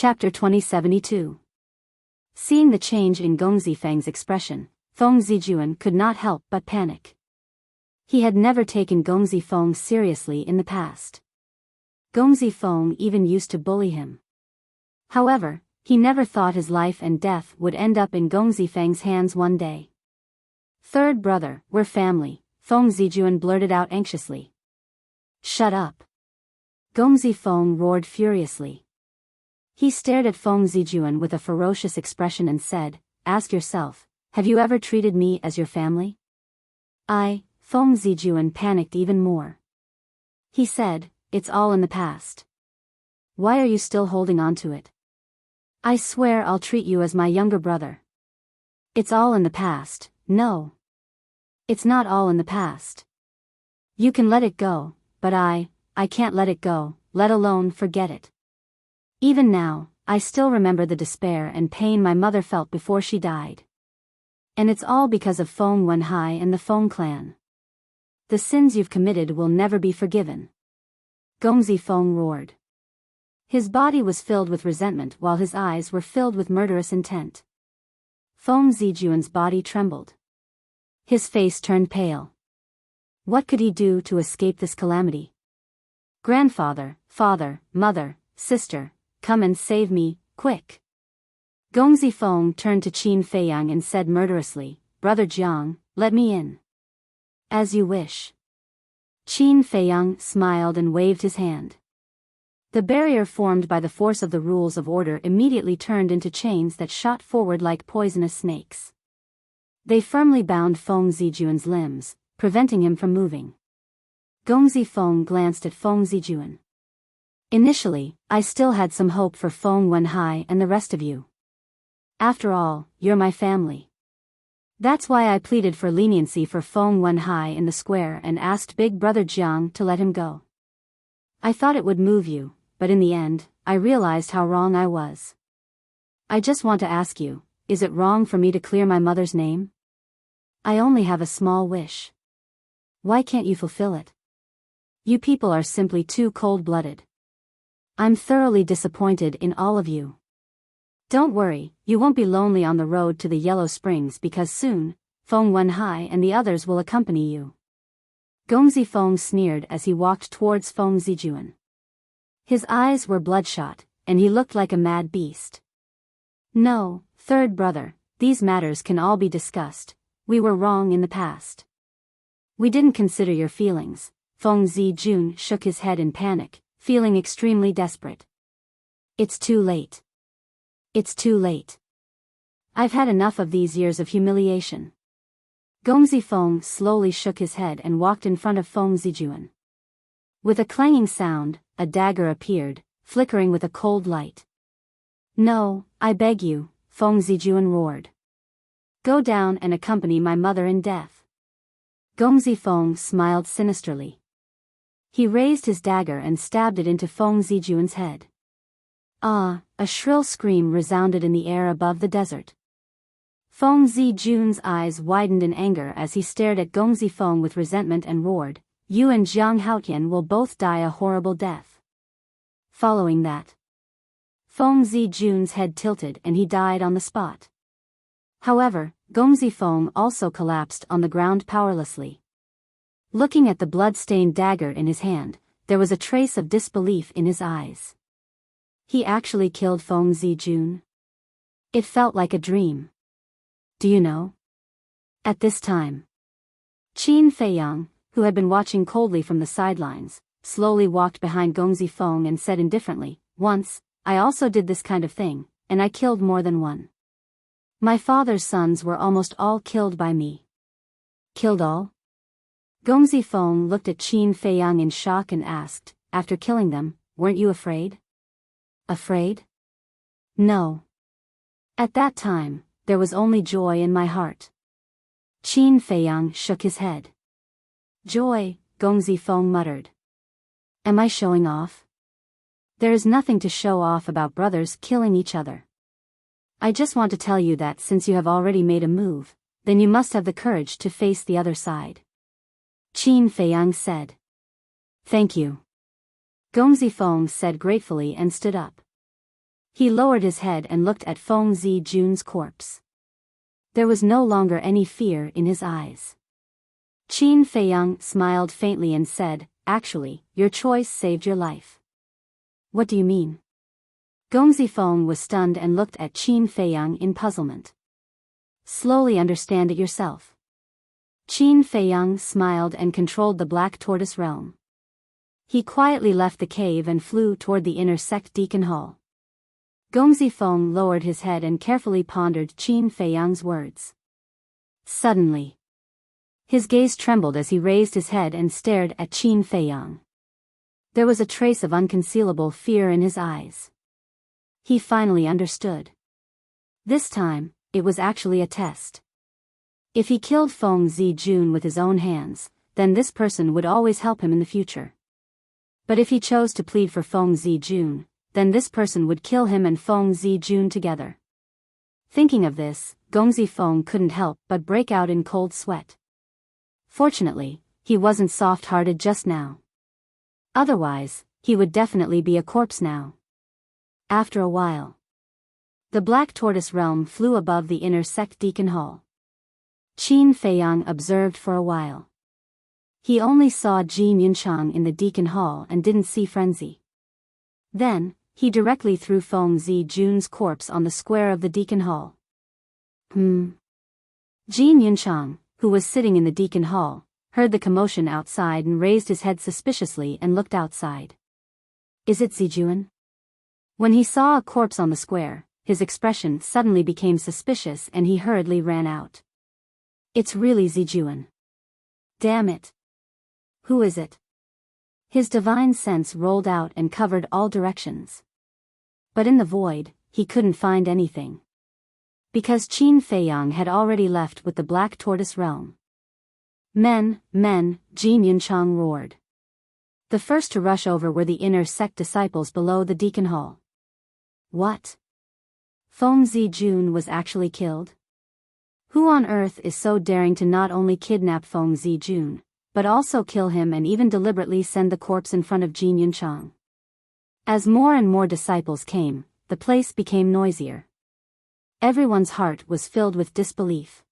Chapter 2072. Seeing the change in Gong Zifang's expression, Feng Zijuan could not help but panic. He had never taken Gong Zifeng seriously in the past. Gong Zifeng even used to bully him. However, he never thought his life and death would end up in Gong Zifeng's hands one day. "Third brother, we're family," Feng Zijuan blurted out anxiously. "Shut up!" Gong Zifeng roared furiously. He stared at Feng Zijuan with a ferocious expression and said, "Ask yourself, have you ever treated me as your family?" Feng Zijuan panicked even more. He said, "It's all in the past. Why are you still holding on to it? I swear I'll treat you as my younger brother." "It's all in the past." "No. It's not all in the past. You can let it go, but I can't let it go, let alone forget it. Even now, I still remember the despair and pain my mother felt before she died. And it's all because of Feng Wenhai and the Feng clan. The sins you've committed will never be forgiven." Gong Zifeng roared. His body was filled with resentment while his eyes were filled with murderous intent. Feng Zijuan's body trembled. His face turned pale. What could he do to escape this calamity? "Grandfather, father, mother, sister, come and save me, quick." Gong Zifeng turned to Qin Feiyang and said murderously, "Brother Jiang, let me in." "As you wish." Qin Feiyang smiled and waved his hand. The barrier formed by the force of the rules of order immediately turned into chains that shot forward like poisonous snakes. They firmly bound Feng Zijuan's limbs, preventing him from moving. Gong Zifeng glanced at Feng Zijuan. "Initially, I still had some hope for Feng Wenhai and the rest of you. After all, you're my family. That's why I pleaded for leniency for Feng Wenhai in the square and asked Big Brother Jiang to let him go. I thought it would move you, but in the end, I realized how wrong I was. I just want to ask you, is it wrong for me to clear my mother's name? I only have a small wish. Why can't you fulfill it? You people are simply too cold-blooded. I'm thoroughly disappointed in all of you. Don't worry, you won't be lonely on the road to the Yellow Springs because soon, Feng Wenhai and the others will accompany you." Gong Zifeng sneered as he walked towards Feng Zijuan. His eyes were bloodshot, and he looked like a mad beast. "No, third brother, these matters can all be discussed. We were wrong in the past. We didn't consider your feelings." Feng Zijuan shook his head in panic, feeling extremely desperate. "It's too late. It's too late. I've had enough of these years of humiliation." Gong Zifeng slowly shook his head and walked in front of Feng Zijuan. With a clanging sound, a dagger appeared, flickering with a cold light. "No, I beg you," Feng Zijuan roared. "Go down and accompany my mother in death." Gong Zifeng smiled sinisterly. He raised his dagger and stabbed it into Feng Zijuan's head. "Ah!" A shrill scream resounded in the air above the desert. Feng Zijuan's eyes widened in anger as he stared at Gong Zifeng with resentment and roared, "You and Jiang Haotian will both die a horrible death." Following that, Feng Zijuan's head tilted and he died on the spot. However, Gong Zifeng also collapsed on the ground powerlessly. Looking at the blood-stained dagger in his hand, there was a trace of disbelief in his eyes. He actually killed Feng Zijuan? It felt like a dream. Do you know? At this time, Qin Feiyang, who had been watching coldly from the sidelines, slowly walked behind Gong Zifeng and said indifferently, "Once, I also did this kind of thing, and I killed more than one. My father's sons were almost all killed by me." "Killed all?" Gong Zifeng looked at Qin Feiyang in shock and asked, "After killing them, weren't you afraid?" "Afraid? No. At that time, there was only joy in my heart." Qin Feiyang shook his head. "Joy," Gong Zifeng muttered. "Am I showing off? There is nothing to show off about brothers killing each other. I just want to tell you that since you have already made a move, then you must have the courage to face the other side." Qin Feiyang said. "Thank you." Gong Zifeng said gratefully and stood up. He lowered his head and looked at Feng Zijun's corpse. There was no longer any fear in his eyes. Qin Feiyang smiled faintly and said, "Actually, your choice saved your life." "What do you mean?" Gongzi Feng was stunned and looked at Qin Feiyang in puzzlement. "Slowly understand it yourself." Qin Feiyang smiled and controlled the Black Tortoise realm. He quietly left the cave and flew toward the inner sect deacon hall. Gongzi Feng lowered his head and carefully pondered Qin Feiyang's words. Suddenly, his gaze trembled as he raised his head and stared at Qin Feiyang. There was a trace of unconcealable fear in his eyes. He finally understood. This time, it was actually a test. If he killed Feng Zijun with his own hands, then this person would always help him in the future. But if he chose to plead for Feng Zijun, then this person would kill him and Feng Zijun together. Thinking of this, Gongzi Feng couldn't help but break out in cold sweat. Fortunately, he wasn't soft-hearted just now. Otherwise, he would definitely be a corpse now. After a while, the Black Tortoise realm flew above the inner sect deacon hall. Qin Feiyang observed for a while. He only saw Jin Yunchang in the deacon hall and didn't see Frenzy. Then, he directly threw Feng Zijun's corpse on the square of the deacon hall. Jin Yunchang, who was sitting in the deacon hall, heard the commotion outside and raised his head suspiciously and looked outside. "Is it Zijun?" When he saw a corpse on the square, his expression suddenly became suspicious and he hurriedly ran out. "It's really Zijun. Damn it. Who is it?" His divine sense rolled out and covered all directions. But in the void, he couldn't find anything. Because Qin Feiyang had already left with the Black Tortoise realm. Men, Jin Yunchang roared. The first to rush over were the inner sect disciples below the deacon hall. What? Feng Zijun was actually killed? Who on earth is so daring to not only kidnap Feng Zijun, but also kill him and even deliberately send the corpse in front of Jin Yunchang? As more and more disciples came, the place became noisier. Everyone's heart was filled with disbelief.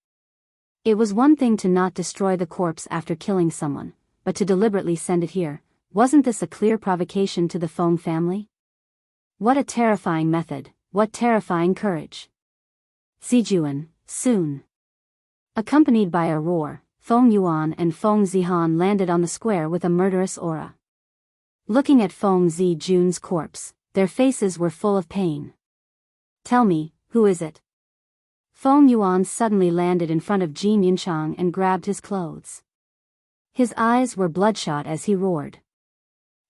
It was one thing to not destroy the corpse after killing someone, but to deliberately send it here. Wasn't this a clear provocation to the Feng family? What a terrifying method, what terrifying courage. Zijun, soon. Accompanied by a roar, Feng Yuan and Feng Zihan landed on the square with a murderous aura. Looking at Feng Zijun's corpse, their faces were full of pain. "Tell me, who is it?" Feng Yuan suddenly landed in front of Jin Yunchang and grabbed his clothes. His eyes were bloodshot as he roared.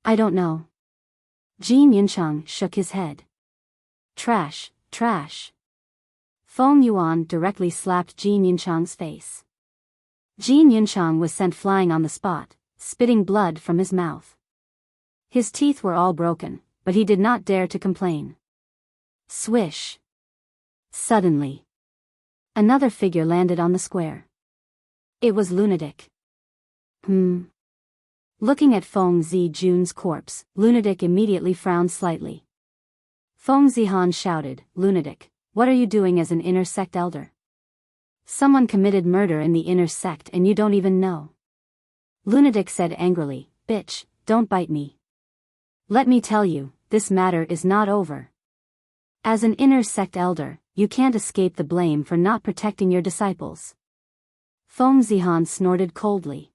"I don't know." Jin Yunchang shook his head. Trash. Feng Yuan directly slapped Jin Yunchang's face. Jin Yunchang was sent flying on the spot, spitting blood from his mouth. His teeth were all broken, but he did not dare to complain. Swish. Suddenly, another figure landed on the square. It was Lunatic. Looking at Feng Zijun's corpse, Lunatic immediately frowned slightly. Feng Zihan shouted, "Lunatic, what are you doing as an inner sect elder? Someone committed murder in the inner sect and you don't even know." Lunatic said angrily, "Bitch, don't bite me. Let me tell you, this matter is not over. As an inner sect elder, you can't escape the blame for not protecting your disciples." Feng Zihan snorted coldly.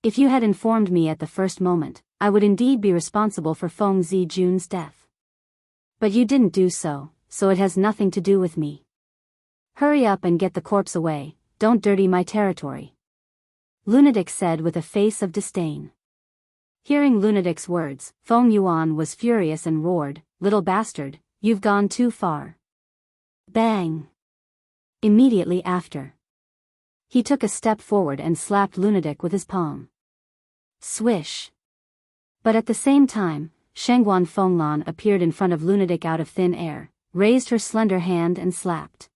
"If you had informed me at the first moment, I would indeed be responsible for Feng Zijun's death. But you didn't do so, so it has nothing to do with me. Hurry up and get the corpse away, don't dirty my territory." Lunatic said with a face of disdain. Hearing Lunatic's words, Feng Yuan was furious and roared, "Little bastard, you've gone too far." Bang! Immediately after, he took a step forward and slapped Lunatic with his palm. Swish! But at the same time, Shengguan Fenglan appeared in front of Lunatic out of thin air, raised her slender hand and slapped.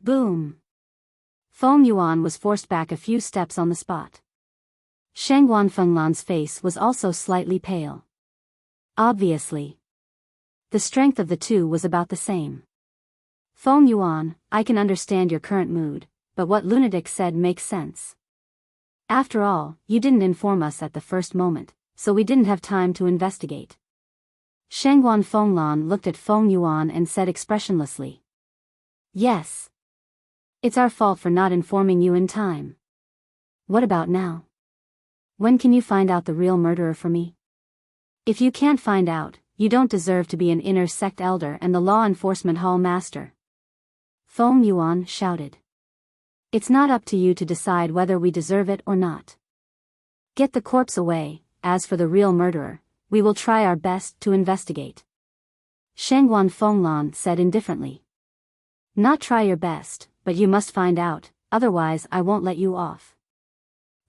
Boom! Feng Yuan was forced back a few steps on the spot. Shengguan Fenglan's face was also slightly pale. Obviously, The strength of the two was about the same. Feng Yuan, I can understand your current mood, but what Lunatic said makes sense. After all, you didn't inform us at the first moment, so we didn't have time to investigate. Shangguan Fenglan looked at Feng Yuan and said expressionlessly. Yes. It's our fault for not informing you in time. What about now? When can you find out the real murderer for me? If you can't find out, you don't deserve to be an inner sect elder and the law enforcement hall master. Feng Yuan shouted. It's not up to you to decide whether we deserve it or not. Get the corpse away. As for the real murderer, we will try our best to investigate. Shangguan Fenglan said indifferently. Not try your best, but you must find out, otherwise I won't let you off.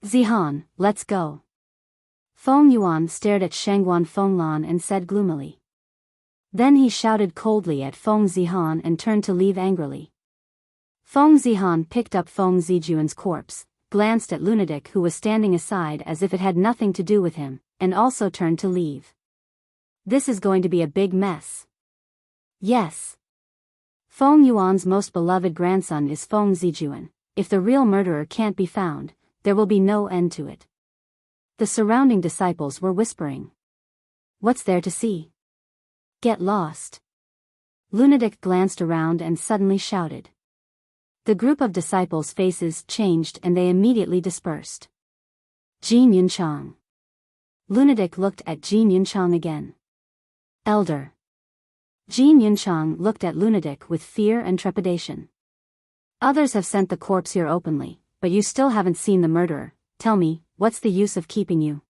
Zihan, let's go. Feng Yuan stared at Shangguan Fenglan and said gloomily. Then he shouted coldly at Feng Zihan and turned to leave angrily. Feng Zihan picked up Feng Zijuan's corpse, glanced at Lunatic who was standing aside as if it had nothing to do with him, and also turned to leave. This is going to be a big mess. Yes. Feng Yuan's most beloved grandson is Feng Zijuan. If the real murderer can't be found, there will be no end to it. The surrounding disciples were whispering. What's there to see? Get lost. Lunatic glanced around and suddenly shouted. The group of disciples' faces changed and they immediately dispersed. Jin Yunchang. Lunatic looked at Jin Yunchang again. Elder. Jin Yunchang looked at Lunatic with fear and trepidation. Others have sent the corpse here openly, but you still haven't seen the murderer. Tell me, what's the use of keeping you?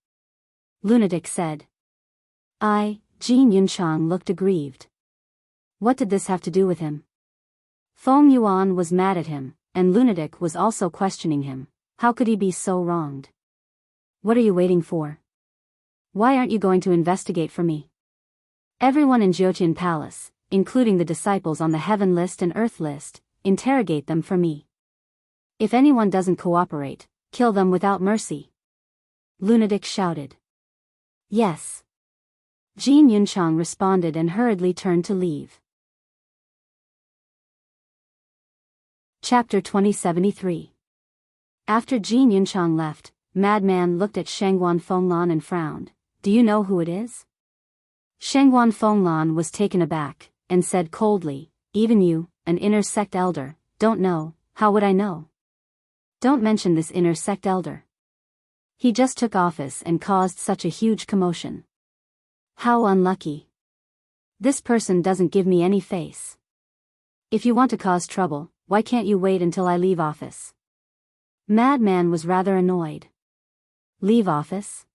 Lunatic said. Jin Yunchang looked aggrieved. What did this have to do with him? Feng Yuan was mad at him, and Lunatic was also questioning him. How could he be so wronged? What are you waiting for? Why aren't you going to investigate for me? Everyone in Jiutian Palace, including the disciples on the Heaven list and Earth list, interrogate them for me. If anyone doesn't cooperate, kill them without mercy. Lunatic shouted. Yes. Jin Yunchang responded and hurriedly turned to leave. Chapter 2073. After Jin Yunchang left, Madman looked at Shangguan Fenglan and frowned. Do you know who it is? Shangguan Fenglan was taken aback, and said coldly, even you, an inner sect elder, don't know. How would I know? Don't mention this inner sect elder. He just took office and caused such a huge commotion. How unlucky. This person doesn't give me any face. If you want to cause trouble, why can't you wait until I leave office? Madman was rather annoyed. Leave office?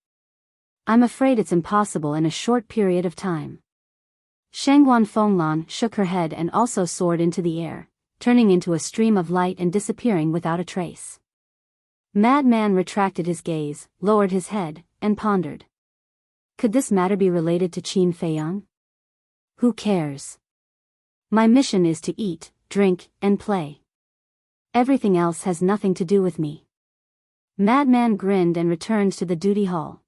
I'm afraid it's impossible in a short period of time. Shangguan Fenglan shook her head and also soared into the air, turning into a stream of light and disappearing without a trace. Madman retracted his gaze, lowered his head, and pondered. Could this matter be related to Qin Feiyang? Who cares? My mission is to eat, drink, and play. Everything else has nothing to do with me. Madman grinned and returned to the duty hall.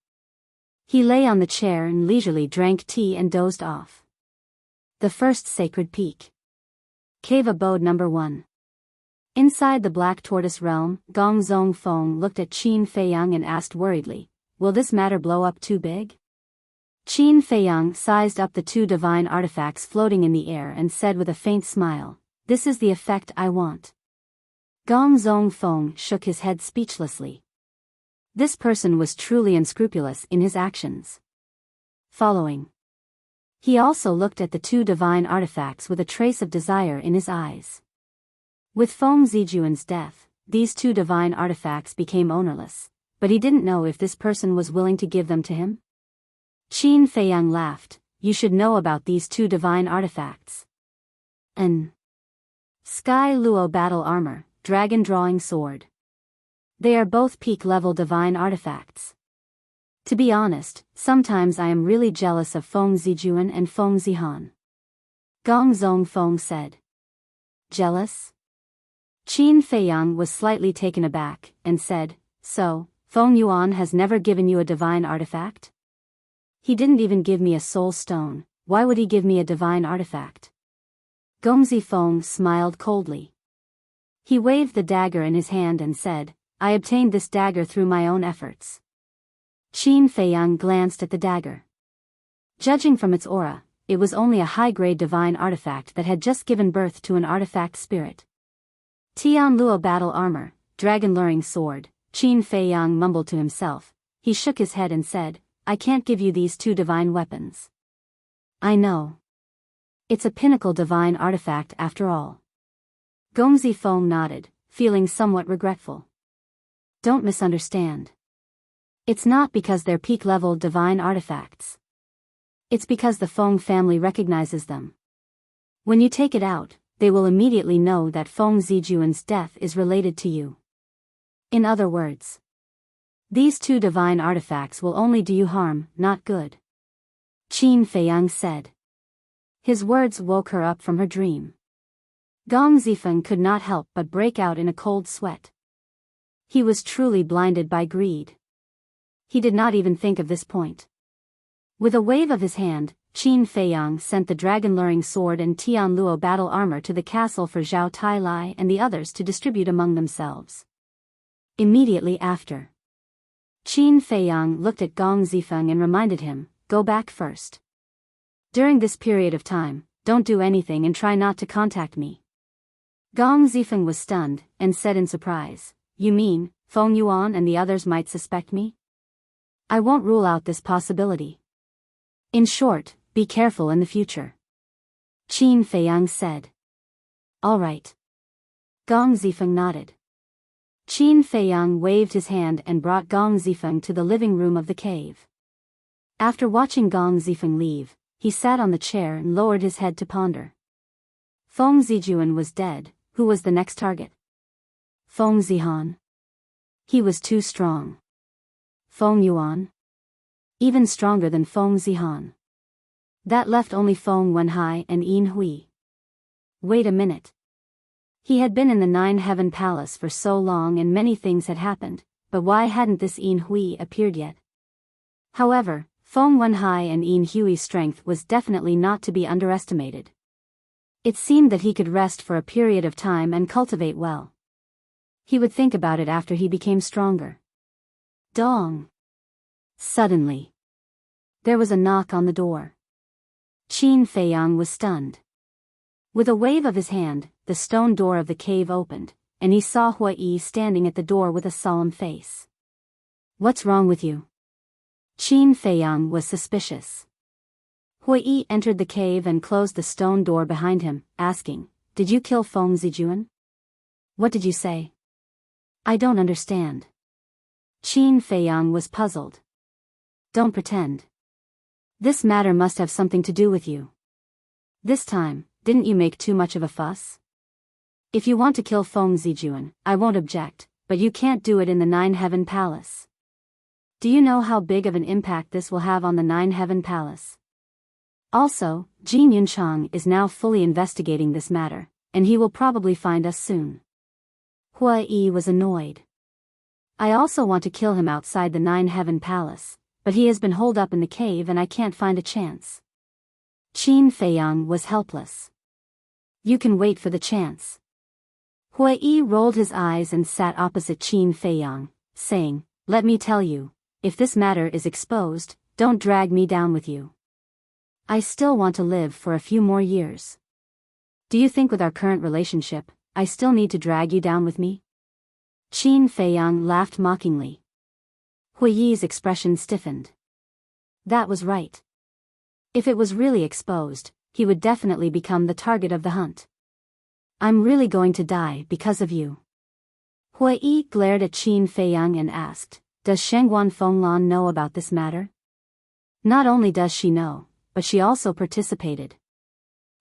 He lay on the chair and leisurely drank tea and dozed off. The first sacred peak. Cave abode number 1. Inside the Black Tortoise realm, Gong Zong Feng looked at Qin Feiyang and asked worriedly, will this matter blow up too big? Qin Feiyang sized up the 2 divine artifacts floating in the air and said with a faint smile, this is the effect I want. Gong Zong Feng shook his head speechlessly. This person was truly unscrupulous in his actions. Following. He also looked at the 2 divine artifacts with a trace of desire in his eyes. With Feng Zijuan's death, these 2 divine artifacts became ownerless, but he didn't know if this person was willing to give them to him. Qin Feiyang laughed, you should know about these 2 divine artifacts. An Sky Luo Battle Armor, Dragon Drawing Sword. They are both peak-level divine artifacts. To be honest, sometimes I am really jealous of Feng Zijuan and Feng Zihan. Gong Zong Feng said. Jealous? Qin Feiyang was slightly taken aback, and said, so, Feng Yuan has never given you a divine artifact? He didn't even give me a soul stone, why would he give me a divine artifact? Gongzi Feng smiled coldly. He waved the dagger in his hand and said, I obtained this dagger through my own efforts. Qin Feiyang glanced at the dagger. Judging from its aura, it was only a high-grade divine artifact that had just given birth to an artifact spirit. Tianluo battle armor, dragon luring sword, Qin Feiyang mumbled to himself. He shook his head and said, I can't give you these two divine weapons. I know. It's a pinnacle divine artifact after all. Gongzi Feng nodded, feeling somewhat regretful. Don't misunderstand. It's not because they're peak-level divine artifacts. It's because the Feng family recognizes them. When you take it out, they will immediately know that Feng Zijuan's death is related to you. In other words, these two divine artifacts will only do you harm, not good. Qin Feiyang said. His words woke her up from her dream. Gong Zifeng could not help but break out in a cold sweat. He was truly blinded by greed. He did not even think of this point. With a wave of his hand, Qin Feiyang sent the dragon-luring sword and Tianluo battle armor to the castle for Zhao Tailai and the others to distribute among themselves. Immediately after, Qin Feiyang looked at Gong Zifeng and reminded him, go back first. During this period of time, don't do anything and try not to contact me. Gong Zifeng was stunned, and said in surprise, you mean, Feng Yuan and the others might suspect me? I won't rule out this possibility. In short, be careful in the future. Qin Feiyang said. All right. Gong Zifeng nodded. Qin Feiyang waved his hand and brought Gong Zifeng to the living room of the cave. After watching Gong Zifeng leave, he sat on the chair and lowered his head to ponder. Feng Zijuan was dead. Who was the next target? Feng Zihan. He was too strong. Feng Yuan. Even stronger than Feng Zihan. That left only Feng Wenhai and Yin Hui. Wait a minute. He had been in the Nine Heaven Palace for so long and many things had happened, but why hadn't this Yin Hui appeared yet? However, Feng Wenhai and Yin Hui's strength was definitely not to be underestimated. It seemed that he could rest for a period of time and cultivate well. He would think about it after he became stronger. Dong! Suddenly, there was a knock on the door. Qin Feiyang was stunned. With a wave of his hand, the stone door of the cave opened, and he saw Hui standing at the door with a solemn face. What's wrong with you? Qin Feiyang was suspicious. Hui entered the cave and closed the stone door behind him, asking, Did you kill Feng Zijuan? What did you say? I don't understand. Qin Feiyang was puzzled. Don't pretend. This matter must have something to do with you. This time, didn't you make too much of a fuss? If you want to kill Feng Zijuan, I won't object, but you can't do it in the Nine Heaven Palace. Do you know how big of an impact this will have on the Nine Heaven Palace? Also, Jin Yunchang is now fully investigating this matter, and he will probably find us soon. Hui was annoyed. I also want to kill him outside the Nine Heaven Palace, but he has been holed up in the cave and I can't find a chance. Qin Feiyang was helpless. You can wait for the chance. Hui rolled his eyes and sat opposite Qin Feiyang, saying, Let me tell you, if this matter is exposed, don't drag me down with you. I still want to live for a few more years. Do you think with our current relationship, I still need to drag you down with me? Qin Feiyang laughed mockingly. Hui's expression stiffened. That was right. If it was really exposed, he would definitely become the target of the hunt. I'm really going to die because of you. Hui glared at Qin Feiyang and asked, Does Shengguan Fenglan know about this matter? Not only does she know, but she also participated.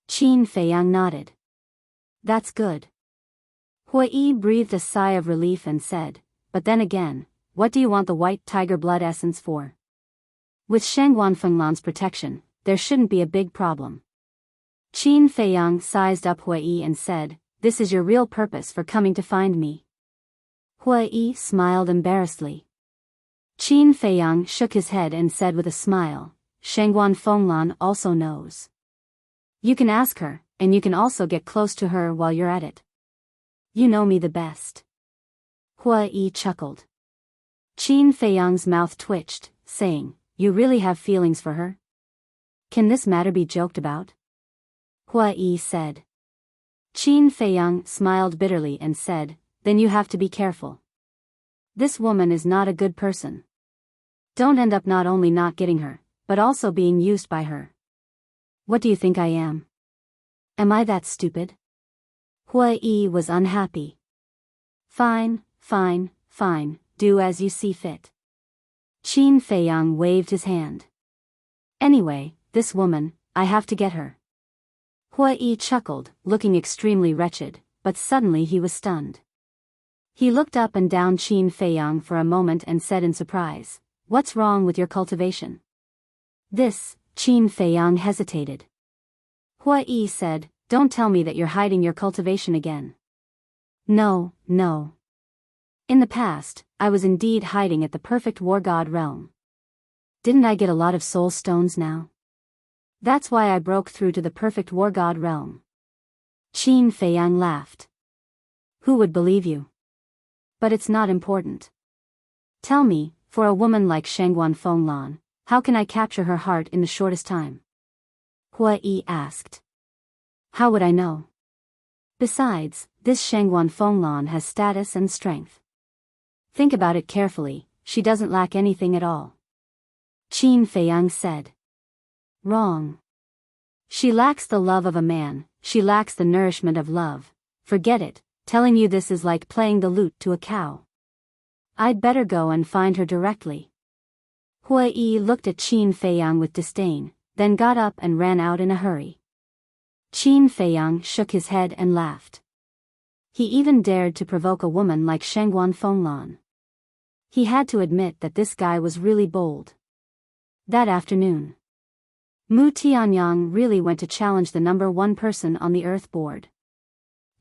Qin Feiyang nodded. That's good. Hui breathed a sigh of relief and said, But then again, what do you want the white tiger blood essence for? With Shengguan Fenglan's protection, there shouldn't be a big problem. Qin Feiyang sized up Hui and said, This is your real purpose for coming to find me. Hui smiled embarrassedly. Qin Feiyang shook his head and said with a smile, Shangguan Fenglan also knows. You can ask her, and you can also get close to her while you're at it. You know me the best. Hua Yi chuckled. Qin Feiyang's mouth twitched, saying, You really have feelings for her? Can this matter be joked about? Hua Yi said. Qin Feiyang smiled bitterly and said, Then you have to be careful. This woman is not a good person. Don't end up not only not getting her, but also being used by her. What do you think I am? Am I that stupid? Hua Yi was unhappy. Fine, do as you see fit. Qin Feiyang waved his hand. Anyway, this woman, I have to get her. Hua Yi chuckled, looking extremely wretched, but suddenly he was stunned. He looked up and down Qin Feiyang for a moment and said in surprise, What's wrong with your cultivation? This, Qin Feiyang hesitated. Hua Yi said, Don't tell me that you're hiding your cultivation again. No. In the past, I was indeed hiding at the perfect war god realm. Didn't I get a lot of soul stones now? That's why I broke through to the perfect war god realm. Qin Feiyang laughed. Who would believe you? But it's not important. Tell me, for a woman like Shangguan Fenglan, how can I capture her heart in the shortest time? Hua Yi asked. How would I know? Besides, this Shangguan Fenglan has status and strength. Think about it carefully, she doesn't lack anything at all. Qin Feiyang said. Wrong. She lacks the love of a man, she lacks the nourishment of love. Forget it, telling you this is like playing the lute to a cow. I'd better go and find her directly. Hua Yi looked at Qin Feiyang with disdain, then got up and ran out in a hurry. Qin Feiyang shook his head and laughed. He even dared to provoke a woman like Shangguan Fenglan. He had to admit that this guy was really bold. That afternoon, Mu Tianyang really went to challenge the number one person on the Earth board.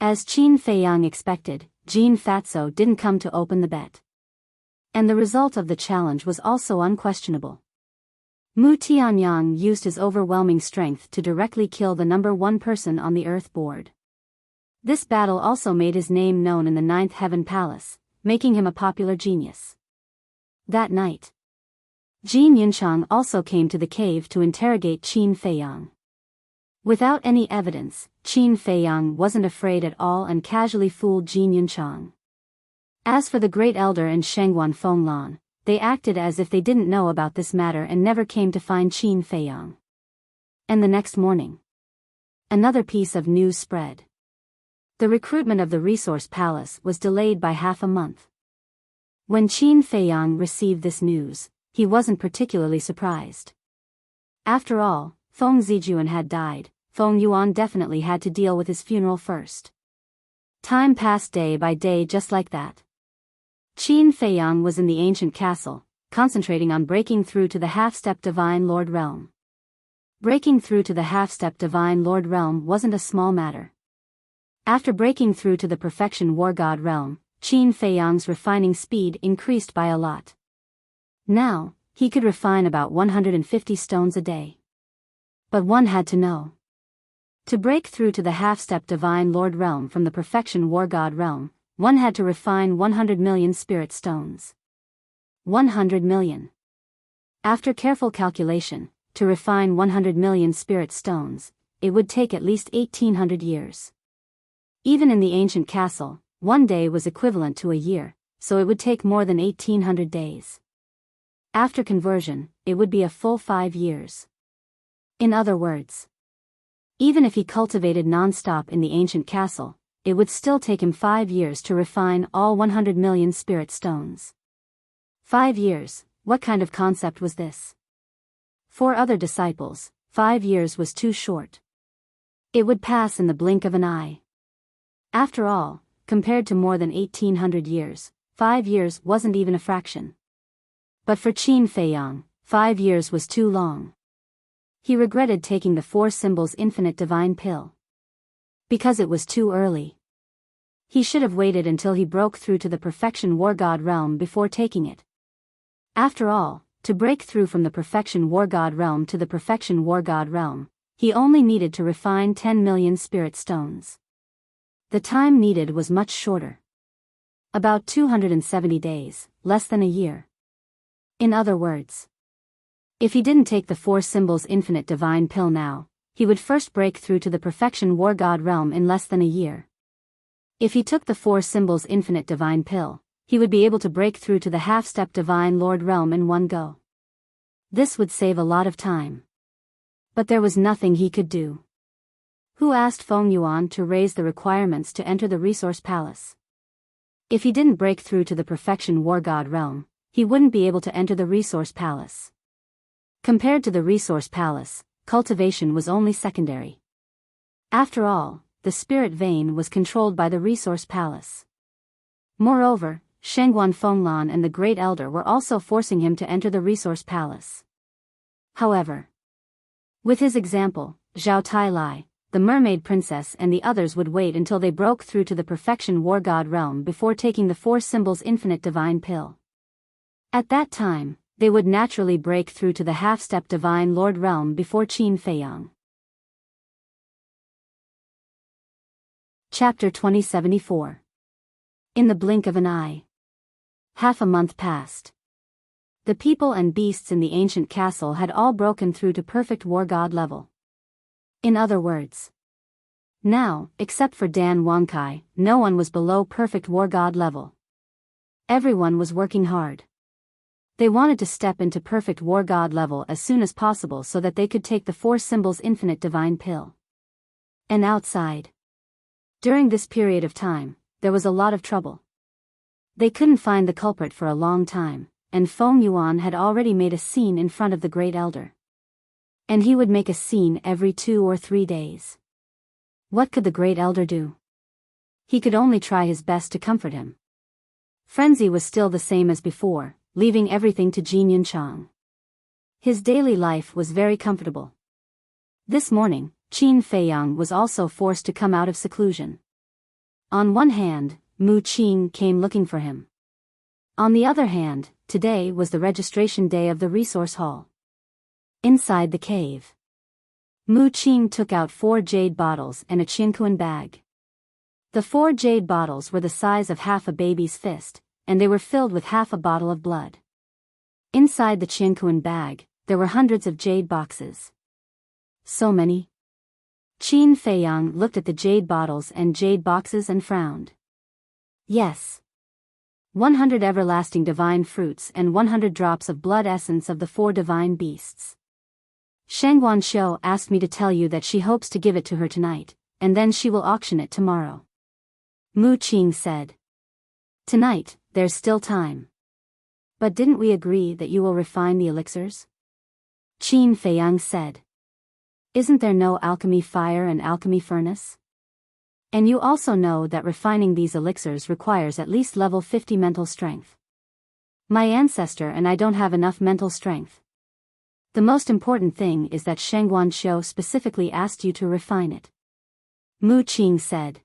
As Qin Feiyang expected, Jean Fatso didn't come to open the bet. And the result of the challenge was also unquestionable. Mu Tianyang used his overwhelming strength to directly kill the number one person on the Earth board. This battle also made his name known in the Ninth Heaven Palace, making him a popular genius. That night, Jin Yunchang also came to the cave to interrogate Qin Feiyang. Without any evidence, Qin Feiyang wasn't afraid at all and casually fooled Jin Yunchang. As for the Great Elder and Shangguan Fenglan, they acted as if they didn't know about this matter and never came to find Qin Feiyang. And the next morning, another piece of news spread. The recruitment of the Resource Palace was delayed by half a month. When Qin Feiyang received this news, he wasn't particularly surprised. After all, Feng Zijuan had died, Feng Yuan definitely had to deal with his funeral first. Time passed day by day just like that. Qin Feiyang was in the ancient castle, concentrating on breaking through to the half-step Divine Lord realm. Breaking through to the half-step Divine Lord realm wasn't a small matter. After breaking through to the Perfection War God realm, Qin Feiyang's refining speed increased by a lot. Now, he could refine about 150 stones a day. But one had to know. To break through to the half-step Divine Lord realm from the Perfection War God realm, one had to refine 100 million spirit stones. 100 million. After careful calculation, to refine 100 million spirit stones, it would take at least 1800 years. Even in the ancient castle, one day was equivalent to a year, so it would take more than 1800 days. After conversion, it would be a full 5 years. In other words, even if he cultivated non-stop in the ancient castle, it would still take him 5 years to refine all 100 million spirit stones. 5 years, what kind of concept was this? For other disciples, 5 years was too short. It would pass in the blink of an eye. After all, compared to more than 1800 years, 5 years wasn't even a fraction. But for Qin Feiyang, 5 years was too long. He regretted taking the 4 symbols infinite divine pill. Because it was too early. He should have waited until he broke through to the Perfection War God realm before taking it. After all, to break through from the Perfection War God realm to the Perfection War God realm, he only needed to refine 10 million spirit stones. The time needed was much shorter. About 270 days, less than a year. In other words, if he didn't take the 4 symbols infinite divine pill now, he would first break through to the Perfection War God realm in less than a year. If he took the 4 symbols infinite divine pill, he would be able to break through to the half-step divine Lord realm in one go. This would save a lot of time. But there was nothing he could do. Who asked Feng Yuan to raise the requirements to enter the resource palace? If he didn't break through to the Perfection War God realm, he wouldn't be able to enter the resource palace. Compared to the resource palace, cultivation was only secondary. After all, the spirit vein was controlled by the resource palace. Moreover, Shengguan Fenglan and the Great Elder were also forcing him to enter the resource palace. However, with his example, Zhao Tai, the mermaid princess and the others would wait until they broke through to the Perfection War God realm before taking the 4 symbols infinite divine pill. At that time, they would naturally break through to the half-step divine Lord realm before Qin Feiyang. Chapter 2074. In the blink of an eye. Half a month passed. The people and beasts in the ancient castle had all broken through to perfect war god level. In other words, now, except for Dan Wangkai, no one was below perfect war god level. Everyone was working hard. They wanted to step into perfect war god level as soon as possible so that they could take the 4 symbols infinite divine pill. And outside, during this period of time, there was a lot of trouble. They couldn't find the culprit for a long time, and Feng Yuan had already made a scene in front of the Great Elder. And he would make a scene every 2 or 3 days. What could the Great Elder do? He could only try his best to comfort him. Frenzy was still the same as before, leaving everything to Jin Yunchang. His daily life was very comfortable. This morning, Qin Feiyang was also forced to come out of seclusion. On one hand, Mu Qing came looking for him. On the other hand, today was the registration day of the resource hall. Inside the cave, Mu Qing took out 4 jade bottles and a Qiankuan bag. The 4 jade bottles were the size of half a baby's fist, and they were filled with half a bottle of blood. Inside the Qiankuan bag, there were hundreds of jade boxes. So many. Qin Feiyang looked at the jade bottles and jade boxes and frowned. Yes. 100 everlasting divine fruits and 100 drops of blood essence of the 4 divine beasts. Shangguan Xiu asked me to tell you that she hopes to give it to her tonight, and then she will auction it tomorrow. Mu Qing said. Tonight, there's still time. But didn't we agree that you will refine the elixirs? Qin Feiyang said. Isn't there no alchemy fire and alchemy furnace? And you also know that refining these elixirs requires at least level 50 mental strength. My ancestor and I don't have enough mental strength. The most important thing is that Shangguan Xiu specifically asked you to refine it. Mu Qing said.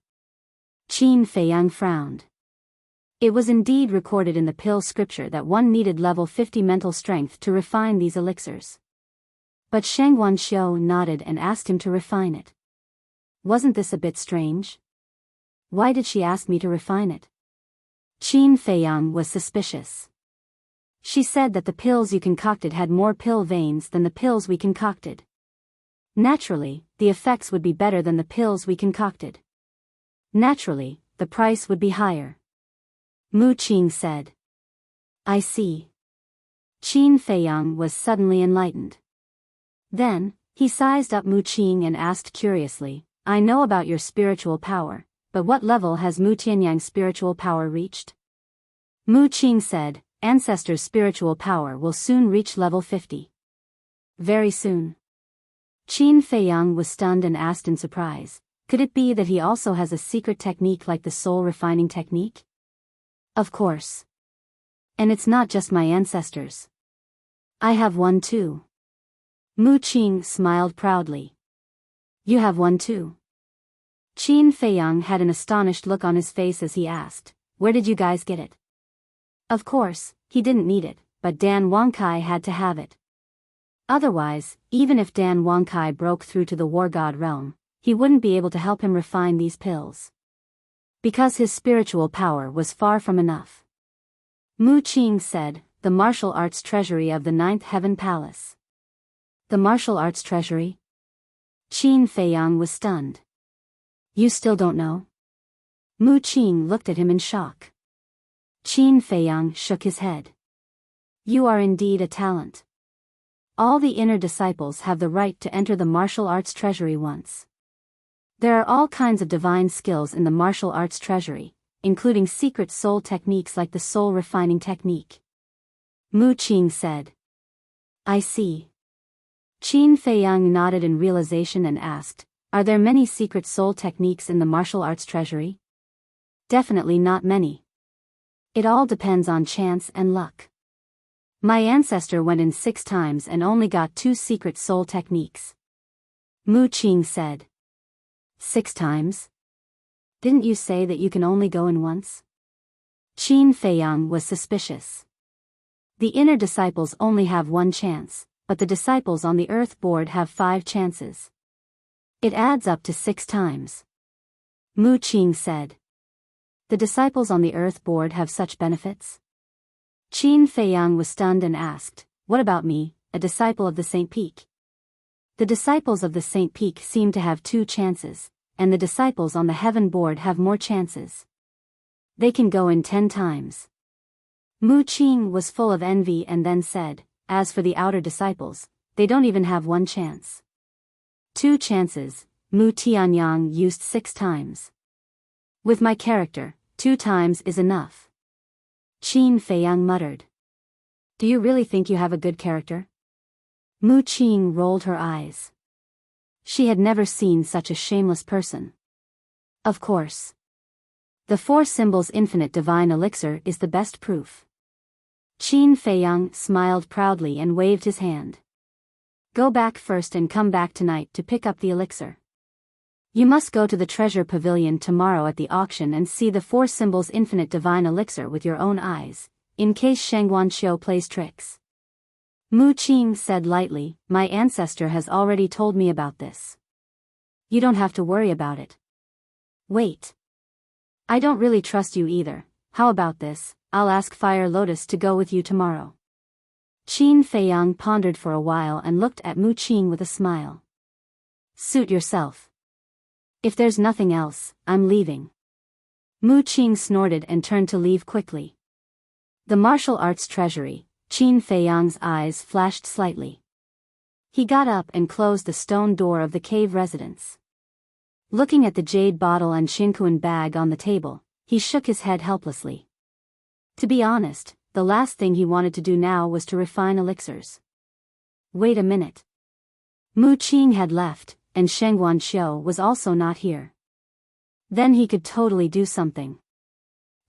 Qin Feiyang frowned. It was indeed recorded in the pill scripture that one needed level 50 mental strength to refine these elixirs. But Shangguan Xiu nodded and asked him to refine it. Wasn't this a bit strange? Why did she ask me to refine it? Qin Feiyang was suspicious. She said that the pills you concocted had more pill veins than the pills we concocted. Naturally, the effects would be better than the pills we concocted. Naturally, the price would be higher. Mu Qing said. I see. Qin Feiyang was suddenly enlightened. Then, he sized up Mu Qing and asked curiously, I know about your spiritual power, but what level has Mu Tianyang's spiritual power reached? Mu Qing said, Ancestor's spiritual power will soon reach level 50. Very soon. Qin Feiyang was stunned and asked in surprise, could it be that he also has a secret technique like the soul refining technique? Of course. And it's not just my ancestors. I have one too. Mu Qing smiled proudly. You have one too. Qin Feiyang had an astonished look on his face as he asked, where did you guys get it? Of course, he didn't need it, but Dan Wangkai had to have it. Otherwise, even if Dan Wangkai broke through to the War God realm, he wouldn't be able to help him refine these pills. Because his spiritual power was far from enough. Mu Qing said, the martial arts treasury of the Ninth Heaven Palace. The martial arts treasury? Qin Feiyang was stunned. You still don't know? Mu Qing looked at him in shock. Qin Feiyang shook his head. You are indeed a talent. All the inner disciples have the right to enter the martial arts treasury once. There are all kinds of divine skills in the martial arts treasury, including secret soul techniques like the soul refining technique. Mu Qing said. I see. Qin Feiyang nodded in realization and asked, are there many secret soul techniques in the martial arts treasury? Definitely not many. It all depends on chance and luck. My ancestor went in 6 times and only got 2 secret soul techniques. Mu Qing said. 6 times? Didn't you say that you can only go in once? Qin Feiyang was suspicious. The inner disciples only have 1 chance, but the disciples on the Earth board have 5 chances. It adds up to 6 times. Mu Qing said. The disciples on the Earth board have such benefits? Qin Feiyang was stunned and asked, what about me, a disciple of the Saint Peak? The disciples of the Saint Peak seem to have 2 chances, and the disciples on the Heaven board have more chances. They can go in 10 times. Mu Qing was full of envy and then said, as for the outer disciples, they don't even have 1 chance. 2 chances, Mu Tianyang used 6 times. With my character, 2 times is enough. Qin Feiyang muttered. Do you really think you have a good character? Mu Qing rolled her eyes. She had never seen such a shameless person. Of course. The 4 symbols infinite divine elixir is the best proof. Qin Feiyang smiled proudly and waved his hand. Go back first and come back tonight to pick up the elixir. You must go to the treasure pavilion tomorrow at the auction and see the 4 symbols infinite divine elixir with your own eyes, in case Shengguanqiu plays tricks. Mu Qing said lightly, my ancestor has already told me about this. You don't have to worry about it. Wait. I don't really trust you either. How about this, I'll ask Fire Lotus to go with you tomorrow. Qin Feiyang pondered for a while and looked at Mu Qing with a smile. Suit yourself. If there's nothing else, I'm leaving. Mu Qing snorted and turned to leave quickly. The martial arts treasury, Qin Feiyang's eyes flashed slightly. He got up and closed the stone door of the cave residence. Looking at the jade bottle and Xinkuan bag on the table, he shook his head helplessly. To be honest, the last thing he wanted to do now was to refine elixirs. Wait a minute. Mu Qing had left, and Shengguanqiu was also not here. Then he could totally do something.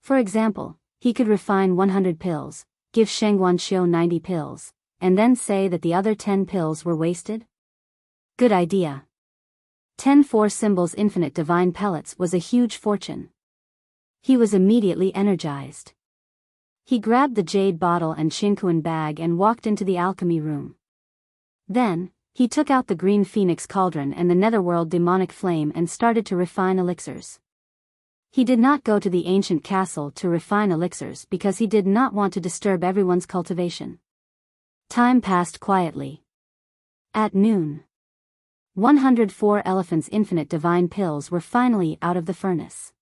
For example, he could refine 100 pills, give Shengguanqiu 90 pills, and then say that the other 10 pills were wasted? Good idea. 10 4 symbols infinite divine pellets was a huge fortune. He was immediately energized. He grabbed the jade bottle and Xinkuan bag and walked into the alchemy room. Then, he took out the green phoenix cauldron and the netherworld demonic flame and started to refine elixirs. He did not go to the ancient castle to refine elixirs because he did not want to disturb everyone's cultivation. Time passed quietly. At noon, 104 elephants infinite divine pills were finally out of the furnace.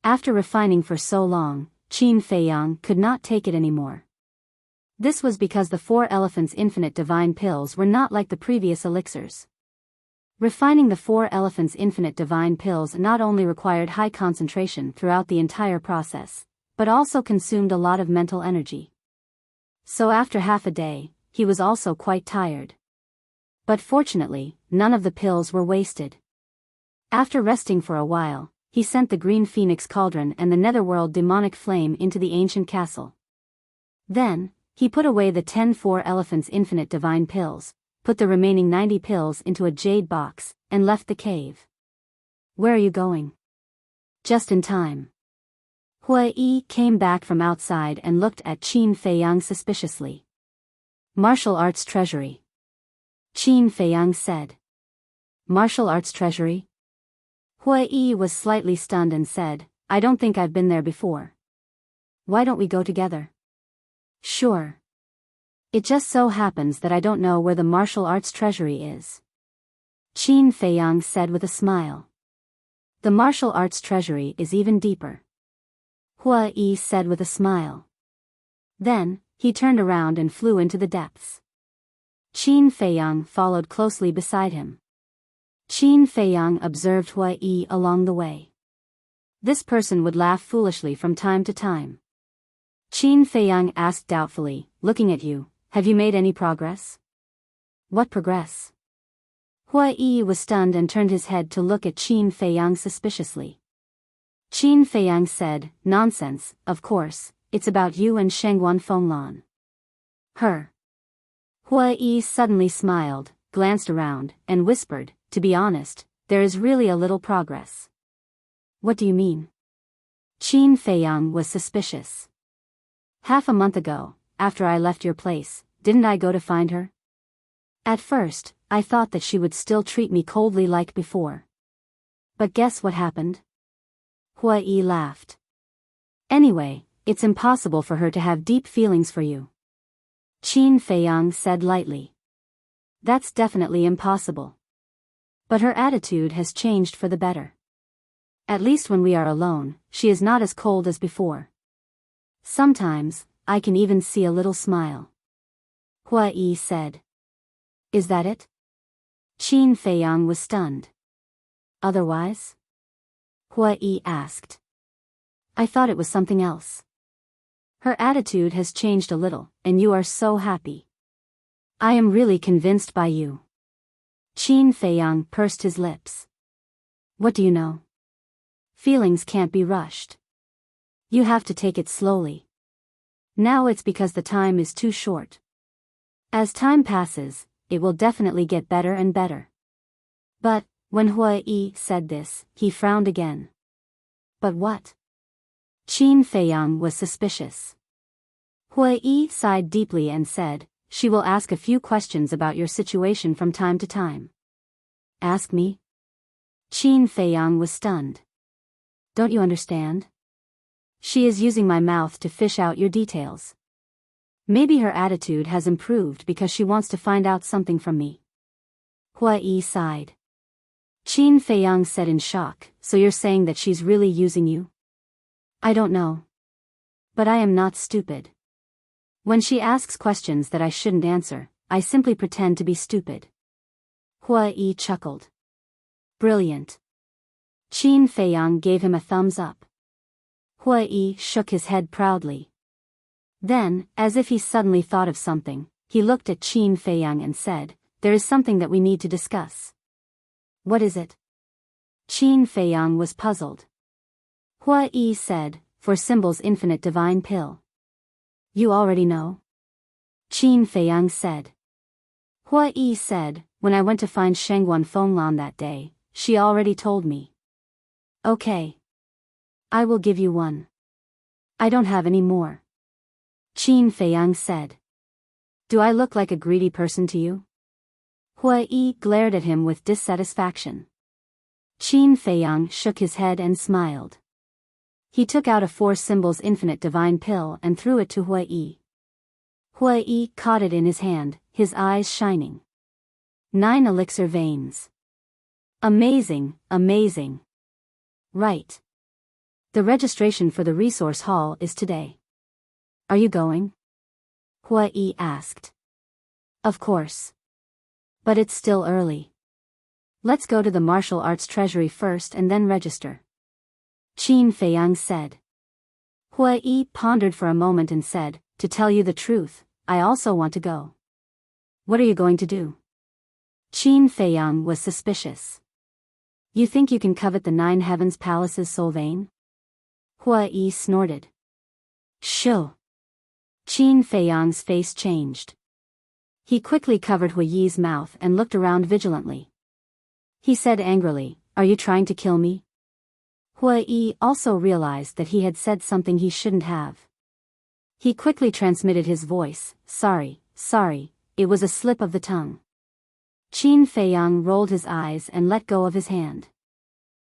After refining for so long, Qin Feiyang could not take it anymore. This was because the 4 elephants infinite divine pills were not like the previous elixirs. Refining the 4 elephants infinite divine pills not only required high concentration throughout the entire process, but also consumed a lot of mental energy. So after half a day, he was also quite tired. But fortunately, none of the pills were wasted. After resting for a while, he sent the green phoenix cauldron and the netherworld demonic flame into the ancient castle. Then, he put away the 10 4 elephants infinite divine pills, put the remaining 90 pills into a jade box, and left the cave. Where are you going? Just in time. Hua Yi came back from outside and looked at Qin Feiyang suspiciously. Martial Arts Treasury. Qin Feiyang said. Martial Arts Treasury? Hua Yi was slightly stunned and said, I don't think I've been there before. Why don't we go together? Sure. It just so happens that I don't know where the martial arts treasury is. Qin Feiyang said with a smile. The martial arts treasury is even deeper. Hua Yi said with a smile. Then, he turned around and flew into the depths. Qin Feiyang followed closely beside him. Qin Feiyang observed Hua Yi along the way. This person would laugh foolishly from time to time. Qin Feiyang asked doubtfully, looking at you, have you made any progress? What progress? Hua Yi was stunned and turned his head to look at Qin Feiyang suspiciously. Qin Feiyang said, nonsense, of course, it's about you and Shengguan Fenglan. Her. Hua Yi suddenly smiled, glanced around, and whispered, to be honest, there is really a little progress. What do you mean? Qin Feiyang was suspicious. Half a month ago, after I left your place, didn't I go to find her? At first, I thought that she would still treat me coldly like before. But guess what happened? Hua Yi laughed. Anyway, it's impossible for her to have deep feelings for you. Qin Feiyang said lightly. That's definitely impossible. But her attitude has changed for the better. At least when we are alone, she is not as cold as before. Sometimes, I can even see a little smile. Hua Yi said. Is that it? Qin Feiyang was stunned. Otherwise? Hua Yi asked. I thought it was something else. Her attitude has changed a little, and you are so happy. I am really convinced by you. Qin Feiyang pursed his lips. What do you know? Feelings can't be rushed. You have to take it slowly. Now it's because the time is too short. As time passes, it will definitely get better and better. But, when Hua Yi said this, he frowned again. But what? Qin Feiyang was suspicious. Hua Yi sighed deeply and said, she will ask a few questions about your situation from time to time. Ask me? Qin Feiyang was stunned. Don't you understand? She is using my mouth to fish out your details. Maybe her attitude has improved because she wants to find out something from me. Hua Yi sighed. Qin Feiyang said in shock, so you're saying that she's really using you? I don't know. But I am not stupid. When she asks questions that I shouldn't answer, I simply pretend to be stupid. Hua Yi chuckled. Brilliant. Qin Feiyang gave him a thumbs up. Hua Yi shook his head proudly. Then, as if he suddenly thought of something, he looked at Qin Feiyang and said, there is something that we need to discuss. What is it? Qin Feiyang was puzzled. Hua Yi said, for Symbol's infinite divine pill. You already know? Qin Feiyang said. Hua Yi said, when I went to find Shengguan Fenglan that day, she already told me. Okay. I will give you one. I don't have any more. Qin Feiyang said. Do I look like a greedy person to you? Hua Yi glared at him with dissatisfaction. Qin Feiyang shook his head and smiled. He took out a 4 Symbols infinite divine pill and threw it to Hua Yi. Hua Yi caught it in his hand, his eyes shining. 9 elixir veins. Amazing, amazing. Right. The registration for the resource hall is today. Are you going? Hua Yi asked. Of course. But it's still early. Let's go to the martial arts treasury first and then register. Qin Feiyang said. Hua Yi pondered for a moment and said, to tell you the truth, I also want to go. What are you going to do? Qin Feiyang was suspicious. You think you can covet the 9 heavens palace's soul vein? Hua Yi snorted. Shoo. Qin Feiyang's face changed. He quickly covered Hua Yi's mouth and looked around vigilantly. He said angrily, are you trying to kill me? Hui also realized that he had said something he shouldn't have. He quickly transmitted his voice, sorry, it was a slip of the tongue. Qin Feiyang rolled his eyes and let go of his hand.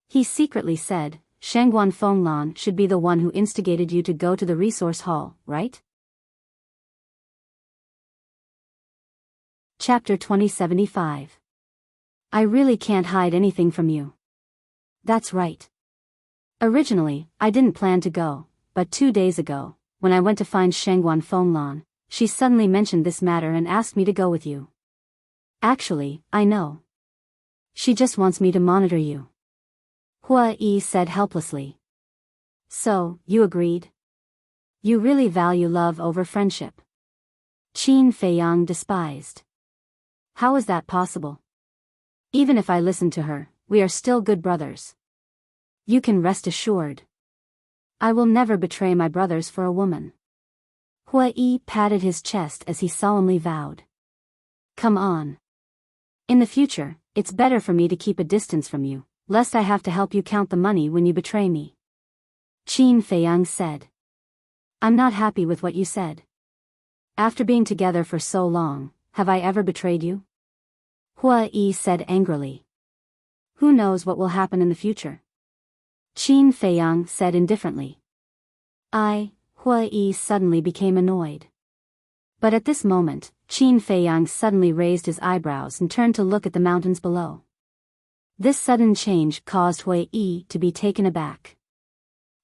He secretly said, Shangguan Fenglan should be the one who instigated you to go to the resource hall, right? Chapter 2075. I really can't hide anything from you. That's right. Originally, I didn't plan to go, but 2 days ago, when I went to find Shangguan Fenglan, she suddenly mentioned this matter and asked me to go with you. Actually, I know. She just wants me to monitor you. Hui said helplessly. So, you agreed? You really value love over friendship. Qin Feiyang despised. How is that possible? Even if I listen to her, we are still good brothers. You can rest assured. I will never betray my brothers for a woman. Hui patted his chest as he solemnly vowed. Come on. In the future, it's better for me to keep a distance from you, lest I have to help you count the money when you betray me. Qin Feiyang said. I'm not happy with what you said. After being together for so long, have I ever betrayed you? Hui said angrily. Who knows what will happen in the future? Qin Feiyang said indifferently. Hui suddenly became annoyed. But at this moment, Qin Feiyang suddenly raised his eyebrows and turned to look at the mountains below. This sudden change caused Hui to be taken aback.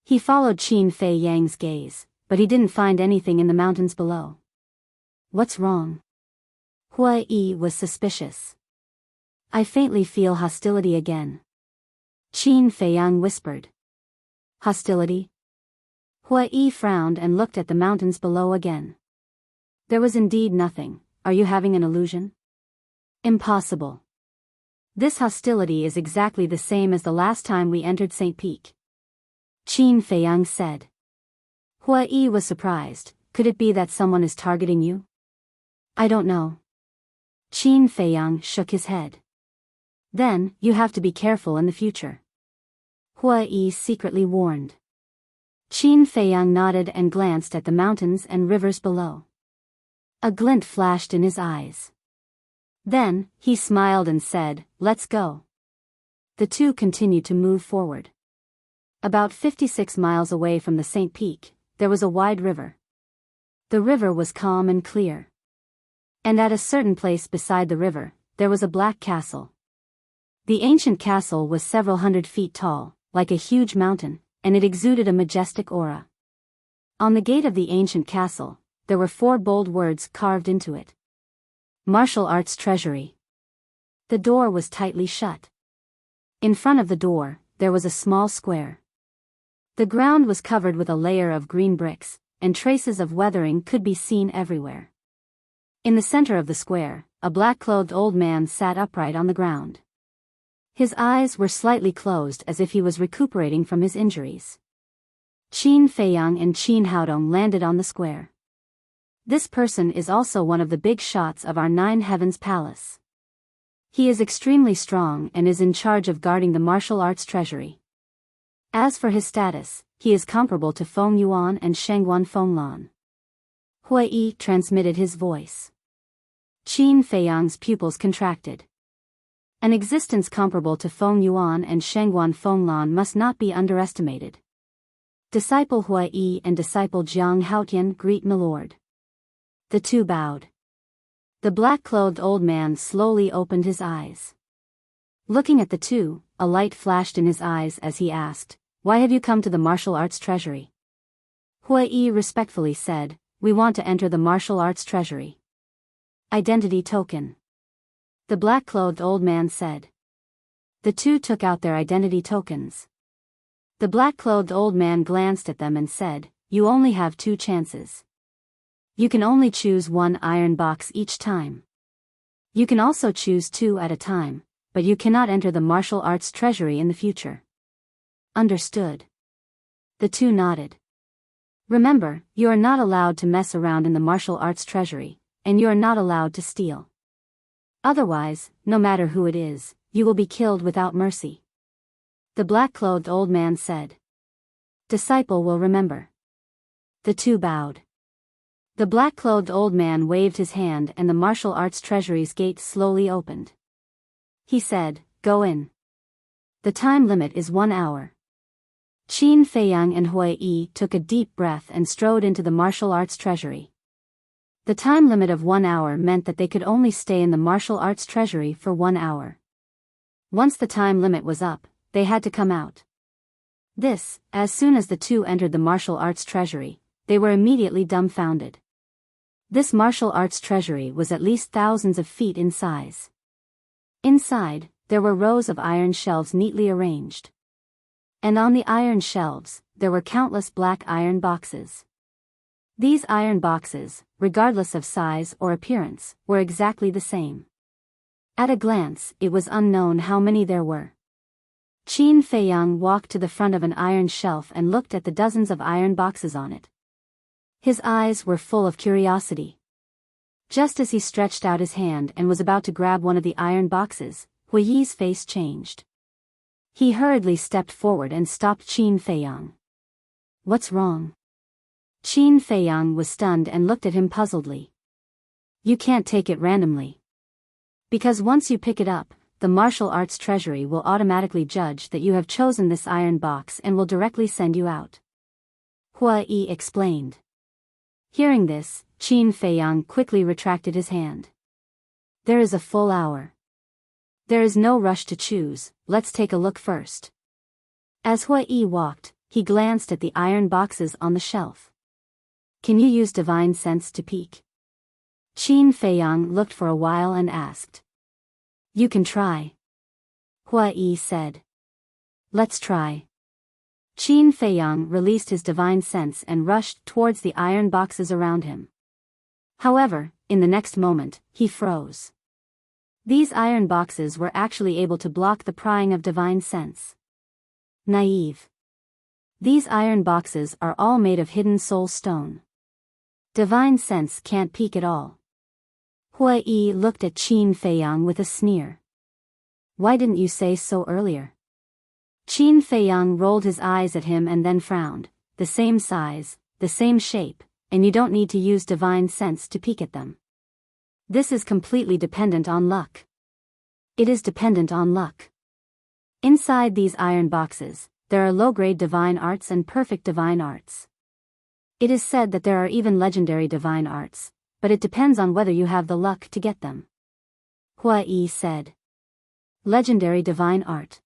He followed Qin Feiyang's gaze, but he didn't find anything in the mountains below. What's wrong? Hui was suspicious. I faintly feel hostility again. Qin Feiyang whispered. Hostility? Hui frowned and looked at the mountains below again. There was indeed nothing. Are you having an illusion? Impossible. This hostility is exactly the same as the last time we entered St. Peak. Qin Feiyang said. Hui was surprised. Could it be that someone is targeting you? I don't know. Qin Feiyang shook his head. Then, you have to be careful in the future. Hui secretly warned. Qin Feiyang nodded and glanced at the mountains and rivers below. A glint flashed in his eyes. Then, he smiled and said, let's go. The two continued to move forward. About 56 miles away from the St. Peak, there was a wide river. The river was calm and clear. And at a certain place beside the river, there was a black castle. The ancient castle was several hundred feet tall, like a huge mountain, and it exuded a majestic aura. On the gate of the ancient castle, there were 4 bold words carved into it. Martial Arts Treasury. The door was tightly shut. In front of the door, there was a small square. The ground was covered with a layer of green bricks, and traces of weathering could be seen everywhere. In the center of the square, a black-clothed old man sat upright on the ground. His eyes were slightly closed as if he was recuperating from his injuries. Qin Feiyang and Qin Haodong landed on the square. This person is also one of the big shots of our 9 Heavens Palace. He is extremely strong and is in charge of guarding the martial arts treasury. As for his status, he is comparable to Feng Yuan and Shangguan Fenglan. Hui transmitted his voice. Qin Feiyang's pupils contracted. An existence comparable to Feng Yuan and Shangguan Fenglan must not be underestimated. Disciple Hui and disciple Jiang Haotian greet milord. The two bowed. The black-clothed old man slowly opened his eyes. Looking at the two, a light flashed in his eyes as he asked, "Why have you come to the martial arts treasury?" Hui respectfully said, "We want to enter the martial arts treasury." Identity token. The black-clothed old man said. The two took out their identity tokens. The black-clothed old man glanced at them and said, "You only have 2 chances. You can only choose 1 iron box each time. You can also choose 2 at a time, but you cannot enter the martial arts treasury in the future." Understood. The two nodded. Remember, you are not allowed to mess around in the martial arts treasury, and you are not allowed to steal. Otherwise, no matter who it is, you will be killed without mercy. The black-clothed old man said. Disciple will remember. The two bowed. The black-clothed old man waved his hand and the martial arts treasury's gate slowly opened. He said, Go in. The time limit is 1 hour. Qin Feiyang and Hui Yi took a deep breath and strode into the martial arts treasury. The time limit of 1 hour meant that they could only stay in the martial arts treasury for 1 hour. Once the time limit was up, they had to come out. As soon as the two entered the martial arts treasury, they were immediately dumbfounded. This martial arts treasury was at least thousands of feet in size. Inside, there were rows of iron shelves neatly arranged. And on the iron shelves, there were countless black iron boxes. These iron boxes, regardless of size or appearance, were exactly the same. At a glance, it was unknown how many there were. Qin Feiyang walked to the front of an iron shelf and looked at the dozens of iron boxes on it. His eyes were full of curiosity. Just as he stretched out his hand and was about to grab one of the iron boxes, Hui Yi's face changed. He hurriedly stepped forward and stopped Qin Feiyang. What's wrong? Qin Feiyang was stunned and looked at him puzzledly. You can't take it randomly. Because once you pick it up, the martial arts treasury will automatically judge that you have chosen this iron box and will directly send you out. Hui Yi explained. Hearing this, Qin Feiyang quickly retracted his hand. There is a full hour. There is no rush to choose, let's take a look first. As Hui Yi walked, he glanced at the iron boxes on the shelf. Can you use divine sense to peek? Qin Feiyang looked for a while and asked. You can try. Hui Yi said. Let's try. Qin Feiyang released his divine sense and rushed towards the iron boxes around him. However, in the next moment, he froze. These iron boxes were actually able to block the prying of divine sense. Naive. These iron boxes are all made of hidden soul stone. Divine sense can't peek at all. Hui Yi looked at Qin Feiyang with a sneer. Why didn't you say so earlier? Qin Feiyang rolled his eyes at him and then frowned. The same size, the same shape, and you don't need to use divine sense to peek at them. This is completely dependent on luck. It is dependent on luck. Inside these iron boxes, there are low-grade divine arts and perfect divine arts. It is said that there are even legendary divine arts, but it depends on whether you have the luck to get them. Hui Yi said. Legendary divine art.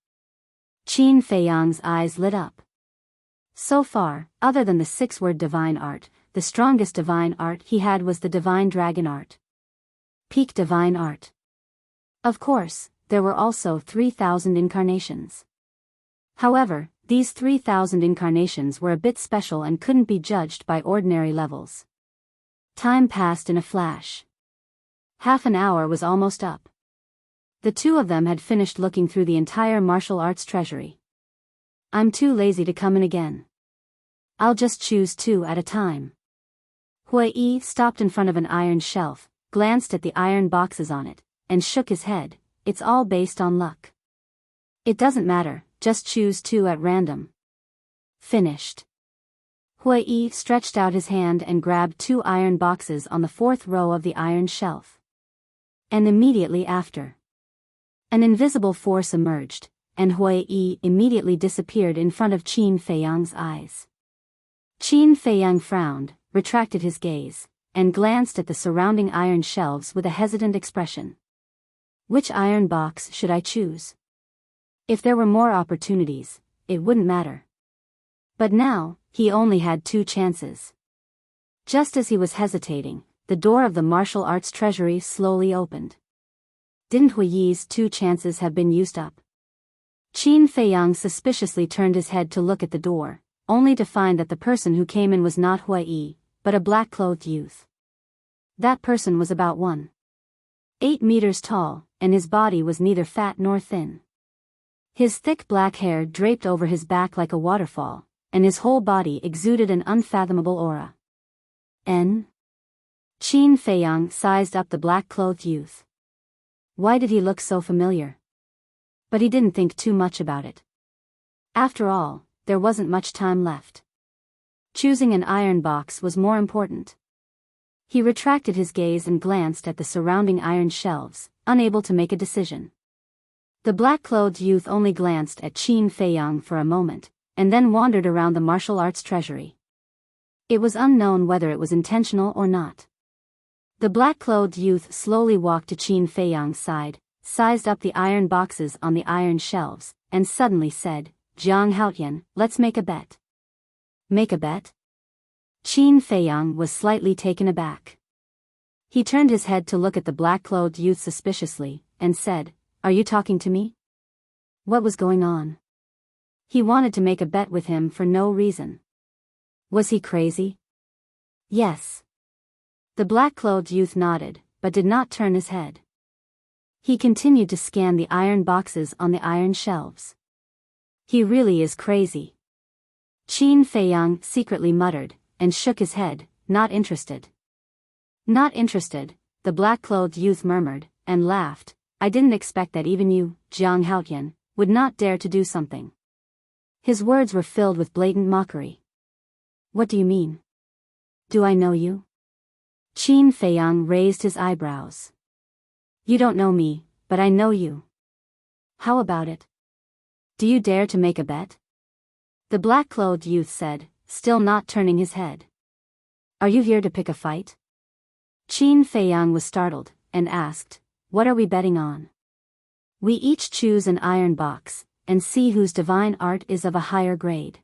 Qin Feiyang's eyes lit up. So far, other than the 6-word divine art, the strongest divine art he had was the divine dragon art. Peak divine art. Of course, there were also 3,000 incarnations. However, these 3,000 incarnations were a bit special and couldn't be judged by ordinary levels. Time passed in a flash. Half an hour was almost up. The two of them had finished looking through the entire martial arts treasury. I'm too lazy to come in again. I'll just choose 2 at a time. Hui Yi stopped in front of an iron shelf, glanced at the iron boxes on it, and shook his head. It's all based on luck. It doesn't matter, just choose 2 at random. Finished. Hui Yi stretched out his hand and grabbed 2 iron boxes on the 4th row of the iron shelf. And immediately after, an invisible force emerged, and Hui Yi immediately disappeared in front of Qin Feiyang's eyes. Qin Feiyang frowned, retracted his gaze, and glanced at the surrounding iron shelves with a hesitant expression. Which iron box should I choose? If there were more opportunities, it wouldn't matter. But now, he only had 2 chances. Just as he was hesitating, the door of the martial arts treasury slowly opened. Didn't Hui Yi's 2 chances have been used up? Qin Feiyang suspiciously turned his head to look at the door, only to find that the person who came in was not Hui Yi, but a black-clothed youth. That person was about 1.8 meters tall, and his body was neither fat nor thin. His thick black hair draped over his back like a waterfall, and his whole body exuded an unfathomable aura. Qin Feiyang sized up the black-clothed youth. Why did he look so familiar? But he didn't think too much about it. After all, there wasn't much time left. Choosing an iron box was more important. He retracted his gaze and glanced at the surrounding iron shelves, unable to make a decision. The black-clothed youth only glanced at Qin Feiyang for a moment, and then wandered around the martial arts treasury. It was unknown whether it was intentional or not. The black-clothed youth slowly walked to Qin Feiyang's side, sized up the iron boxes on the iron shelves, and suddenly said, "Jiang Haotian, let's make a bet." Make a bet? Qin Feiyang was slightly taken aback. He turned his head to look at the black-clothed youth suspiciously, and said, "Are you talking to me?" What was going on? He wanted to make a bet with him for no reason. Was he crazy? Yes. The black-clothed youth nodded, but did not turn his head. He continued to scan the iron boxes on the iron shelves. He really is crazy. Qin Feiyang secretly muttered, and shook his head, not interested. Not interested, the black-clothed youth murmured, and laughed. I didn't expect that even you, Jiang Haotian, would not dare to do something. His words were filled with blatant mockery. What do you mean? Do I know you? Qin Feiyang raised his eyebrows. You don't know me, but I know you. How about it? Do you dare to make a bet? The black-clothed youth said, still not turning his head. Are you here to pick a fight? Qin Feiyang was startled, and asked, what are we betting on? We each choose an iron box, and see whose divine art is of a higher grade.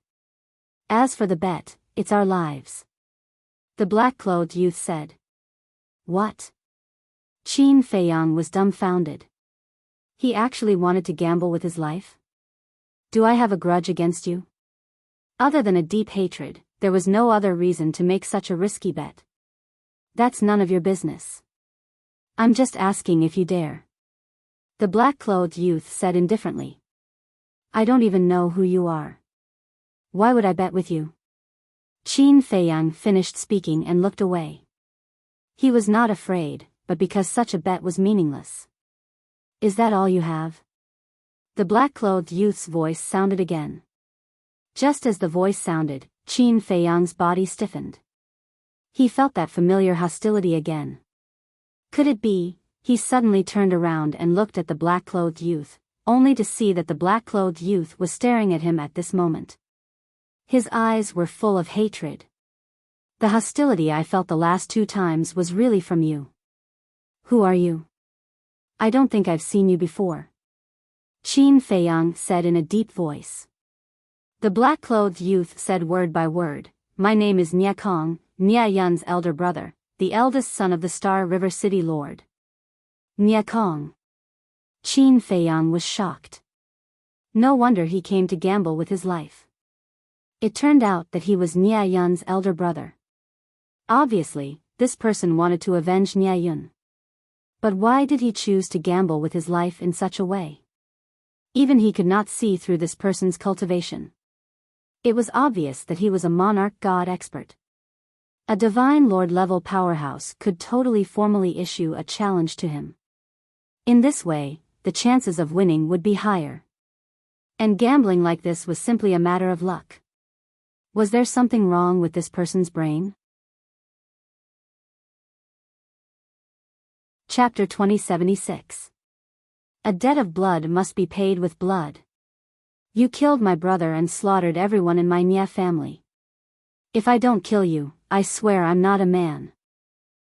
As for the bet, it's our lives. The black-clothed youth said. What? Qin Feiyang was dumbfounded. He actually wanted to gamble with his life? Do I have a grudge against you? Other than a deep hatred, there was no other reason to make such a risky bet. That's none of your business. I'm just asking if you dare. The black-clothed youth said indifferently. I don't even know who you are. Why would I bet with you? Qin Feiyang finished speaking and looked away. He was not afraid, but because such a bet was meaningless. Is that all you have? The black-clothed youth's voice sounded again. Just as the voice sounded, Qin Feiyang's body stiffened. He felt that familiar hostility again. Could it be? He suddenly turned around and looked at the black-clothed youth, only to see that the black-clothed youth was staring at him at this moment. His eyes were full of hatred. The hostility I felt the last 2 times was really from you. Who are you? I don't think I've seen you before. Qin Feiyang said in a deep voice. The black-clothed youth said word by word, my name is Nia Kong, Nia Yun's elder brother, the eldest son of the Star River City Lord. Nia Kong. Qin Feiyang was shocked. No wonder he came to gamble with his life. It turned out that he was Nia Yun's elder brother. Obviously, this person wanted to avenge Nia Yun. But why did he choose to gamble with his life in such a way? Even he could not see through this person's cultivation. It was obvious that he was a monarch god expert. A divine lord-level powerhouse could totally formally issue a challenge to him. In this way, the chances of winning would be higher. And gambling like this was simply a matter of luck. Was there something wrong with this person's brain? Chapter 2076. A debt of blood must be paid with blood. You killed my brother and slaughtered everyone in my Nia family. If I don't kill you, I swear I'm not a man.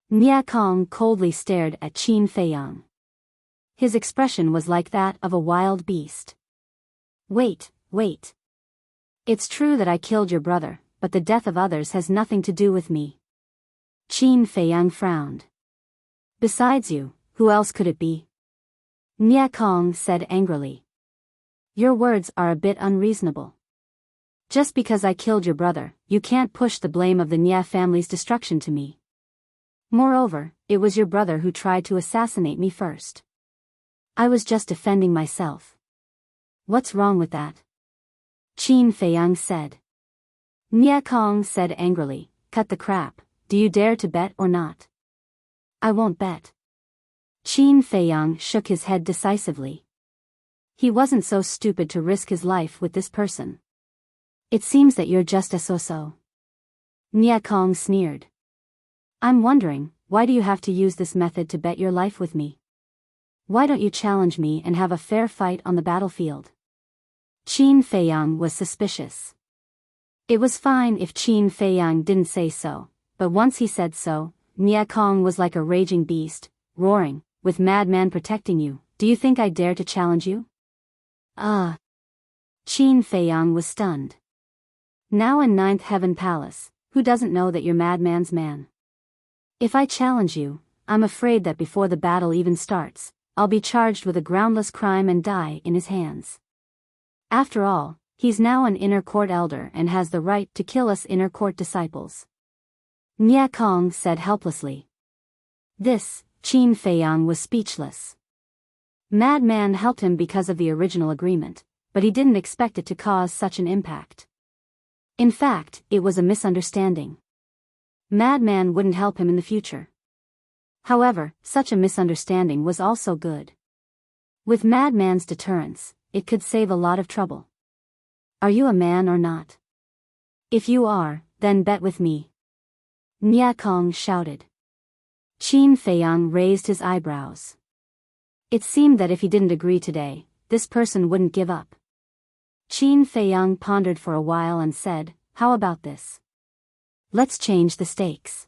Nia Kong coldly stared at Qin Feiyang. His expression was like that of a wild beast. Wait. It's true that I killed your brother, but the death of others has nothing to do with me. Qin Feiyang frowned. Besides you, who else could it be? Nia Kong said angrily. Your words are a bit unreasonable. Just because I killed your brother, you can't push the blame of the Nia family's destruction to me. Moreover, it was your brother who tried to assassinate me first. I was just defending myself. What's wrong with that? Qin Feiyang said. Nia Kong said angrily, cut the crap, do you dare to bet or not? I won't bet. Qin Feiyang shook his head decisively. He wasn't so stupid to risk his life with this person. It seems that you're just a so-so. Nia Kong sneered. I'm wondering, why do you have to use this method to bet your life with me? Why don't you challenge me and have a fair fight on the battlefield? Qin Feiyang was suspicious. It was fine if Qin Feiyang didn't say so, but once he said so, Nia Kong was like a raging beast, roaring, with madman protecting you, do you think I dare to challenge you? Qin Feiyang was stunned. Now in Ninth Heaven Palace, who doesn't know that you're madman's man? If I challenge you, I'm afraid that before the battle even starts, I'll be charged with a groundless crime and die in his hands. After all, he's now an inner court elder and has the right to kill us inner court disciples. Nia Kong said helplessly. Qin Feiyang was speechless. Madman helped him because of the original agreement, but he didn't expect it to cause such an impact. In fact, it was a misunderstanding. Madman wouldn't help him in the future. However, such a misunderstanding was also good. With Madman's deterrence, it could save a lot of trouble. Are you a man or not? If you are, then bet with me. Nia Kong shouted. Qin Feiyang raised his eyebrows. It seemed that if he didn't agree today, this person wouldn't give up. Qin Feiyang pondered for a while and said, how about this? Let's change the stakes.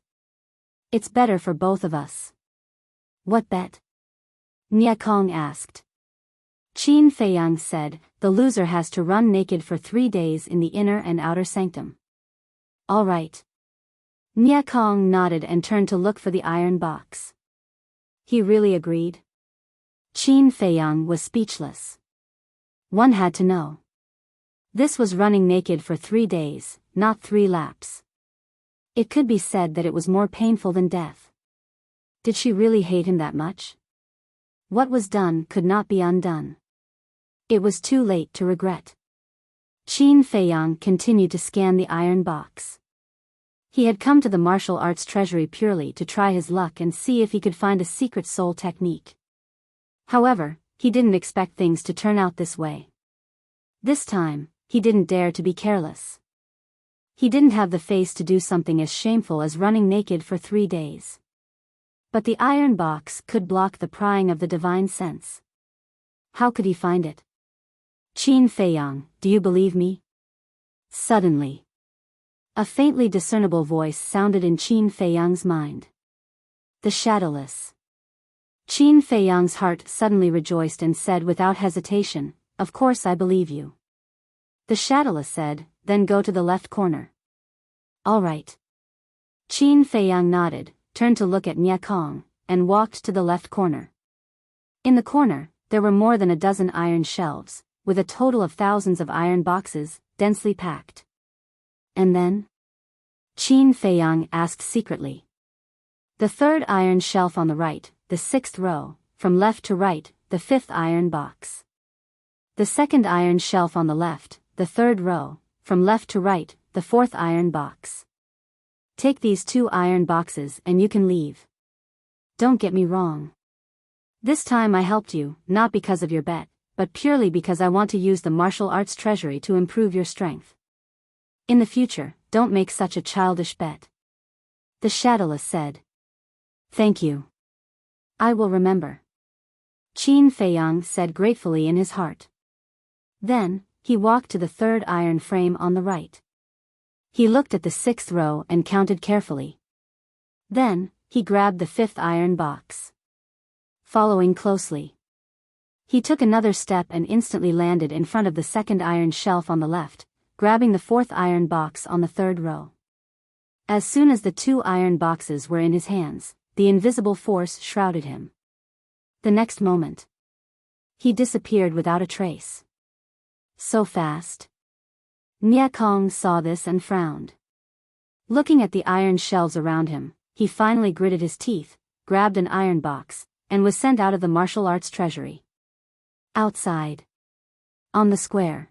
It's better for both of us. What bet? Nia Kong asked. Qin Feiyang said, the loser has to run naked for 3 days in the inner and outer sanctum. All right. Nia Kong nodded and turned to look for the iron box. He really agreed? Qin Feiyang was speechless. One had to know. This was running naked for 3 days, not 3 laps. It could be said that it was more painful than death. Did she really hate him that much? What was done could not be undone. It was too late to regret. Qin Feiyang continued to scan the iron box. He had come to the martial arts treasury purely to try his luck and see if he could find a secret soul technique. However, he didn't expect things to turn out this way. This time, he didn't dare to be careless. He didn't have the face to do something as shameful as running naked for 3 days. But the iron box could block the prying of the divine sense. How could he find it? Qin Feiyang, do you believe me? Suddenly, a faintly discernible voice sounded in Qin Feiyang's mind. The Shadowless. Qin Feiyang's heart suddenly rejoiced and said without hesitation, of course I believe you. The Shadowless said, then go to the left corner. All right. Qin Feiyang nodded, turned to look at Nia Kong, and walked to the left corner. In the corner, there were more than a dozen iron shelves, with a total of thousands of iron boxes, densely packed. And then? Qin Feiyang asked secretly. The 3rd iron shelf on the right, the 6th row, from left to right, the 5th iron box. The 2nd iron shelf on the left, the 3rd row, from left to right, the 4th iron box. Take these 2 iron boxes and you can leave. Don't get me wrong. This time I helped you, not because of your bet, but purely because I want to use the martial arts treasury to improve your strength. In the future, don't make such a childish bet. The Shadowless said. Thank you. I will remember. Qin Feiyang said gratefully in his heart. Then, he walked to the 3rd iron frame on the right. He looked at the 6th row and counted carefully. Then, he grabbed the 5th iron box. Following closely, he took another step and instantly landed in front of the 2nd iron shelf on the left, grabbing the 4th iron box on the 3rd row. As soon as the 2 iron boxes were in his hands, the invisible force shrouded him. The next moment, he disappeared without a trace. So fast. Nia Kong saw this and frowned. Looking at the iron shelves around him, he finally gritted his teeth, grabbed an iron box, and was sent out of the martial arts treasury. Outside. On the square.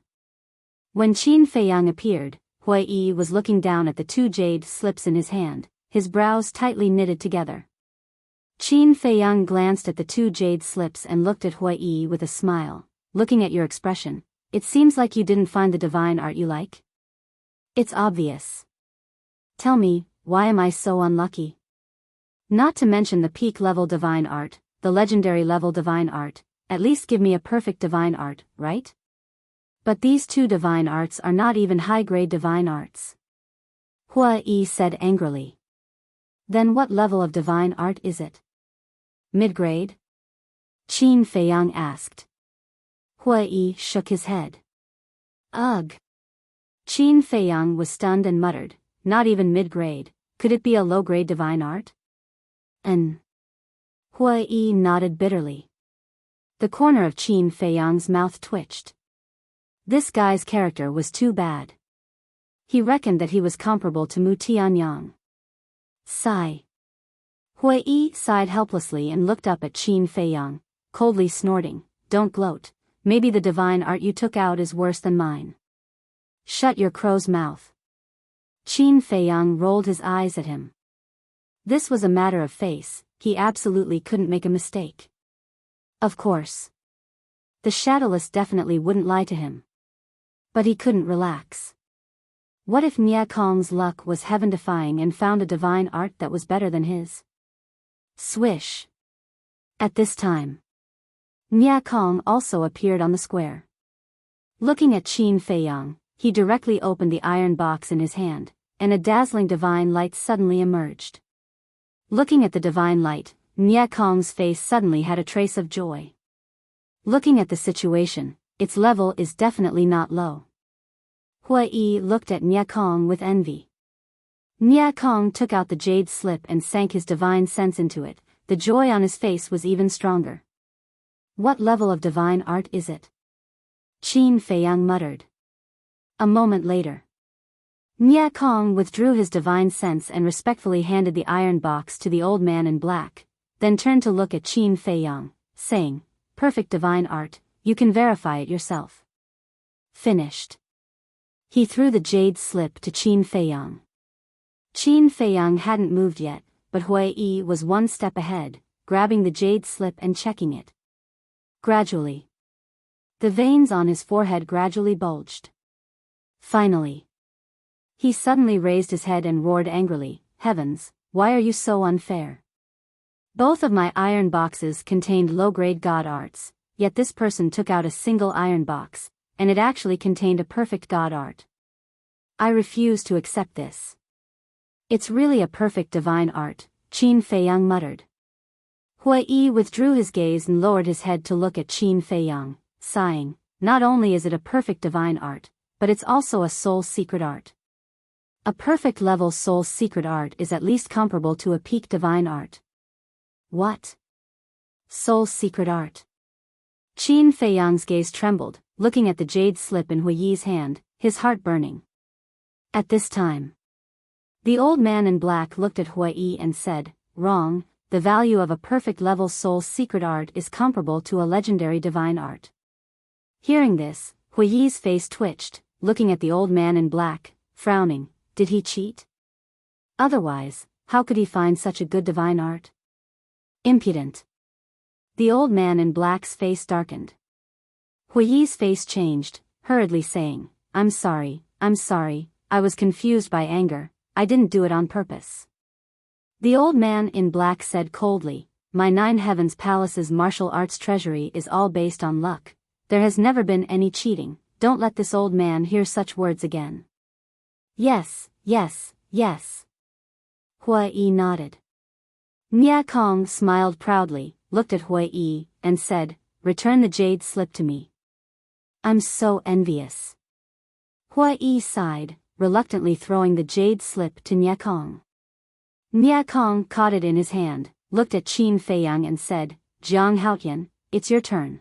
When Qin Feiyang appeared, Hui Yi was looking down at the 2 jade slips in his hand, his brows tightly knitted together. Qin Feiyang glanced at the 2 jade slips and looked at Hui Yi with a smile, looking at your expression, it seems like you didn't find the divine art you like. It's obvious. Tell me, why am I so unlucky? Not to mention the peak level divine art, the legendary level divine art, at least give me a perfect divine art, right? But these two divine arts are not even high-grade divine arts. Hua Yi said angrily. Then what level of divine art is it? Mid-grade? Qin Feiyang asked. Hua Yi shook his head. Ugh. Qin Feiyang was stunned and muttered, not even mid-grade, could it be a low-grade divine art? Hua Yi nodded bitterly. The corner of Qin Feiyang's mouth twitched. This guy's character was too bad. He reckoned that he was comparable to Mu Tianyang. Sigh. Hua Yi sighed helplessly and looked up at Qin Feiyang, coldly snorting, don't gloat, maybe the divine art you took out is worse than mine. Shut your crow's mouth. Qin Feiyang rolled his eyes at him. This was a matter of face, he absolutely couldn't make a mistake. Of course. The Shadowless definitely wouldn't lie to him. But he couldn't relax. What if Nia Kong's luck was heaven-defying and found a divine art that was better than his? Swish. At this time, Nia Kong also appeared on the square. Looking at Qin Feiyang, he directly opened the iron box in his hand, and a dazzling divine light suddenly emerged. Looking at the divine light, Nia Kong's face suddenly had a trace of joy. Looking at the situation, its level is definitely not low. Hua Yi looked at Nia Kong with envy. Nia Kong took out the jade slip and sank his divine sense into it, the joy on his face was even stronger. What level of divine art is it? Qin Feiyang muttered. A moment later, Nia Kong withdrew his divine sense and respectfully handed the iron box to the old man in black, then turned to look at Qin Feiyang, saying, perfect divine art, you can verify it yourself. Finished. He threw the jade slip to Qin Feiyang. Qin Feiyang hadn't moved yet, but Hua Yi was one step ahead, grabbing the jade slip and checking it. Gradually, the veins on his forehead gradually bulged. Finally, he suddenly raised his head and roared angrily, heavens, why are you so unfair? Both of my iron boxes contained low-grade god arts, yet this person took out a single iron box, and it actually contained a perfect god art. I refuse to accept this. It's really a perfect divine art, Qin Feiyang muttered. Hua Yi withdrew his gaze and lowered his head to look at Qin Feiyang, sighing, not only is it a perfect divine art, but it's also a soul secret art. A perfect level soul secret art is at least comparable to a peak divine art. What? Soul secret art. Qin Feiyang's gaze trembled, looking at the jade slip in Hua Yi's hand, his heart burning. At this time, the old man in black looked at Hua Yi and said, wrong, the value of a perfect level soul secret art is comparable to a legendary divine art. Hearing this, Hua Yi's face twitched, looking at the old man in black, frowning, did he cheat? Otherwise, how could he find such a good divine art? Impudent. The old man in black's face darkened. Hua Yi's face changed, hurriedly saying, I'm sorry, I was confused by anger, I didn't do it on purpose. The old man in black said coldly, my Nine Heavens Palace's martial arts treasury is all based on luck, there has never been any cheating, don't let this old man hear such words again. Yes. Hua Yi nodded. Nia Kong smiled proudly, looked at Hua Yi, and said, return the jade slip to me. I'm so envious. Hua Yi sighed, reluctantly throwing the jade slip to Nia Kong. Nia Kong caught it in his hand, looked at Qin Feiyang and said, Jiang Haotian, it's your turn.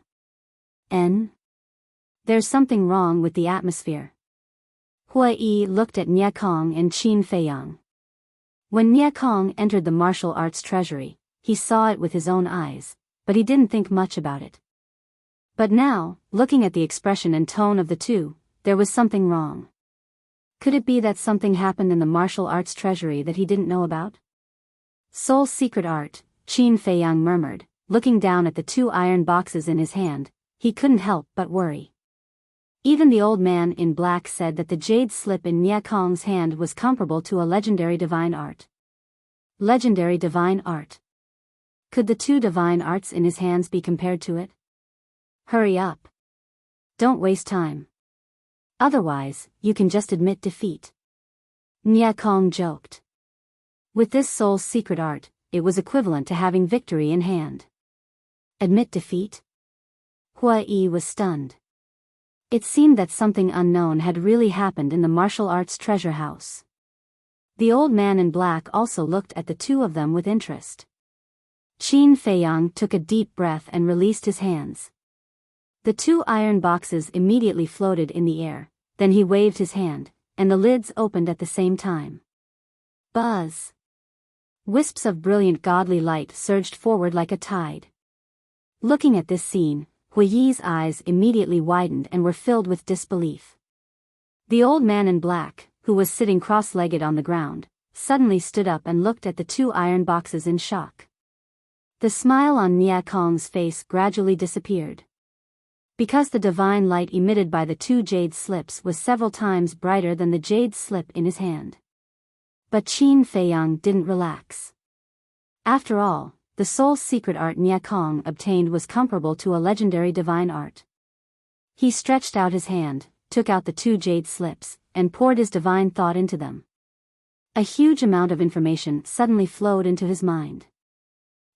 There's something wrong with the atmosphere. Hua Yi looked at Nia Kong and Qin Feiyang. When Nia Kong entered the martial arts treasury, he saw it with his own eyes, but he didn't think much about it. But now, looking at the expression and tone of the two, there was something wrong. Could it be that something happened in the martial arts treasury that he didn't know about? Soul secret art, Qin Feiyang murmured, looking down at the two iron boxes in his hand, he couldn't help but worry. Even the old man in black said that the jade slip in Nia Kong's hand was comparable to a legendary divine art. Legendary divine art. Could the two divine arts in his hands be compared to it? Hurry up. Don't waste time. Otherwise, you can just admit defeat. Nia Kong joked. With this soul's secret art, it was equivalent to having victory in hand. Admit defeat? Hua Yi was stunned. It seemed that something unknown had really happened in the martial arts treasure house. The old man in black also looked at the two of them with interest. Qin Feiyang took a deep breath and released his hands. The two iron boxes immediately floated in the air, then he waved his hand, and the lids opened at the same time. Buzz! Wisps of brilliant godly light surged forward like a tide. Looking at this scene, Hui Yi's eyes immediately widened and were filled with disbelief. The old man in black, who was sitting cross-legged on the ground, suddenly stood up and looked at the two iron boxes in shock. The smile on Nia Kong's face gradually disappeared. Because the divine light emitted by the two jade slips was several times brighter than the jade slip in his hand. But Qin Feiyang didn't relax. After all, the soul's secret art Nia Kong obtained was comparable to a legendary divine art. He stretched out his hand, took out the two jade slips, and poured his divine thought into them. A huge amount of information suddenly flowed into his mind.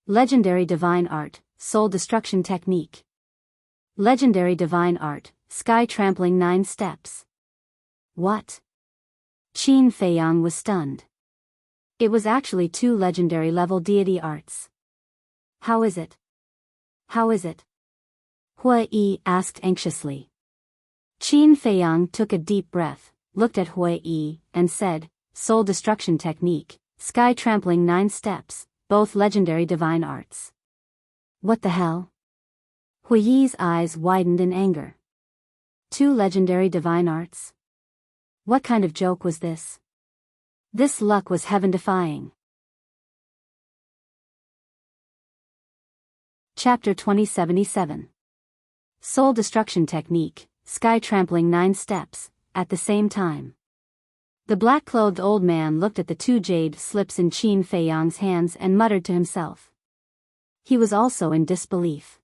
Legendary divine art, soul destruction technique. Legendary divine art, sky trampling 9 steps. What? Qin Feiyang was stunned. It was actually 2 legendary level deity arts. How is it? How is it? Hua Yi asked anxiously. Qin Feiyang took a deep breath, looked at Hua Yi, and said, soul destruction technique, sky trampling 9 steps, both legendary divine arts. What the hell? Hui Yi's eyes widened in anger. 2 legendary divine arts? What kind of joke was this? This luck was heaven-defying. Chapter 2077. Soul destruction technique, sky trampling 9 steps, at the same time. The black-clothed old man looked at the 2 jade slips in Qin Feiyang's hands and muttered to himself. He was also in disbelief.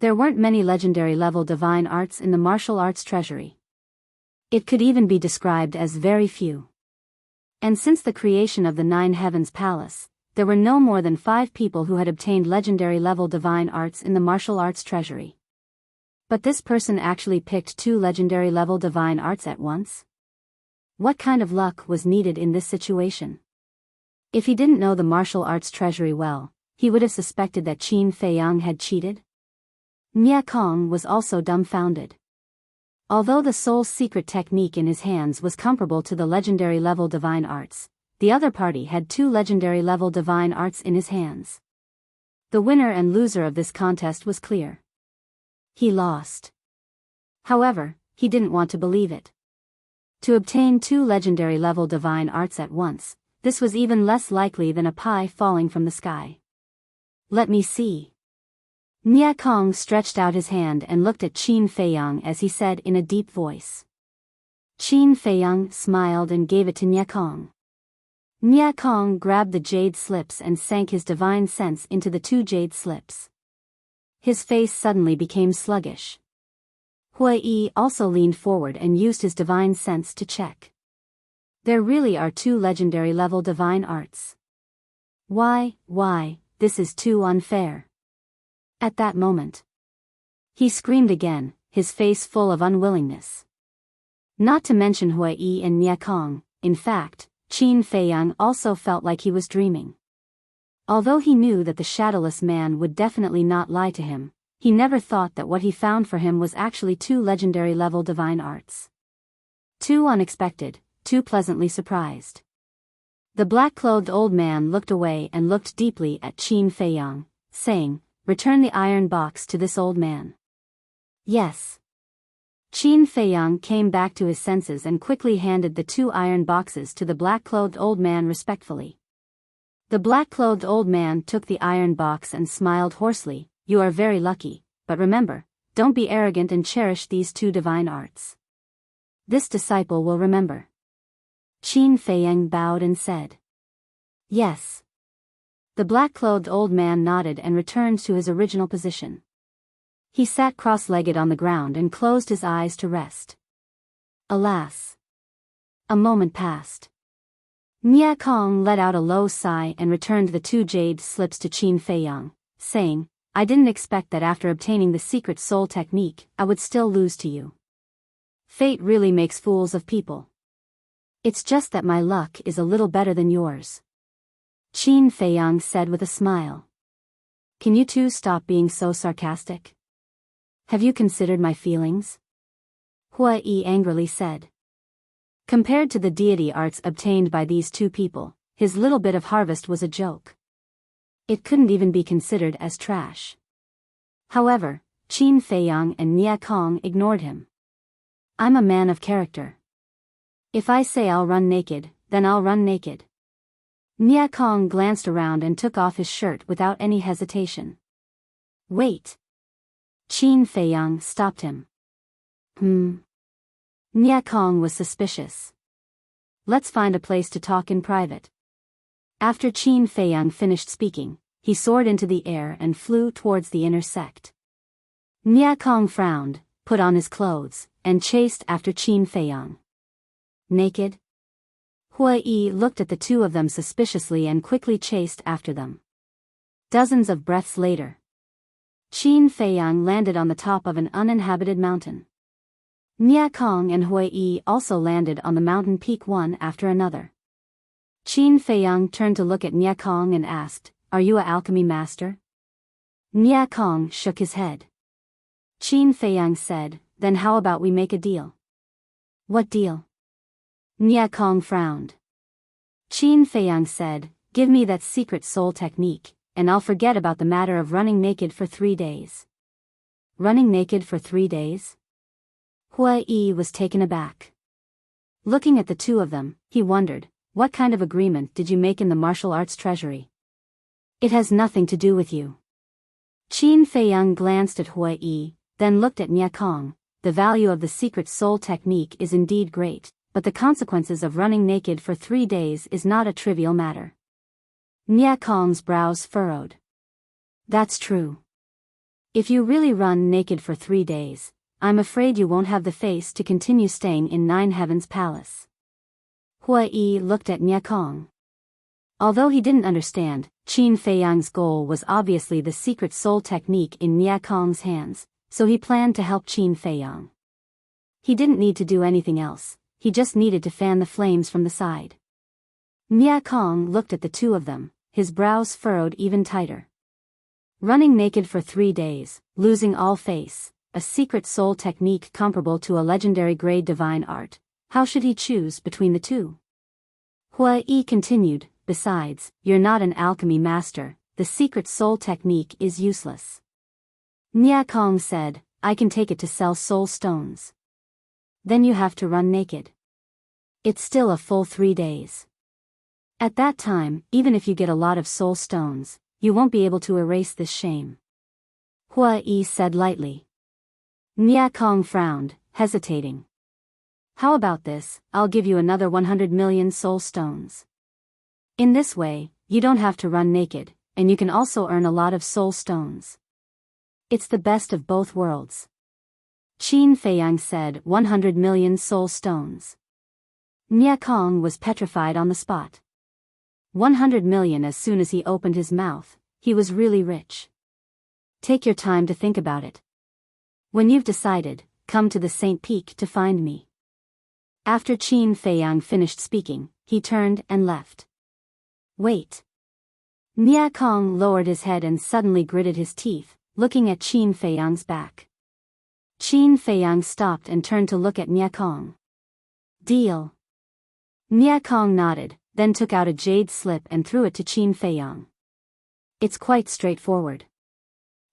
There weren't many legendary-level divine arts in the martial arts treasury. It could even be described as very few. And since the creation of the 9 Heavens Palace, there were no more than 5 people who had obtained legendary-level divine arts in the martial arts treasury. But this person actually picked 2 legendary-level divine arts at once? What kind of luck was needed in this situation? If he didn't know the martial arts treasury well, he would have suspected that Qin Feiyang had cheated. Nia Kong was also dumbfounded. Although the soul's secret technique in his hands was comparable to the legendary-level divine arts, the other party had 2 legendary-level divine arts in his hands. The winner and loser of this contest was clear. He lost. However, he didn't want to believe it. To obtain 2 legendary-level divine arts at once, this was even less likely than a pie falling from the sky. Let me see. Nia Kong stretched out his hand and looked at Qin Feiyang as he said in a deep voice. Qin Feiyang smiled and gave it to Nia Kong. Nia Kong grabbed the jade slips and sank his divine sense into the 2 jade slips. His face suddenly became sluggish. Hua Yi also leaned forward and used his divine sense to check. There really are 2 legendary-level divine arts. Why, this is too unfair. At that moment, he screamed again, his face full of unwillingness. Not to mention Hua Yi and Nia Kong, in fact, Qin Feiyang also felt like he was dreaming. Although he knew that the shadowless man would definitely not lie to him, he never thought that what he found for him was actually 2 legendary-level divine arts. Too unexpected, too pleasantly surprised. The black-clothed old man looked away and looked deeply at Qin Feiyang, saying, "Return the iron box to this old man." Yes. Qin Feiyang came back to his senses and quickly handed the 2 iron boxes to the black-clothed old man respectfully. The black-clothed old man took the iron box and smiled hoarsely. "You are very lucky, but remember, don't be arrogant and cherish these two divine arts. This disciple will remember. Qin Feiyang bowed and said, "Yes." The black-clothed old man nodded and returned to his original position. He sat cross-legged on the ground and closed his eyes to rest. Alas! A moment passed. Nia Kong let out a low sigh and returned the two jade slips to Qin Feiyang, saying, "I didn't expect that after obtaining the secret soul technique, I would still lose to you. Fate really makes fools of people. It's just that my luck is a little better than yours." Qin Feiyang said with a smile. "Can you two stop being so sarcastic? Have you considered my feelings?" Hua Yi angrily said. Compared to the deity arts obtained by these two people, his little bit of harvest was a joke. It couldn't even be considered as trash. However, Qin Feiyang and Nia Kong ignored him. "I'm a man of character. If I say I'll run naked, then I'll run naked." Nia Kong glanced around and took off his shirt without any hesitation. "Wait." Qin Feiyang stopped him. Nia Kong was suspicious. "Let's find a place to talk in private." After Qin Feiyang finished speaking, he soared into the air and flew towards the inner sect. Nia Kong frowned, put on his clothes, and chased after Qin Feiyang. Naked? Hua Yi looked at the two of them suspiciously and quickly chased after them. Dozens of breaths later, Qin Feiyang landed on the top of an uninhabited mountain. Nia Kong and Hua Yi also landed on the mountain peak one after another. Qin Feiyang turned to look at Nia Kong and asked, "Are you an alchemy master?" Nia Kong shook his head. Qin Feiyang said, "Then how about we make a deal?" "What deal?" Nia Kong frowned. Qin Feiyang said, "Give me that secret soul technique, and I'll forget about the matter of running naked for 3 days." "Running naked for 3 days?" Hua Yi was taken aback. Looking at the two of them, he wondered, "What kind of agreement did you make in the martial arts treasury?" "It has nothing to do with you." Qin Feiyang glanced at Hua Yi, then looked at Nia Kong. "The value of the secret soul technique is indeed great, but the consequences of running naked for 3 days is not a trivial matter." Nia Kong's brows furrowed. "That's true. If you really run naked for 3 days, I'm afraid you won't have the face to continue staying in Nine Heavens Palace." Hua Yi looked at Nia Kong. Although he didn't understand, Qin Feiyang's goal was obviously the secret soul technique in Nia Kong's hands, so he planned to help Qin Feiyang. He didn't need to do anything else, he just needed to fan the flames from the side. Nia Kong looked at the two of them, his brows furrowed even tighter. Running naked for 3 days, losing all face, a secret soul technique comparable to a legendary grade divine art. How should he choose between the two? Hua Yi continued, "Besides, you're not an alchemy master, the secret soul technique is useless." Nia Kong said, "I can take it to sell soul stones." "Then you have to run naked. It's still a full 3 days. At that time, even if you get a lot of soul stones, you won't be able to erase this shame." Hua Yi said lightly. Nia Kong frowned, hesitating. "How about this, I'll give you another 100 million soul stones. In this way, you don't have to run naked, and you can also earn a lot of soul stones. It's the best of both worlds." Qin Feiyang said 100 million soul stones. Nia Kong was petrified on the spot. 100 million. As soon as he opened his mouth, he was really rich. "Take your time to think about it. When you've decided, come to the Saint Peak to find me." After Qin Feiyang finished speaking, he turned and left. "Wait." Nia Kong lowered his head and suddenly gritted his teeth, looking at Qin Feiyang's back. Qin Feiyang stopped and turned to look at Nia Kong. "Deal." Nia Kong nodded, then took out a jade slip and threw it to Qin Feiyang. "It's quite straightforward."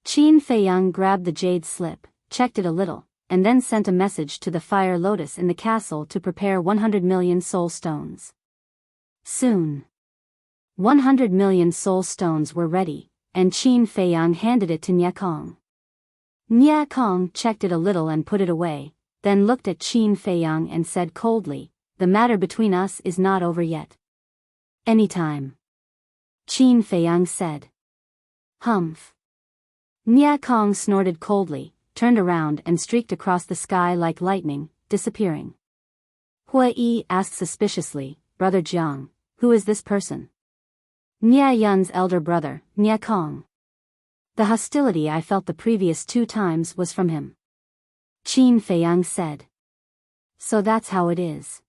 Qin Feiyang grabbed the jade slip, checked it a little, and then sent a message to the Fire Lotus in the castle to prepare 100 million soul stones. Soon, 100 million soul stones were ready, and Qin Feiyang handed it to Nia Kong. Nia Kong checked it a little and put it away, then looked at Qin Feiyang and said coldly, "The matter between us is not over yet." "Anytime," Qin Feiyang said. "Humph." Nia Kong snorted coldly, turned around and streaked across the sky like lightning, disappearing. Hui Yi asked suspiciously, "Brother Jiang, who is this person?" "Nia Yun's elder brother, Nia Kong. The hostility I felt the previous 2 times was from him," Qin Feiyang said. "So that's how it is."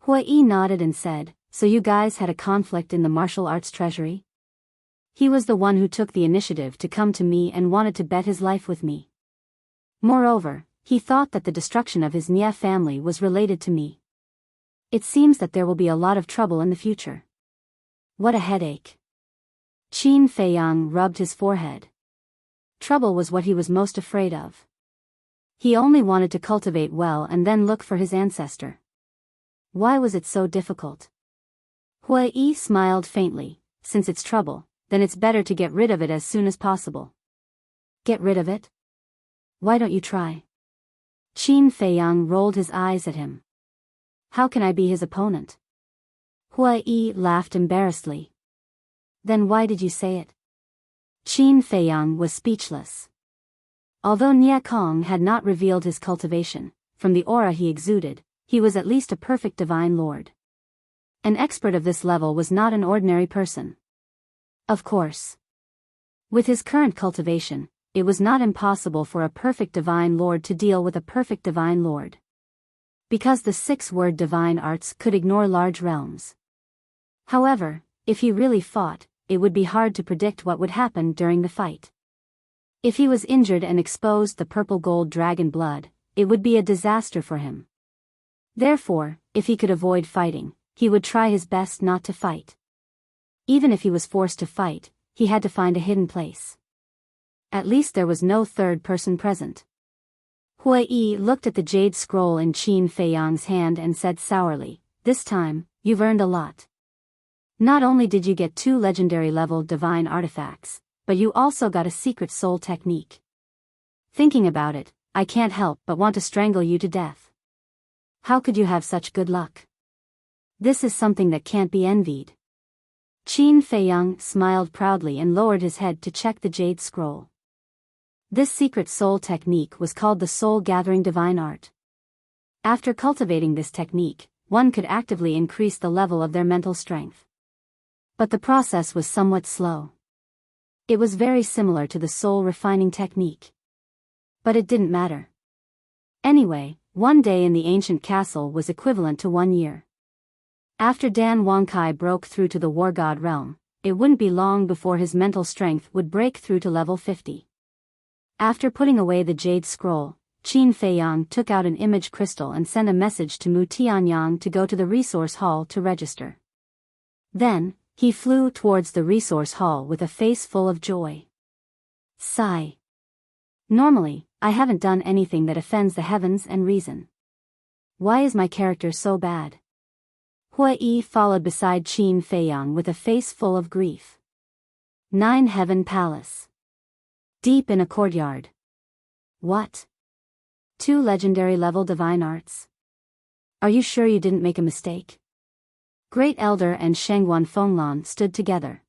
Hui Yi nodded and said, "So you guys had a conflict in the martial arts treasury?" "He was the one who took the initiative to come to me and wanted to bet his life with me. Moreover, he thought that the destruction of his Nia family was related to me. It seems that there will be a lot of trouble in the future." "What a headache." Qin Feiyang rubbed his forehead. Trouble was what he was most afraid of. He only wanted to cultivate well and then look for his ancestor. Why was it so difficult? Hui Yi smiled faintly. "Since it's trouble, then it's better to get rid of it as soon as possible." "Get rid of it? Why don't you try?" Qin Feiyang rolled his eyes at him. "How can I be his opponent?" Hui Yi laughed embarrassedly. "Then why did you say it?" Qin Feiyang was speechless. Although Nia Kong had not revealed his cultivation, from the aura he exuded, he was at least a perfect divine lord. An expert of this level was not an ordinary person. Of course. With his current cultivation, it was not impossible for a perfect divine lord to deal with a perfect divine lord. Because the 6-word divine arts could ignore large realms. However, if he really fought, it would be hard to predict what would happen during the fight. If he was injured and exposed the purple gold dragon blood, it would be a disaster for him. Therefore, if he could avoid fighting, he would try his best not to fight. Even if he was forced to fight, he had to find a hidden place. At least there was no third person present. Hui Yi looked at the jade scroll in Qin Feiyang's hand and said sourly, "This time, you've earned a lot. Not only did you get 2 legendary-level divine artifacts, but you also got a secret soul technique. Thinking about it, I can't help but want to strangle you to death. How could you have such good luck? This is something that can't be envied." Qin Feiyang smiled proudly and lowered his head to check the jade scroll. This secret soul technique was called the soul-gathering divine art. After cultivating this technique, one could actively increase the level of their mental strength. But the process was somewhat slow. It was very similar to the soul-refining technique. But it didn't matter. Anyway, 1 day in the ancient castle was equivalent to 1 year. After Dan Wangkai broke through to the war god realm, it wouldn't be long before his mental strength would break through to level 50. After putting away the jade scroll, Qin Feiyang took out an image crystal and sent a message to Mu Tianyang to go to the resource hall to register. Then, he flew towards the resource hall with a face full of joy. Sigh. Normally, I haven't done anything that offends the heavens and reason. Why is my character so bad? Hui Yi followed beside Qin Feiyang with a face full of grief. 9 Heaven Palace. Deep in a courtyard. What? 2 legendary-level divine arts? Are you sure you didn't make a mistake? Great Elder and Shengguan Fenglan stood together.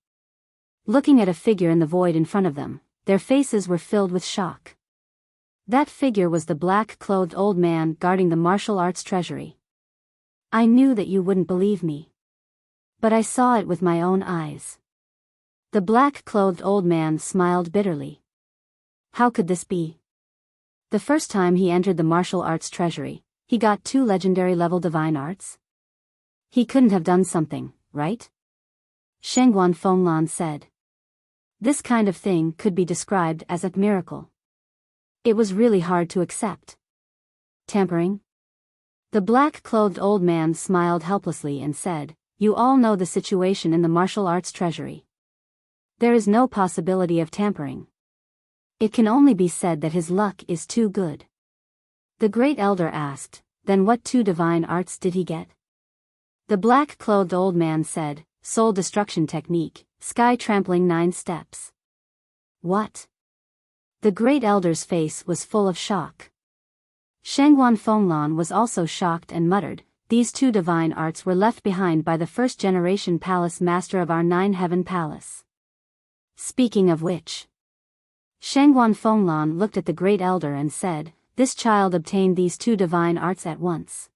Looking at a figure in the void in front of them, their faces were filled with shock. That figure was the black-clothed old man guarding the martial arts treasury. I knew that you wouldn't believe me. But I saw it with my own eyes. The black-clothed old man smiled bitterly. How could this be? The first time he entered the martial arts treasury, he got 2 legendary-level divine arts? He couldn't have done something, right? Shengguan Fenglan said. This kind of thing could be described as a miracle. It was really hard to accept. Tampering? The black-clothed old man smiled helplessly and said, "You all know the situation in the martial arts treasury. There is no possibility of tampering. It can only be said that his luck is too good." The great elder asked, "Then what 2 divine arts did he get?" The black-clothed old man said, "Soul destruction technique, sky trampling 9 steps." What? The great elder's face was full of shock. Shangguan Fenglan was also shocked and muttered, "These two divine arts were left behind by the first-generation palace master of our nine-heaven palace." Speaking of which, Shangguan Fenglan looked at the great elder and said, "This child obtained these two divine arts at once.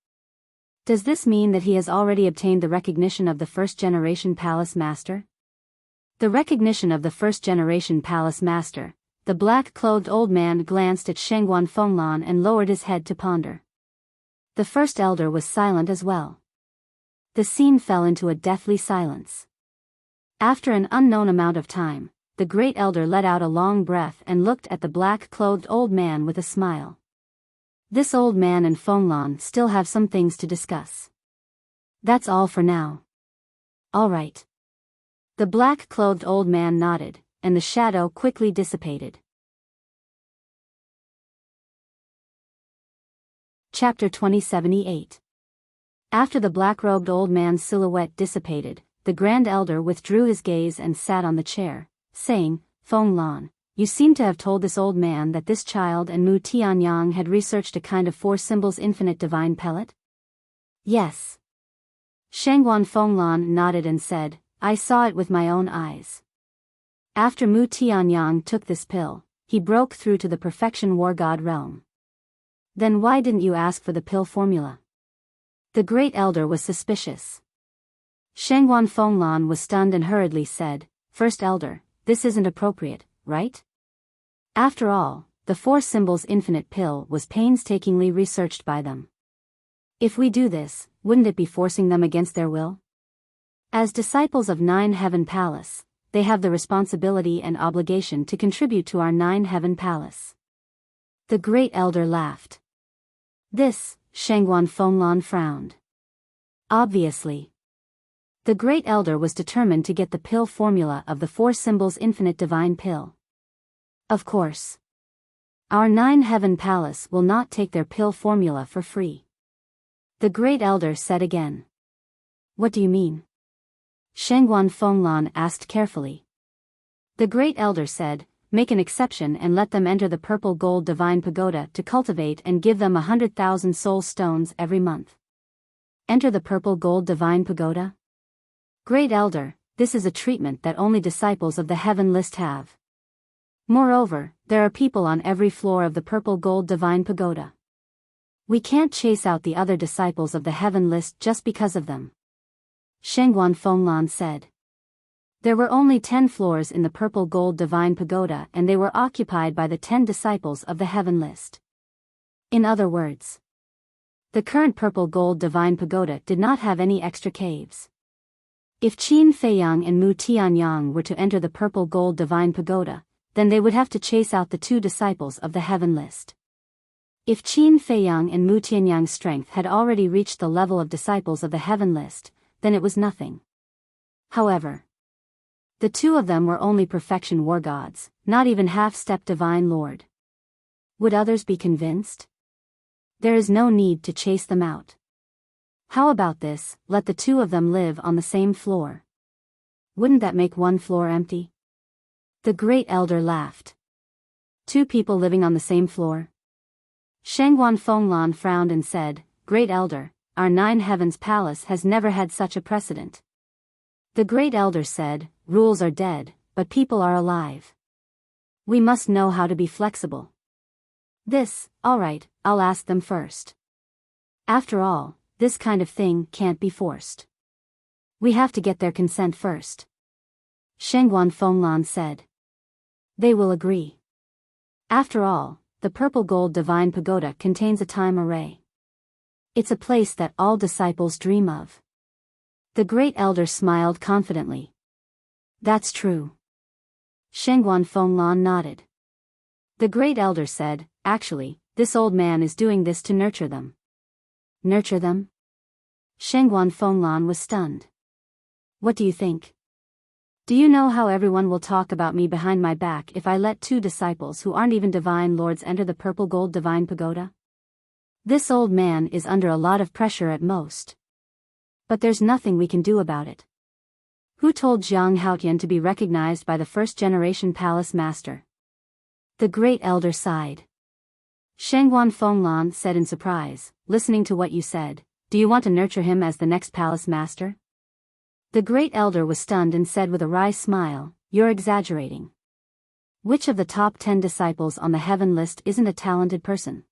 Does this mean that he has already obtained the recognition of the first-generation palace master?" The recognition of the first-generation palace master. The black-clothed old man glanced at Shangguan Fenglan and lowered his head to ponder. The first elder was silent as well. The scene fell into a deathly silence. After an unknown amount of time, the great elder let out a long breath and looked at the black-clothed old man with a smile. This old man and Fenglan still have some things to discuss. That's all for now. All right. The black-clothed old man nodded, and the shadow quickly dissipated. Chapter 2078. After the black-robed old man's silhouette dissipated, the grand elder withdrew his gaze and sat on the chair, saying, "Fenglan, you seem to have told this old man that this child and Mu Tianyang had researched a kind of four symbols infinite divine pellet?" "Yes." Shangguan Fenglan nodded and said, "I saw it with my own eyes. After Mu Tianyang took this pill, he broke through to the perfection war god realm." "Then why didn't you ask for the pill formula?" The great elder was suspicious. Shangguan Fenglan was stunned and hurriedly said, "First elder, this isn't appropriate, right? After all, the four symbols infinite pill was painstakingly researched by them. If we do this, wouldn't it be forcing them against their will? As disciples of Nine Heaven Palace, they have the responsibility and obligation to contribute to our Nine Heaven Palace." The great elder laughed. This, Shangguan Fenglan frowned. Obviously. The great elder was determined to get the pill formula of the four symbols infinite divine pill. Of course. Our Nine Heaven Palace will not take their pill formula for free. The great elder said again. "What do you mean?" Shangguan Fenglan asked carefully. The great elder said, "Make an exception and let them enter the purple gold divine pagoda to cultivate and give them 100,000 soul stones every month." Enter the purple gold divine pagoda? Great elder, this is a treatment that only disciples of the heaven list have. Moreover, there are people on every floor of the purple gold divine pagoda. We can't chase out the other disciples of the heaven list just because of them. Shangguan Fenglan said. There were only 10 floors in the purple gold divine pagoda and they were occupied by the 10 disciples of the heaven list. In other words, the current purple gold divine pagoda did not have any extra caves. If Qin Feiyang and Mu Tianyang were to enter the purple gold divine pagoda, then they would have to chase out the 2 disciples of the heaven list. If Qin Feiyang and Mu Tianyang's strength had already reached the level of disciples of the heaven list, then it was nothing. However, the 2 of them were only perfection war gods, not even half-step divine lord. Would others be convinced? There is no need to chase them out. How about this, let the 2 of them live on the same floor? Wouldn't that make one floor empty? The great elder laughed. 2 people living on the same floor? Shangguan Fenglan frowned and said, "Great elder, our 9 heavens palace has never had such a precedent." The great elder said, "Rules are dead, but people are alive. We must know how to be flexible." This, all right, I'll ask them first. After all, this kind of thing can't be forced. We have to get their consent first. Shangguan Fenglan said. They will agree. After all, the purple gold divine pagoda contains a time array. It's a place that all disciples dream of. The great elder smiled confidently. That's true. Shangguan Fenglan nodded. The great elder said, "Actually, this old man is doing this to nurture them." Nurture them? Shangguan Fenglan was stunned. What do you think? Do you know how everyone will talk about me behind my back if I let 2 disciples who aren't even divine lords enter the purple gold divine pagoda? This old man is under a lot of pressure at most. But there's nothing we can do about it. Who told Jiang Haotian to be recognized by the first-generation palace master? The great elder sighed. Shangguan Fenglan said in surprise, listening to what you said, do you want to nurture him as the next palace master? The great elder was stunned and said with a wry smile, you're exaggerating. Which of the top 10 disciples on the heaven list isn't a talented person?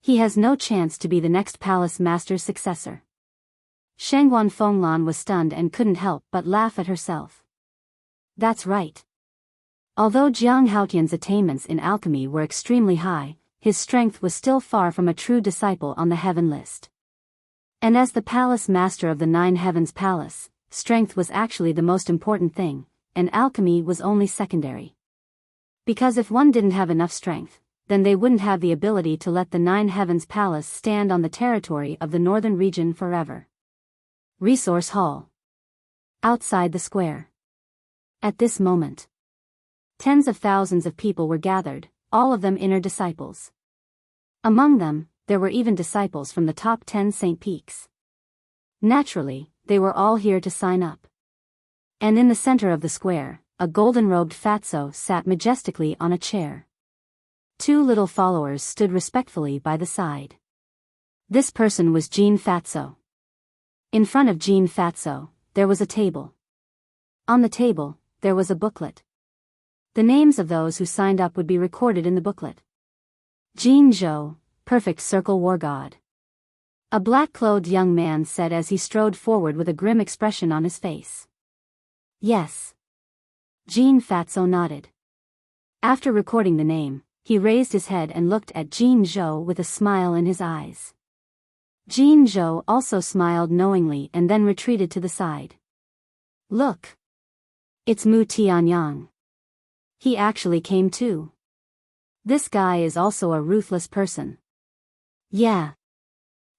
He has no chance to be the next palace master's successor. Shangguan Fenglan was stunned and couldn't help but laugh at herself. That's right. Although Jiang Haotian's attainments in alchemy were extremely high, his strength was still far from a true disciple on the heaven list. And as the palace master of the 9 heavens palace, strength was actually the most important thing, and alchemy was only secondary. Because if one didn't have enough strength, then they wouldn't have the ability to let the 9 heavens palace stand on the territory of the northern region forever. Resource Hall. Outside the square. At this moment, tens of thousands of people were gathered, all of them inner disciples. Among them, there were even disciples from the top 10 St. Peaks. Naturally, they were all here to sign up. And in the center of the square, a golden-robed fatso sat majestically on a chair. 2 little followers stood respectfully by the side. This person was Jean Fatso. In front of Jean Fatso, there was a table. On the table, there was a booklet. The names of those who signed up would be recorded in the booklet. Jean Zhou, Perfect Circle War God. A black-clothed young man said as he strode forward with a grim expression on his face. Yes. Jean Fatso nodded. After recording the name, he raised his head and looked at Jean Zhou with a smile in his eyes. Jean Zhou also smiled knowingly and then retreated to the side. Look. It's Mu Tianyang. He actually came too. This guy is also a ruthless person. Yeah.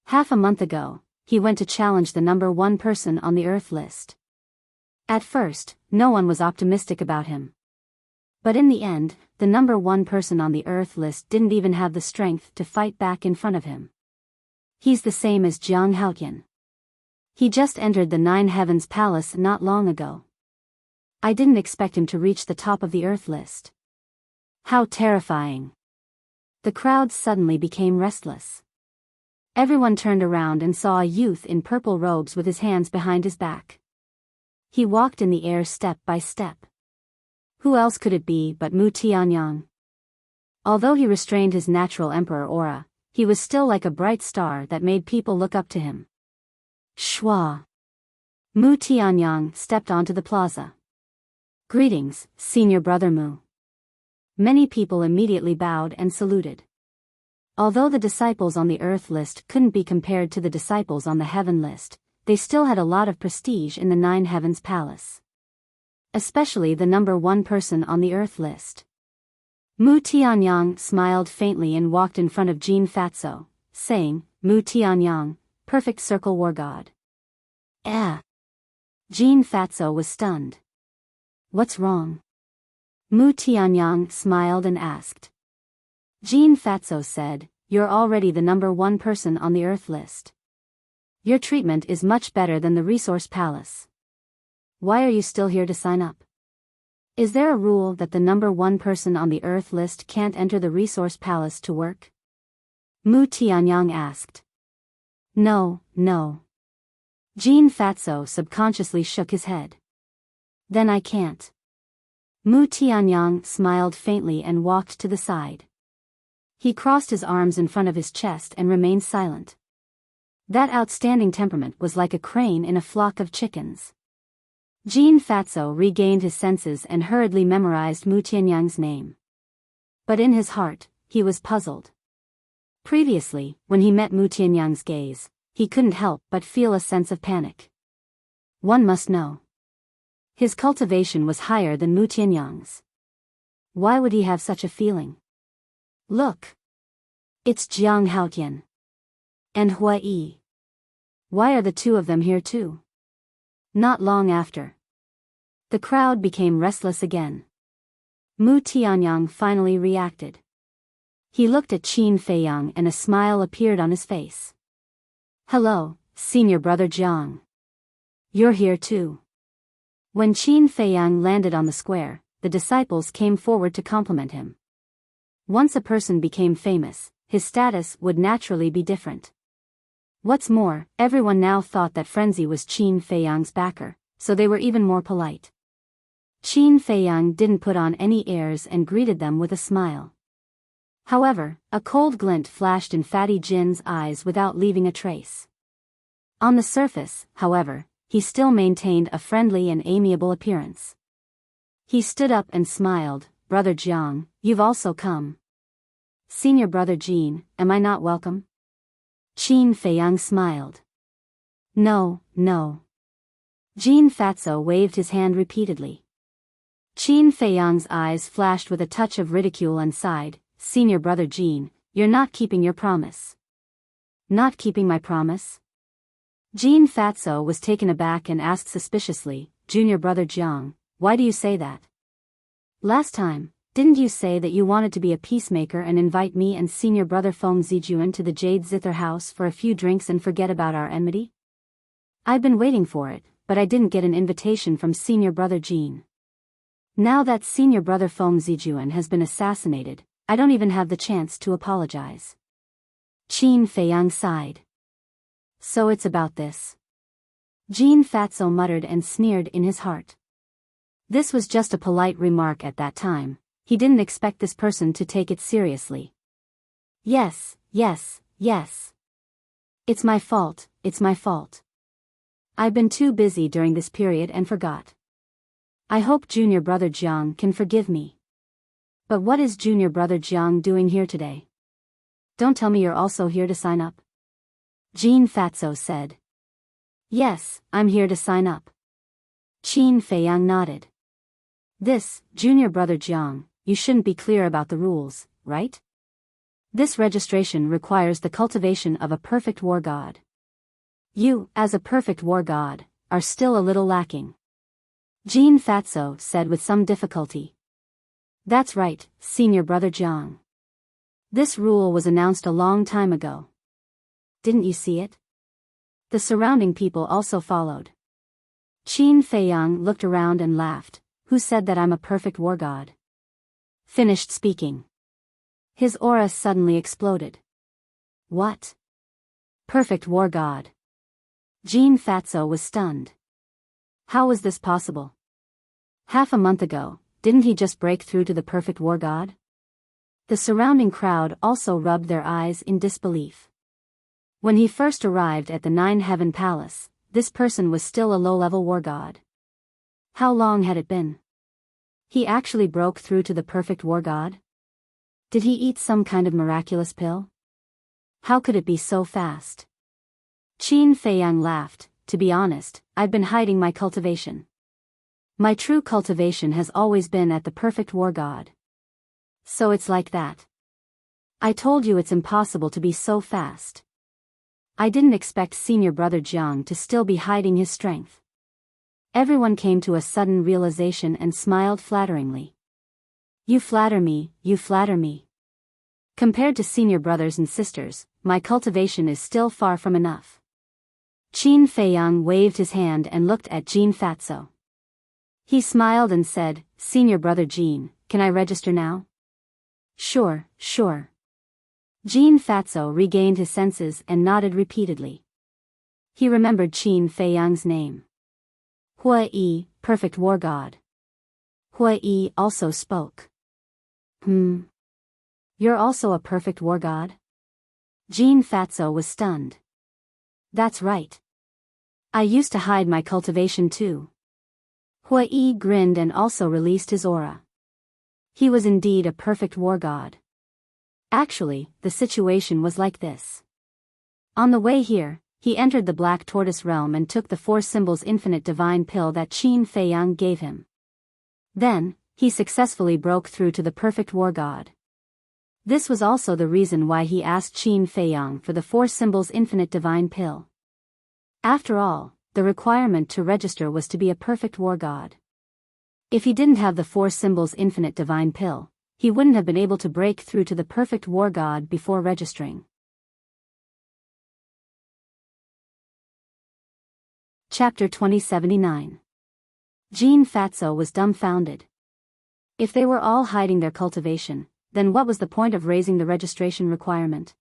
Half a month ago, he went to challenge the number 1 person on the Earth list. At first, no one was optimistic about him. But in the end, the number 1 person on the Earth list didn't even have the strength to fight back in front of him. He's the same as Jiang Haotian. He just entered the 9 heavens palace not long ago. I didn't expect him to reach the top of the Earth list. How terrifying. The crowd suddenly became restless. Everyone turned around and saw a youth in purple robes with his hands behind his back. He walked in the air step by step. Who else could it be but Mu Tianyang? Although he restrained his natural emperor aura, he was still like a bright star that made people look up to him. Shwa. Mu Tianyang stepped onto the plaza. Greetings, Senior Brother Mu. Many people immediately bowed and saluted. Although the disciples on the Earth list couldn't be compared to the disciples on the Heaven list, they still had a lot of prestige in the 9 heavens palace. Especially the number 1 person on the Earth list. Mu Tianyang smiled faintly and walked in front of Jean Fatso, saying, Mu Tianyang, Perfect Circle War God. Jean Fatso was stunned. What's wrong? Mu Tianyang smiled and asked. Jean Fatso said, you're already the number 1 person on the Earth list. Your treatment is much better than the Resource Palace. Why are you still here to sign up? Is there a rule that the number 1 person on the Earth list can't enter the Resource Palace to work? Mu Tianyang asked. No. Jean Fatso subconsciously shook his head. Then I can't. Mu Tianyang smiled faintly and walked to the side. He crossed his arms in front of his chest and remained silent. That outstanding temperament was like a crane in a flock of chickens. Jean Fatso regained his senses and hurriedly memorized Mu Tianyang's name. But in his heart, he was puzzled. Previously, when he met Mu Tianyang's gaze, he couldn't help but feel a sense of panic. One must know. His cultivation was higher than Mu Tianyang's. Why would he have such a feeling? Look! It's Jiang Haotian. And Hua Yi. Why are the 2 of them here too? Not long after. The crowd became restless again. Mu Tianyang finally reacted. He looked at Qin Feiyang and a smile appeared on his face. Hello, Senior Brother Jiang. You're here too. When Qin Feiyang landed on the square, the disciples came forward to compliment him. Once a person became famous, his status would naturally be different. What's more, everyone now thought that Frenzy was Qin Feiyang's backer, so they were even more polite. Qin Feiyang didn't put on any airs and greeted them with a smile. However, a cold glint flashed in Fatty Jin's eyes without leaving a trace. On the surface, however, he still maintained a friendly and amiable appearance. He stood up and smiled. "Brother Jiang, you've also come." "Senior brother Jin, am I not welcome?" Qin Feiyang smiled. "No, no." Jin Fatso waved his hand repeatedly. Qin Feiyang's eyes flashed with a touch of ridicule and sighed. "Senior brother Jin, you're not keeping your promise." "Not keeping my promise?" Jin Fatso was taken aback and asked suspiciously, "Junior brother Jiang, why do you say that? Last time, didn't you say that you wanted to be a peacemaker and invite me and senior brother Feng Zijuan to the Jade Zither house for a few drinks and forget about our enmity? I've been waiting for it, but I didn't get an invitation from senior brother Jin. Now that senior brother Feng Zijuan has been assassinated, I don't even have the chance to apologize." Qin Feiyang sighed. "So it's about this?" Jin Fatso muttered and sneered in his heart. This was just a polite remark at that time. He didn't expect this person to take it seriously. Yes. It's my fault, it's my fault. I've been too busy during this period and forgot. I hope junior brother Jiang can forgive me. But what is junior brother Jiang doing here today? Don't tell me you're also here to sign up?" Jin Fatso said. "Yes, I'm here to sign up." Qin Feiyang nodded. "This, junior brother Jiang, you shouldn't be clear about the rules, right? This registration requires the cultivation of a perfect war god. You, as a perfect war god, are still a little lacking." Jin Fatso said with some difficulty. "That's right, senior brother Jiang. This rule was announced a long time ago. Didn't you see it?" The surrounding people also followed. Qin Feiyang looked around and laughed. "Who said that I'm a perfect war god?" Finished speaking. His aura suddenly exploded. "What? Perfect war god?" Jin Fatso was stunned. How was this possible? Half a month ago, didn't he just break through to the perfect war god? The surrounding crowd also rubbed their eyes in disbelief. When he first arrived at the Nine Heaven Palace, this person was still a low-level war god. How long had it been? He actually broke through to the perfect war god? Did he eat some kind of miraculous pill? How could it be so fast? Qin Feiyang laughed. "To be honest, I've been hiding my cultivation. My true cultivation has always been at the perfect war god. So it's like that. I told you it's impossible to be so fast. I didn't expect senior brother Jiang to still be hiding his strength." Everyone came to a sudden realization and smiled flatteringly. You flatter me, you flatter me. Compared to senior brothers and sisters, my cultivation is still far from enough." Qin Feiyang waved his hand and looked at Jin Fatso. He smiled and said, "Senior brother Jin, can I register now?" Sure. Jin Fatso regained his senses and nodded repeatedly. He remembered Qin Feiyang's name. Hua Yi, perfect war god. Hua Yi also spoke. You're also a perfect war god? Jin Fatso was stunned. That's right. I used to hide my cultivation too. Hua Yi grinned and also released his aura. He was indeed a perfect war god. Actually, the situation was like this. On the way here, he entered the Black Tortoise realm and took the Four Symbols Infinite Divine Pill that Qin Feiyang gave him. Then, he successfully broke through to the perfect war god. This was also the reason why he asked Qin Feiyang for the Four Symbols Infinite Divine Pill. After all, the requirement to register was to be a perfect war god. If he didn't have the Four Symbols Infinite Divine Pill, he wouldn't have been able to break through to the perfect war god before registering. Chapter 2079. Jin Fatso was dumbfounded. If they were all hiding their cultivation, then what was the point of raising the registration requirement?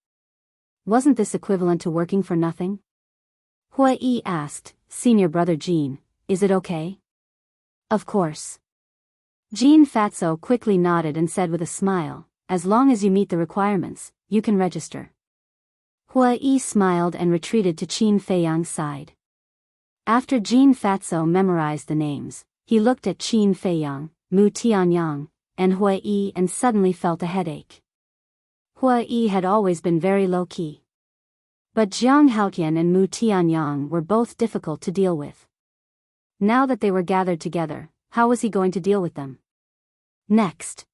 Wasn't this equivalent to working for nothing? Hui asked, "Senior brother Jean, is it okay?" "Of course." Jean Fatso quickly nodded and said with a smile, "As long as you meet the requirements, you can register." Hui smiled and retreated to Qin Feiyang's side. After Jean Fatso memorized the names, he looked at Qin Feiyang, Mu Tianyang, and Hui and suddenly felt a headache. Hui had always been very low-key. But Jiang Haotian and Mu Tianyang were both difficult to deal with. Now that they were gathered together, how was he going to deal with them? Next.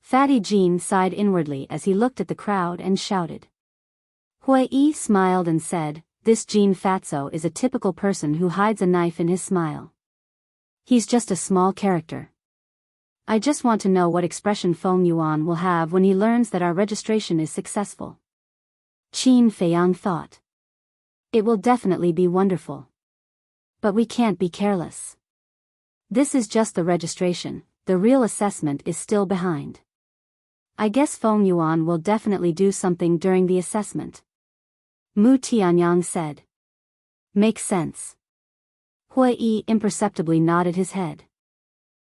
Fatty Jean sighed inwardly as he looked at the crowd and shouted. Hui smiled and said, "This Jean Fatso is a typical person who hides a knife in his smile. He's just a small character. I just want to know what expression Feng Yuan will have when he learns that our registration is successful." Qin Feiyang thought. "It will definitely be wonderful. But we can't be careless. This is just the registration, the real assessment is still behind. I guess Feng Yuan will definitely do something during the assessment." Mu Tianyang said. "Makes sense." Hui imperceptibly nodded his head.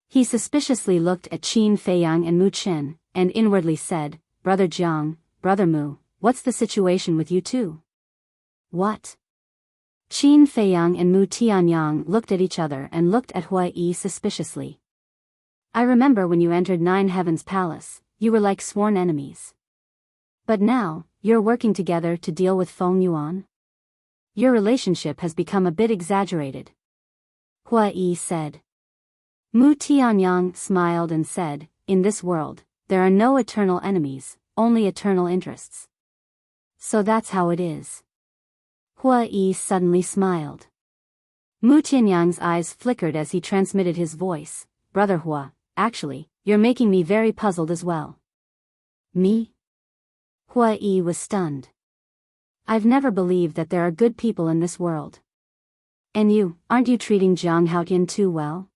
He suspiciously looked at Qin Feiyang and Mu Chen, and inwardly said, "Brother Jiang, Brother Mu, what's the situation with you two?" "What?" Qin Feiyang and Mu Tianyang looked at each other and looked at Hui suspiciously. "I remember when you entered Nine Heavens Palace, you were like sworn enemies. But now, you're working together to deal with Feng Yuan? Your relationship has become a bit exaggerated," Hui said. Mu Tianyang smiled and said, "In this world, there are no eternal enemies, only eternal interests. So that's how it is." Hui suddenly smiled. Mu Tianyang's eyes flickered as he transmitted his voice, "Brother Hua, actually, you're making me very puzzled as well." "Me?" Hui was stunned. "I've never believed that there are good people in this world. And you, aren't you treating Jiang Haotian too well?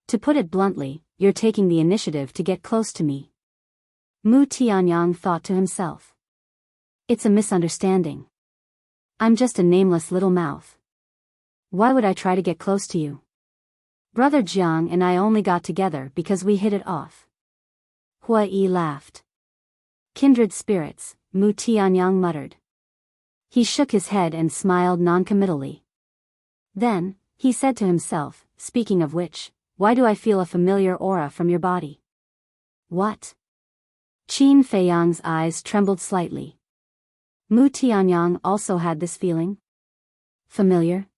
To put it bluntly, you're taking the initiative to get close to me." Mu Tianyang thought to himself. "It's a misunderstanding. I'm just a nameless little mouth. Why would I try to get close to you? Brother Jiang and I only got together because we hit it off." Hui laughed. "Kindred spirits," Mu Tianyang muttered. He shook his head and smiled noncommittally. Then, he said to himself, "Speaking of which, why do I feel a familiar aura from your body?" "What?" Qin Feiyang's eyes trembled slightly. Mu Tianyang also had this feeling. Familiar?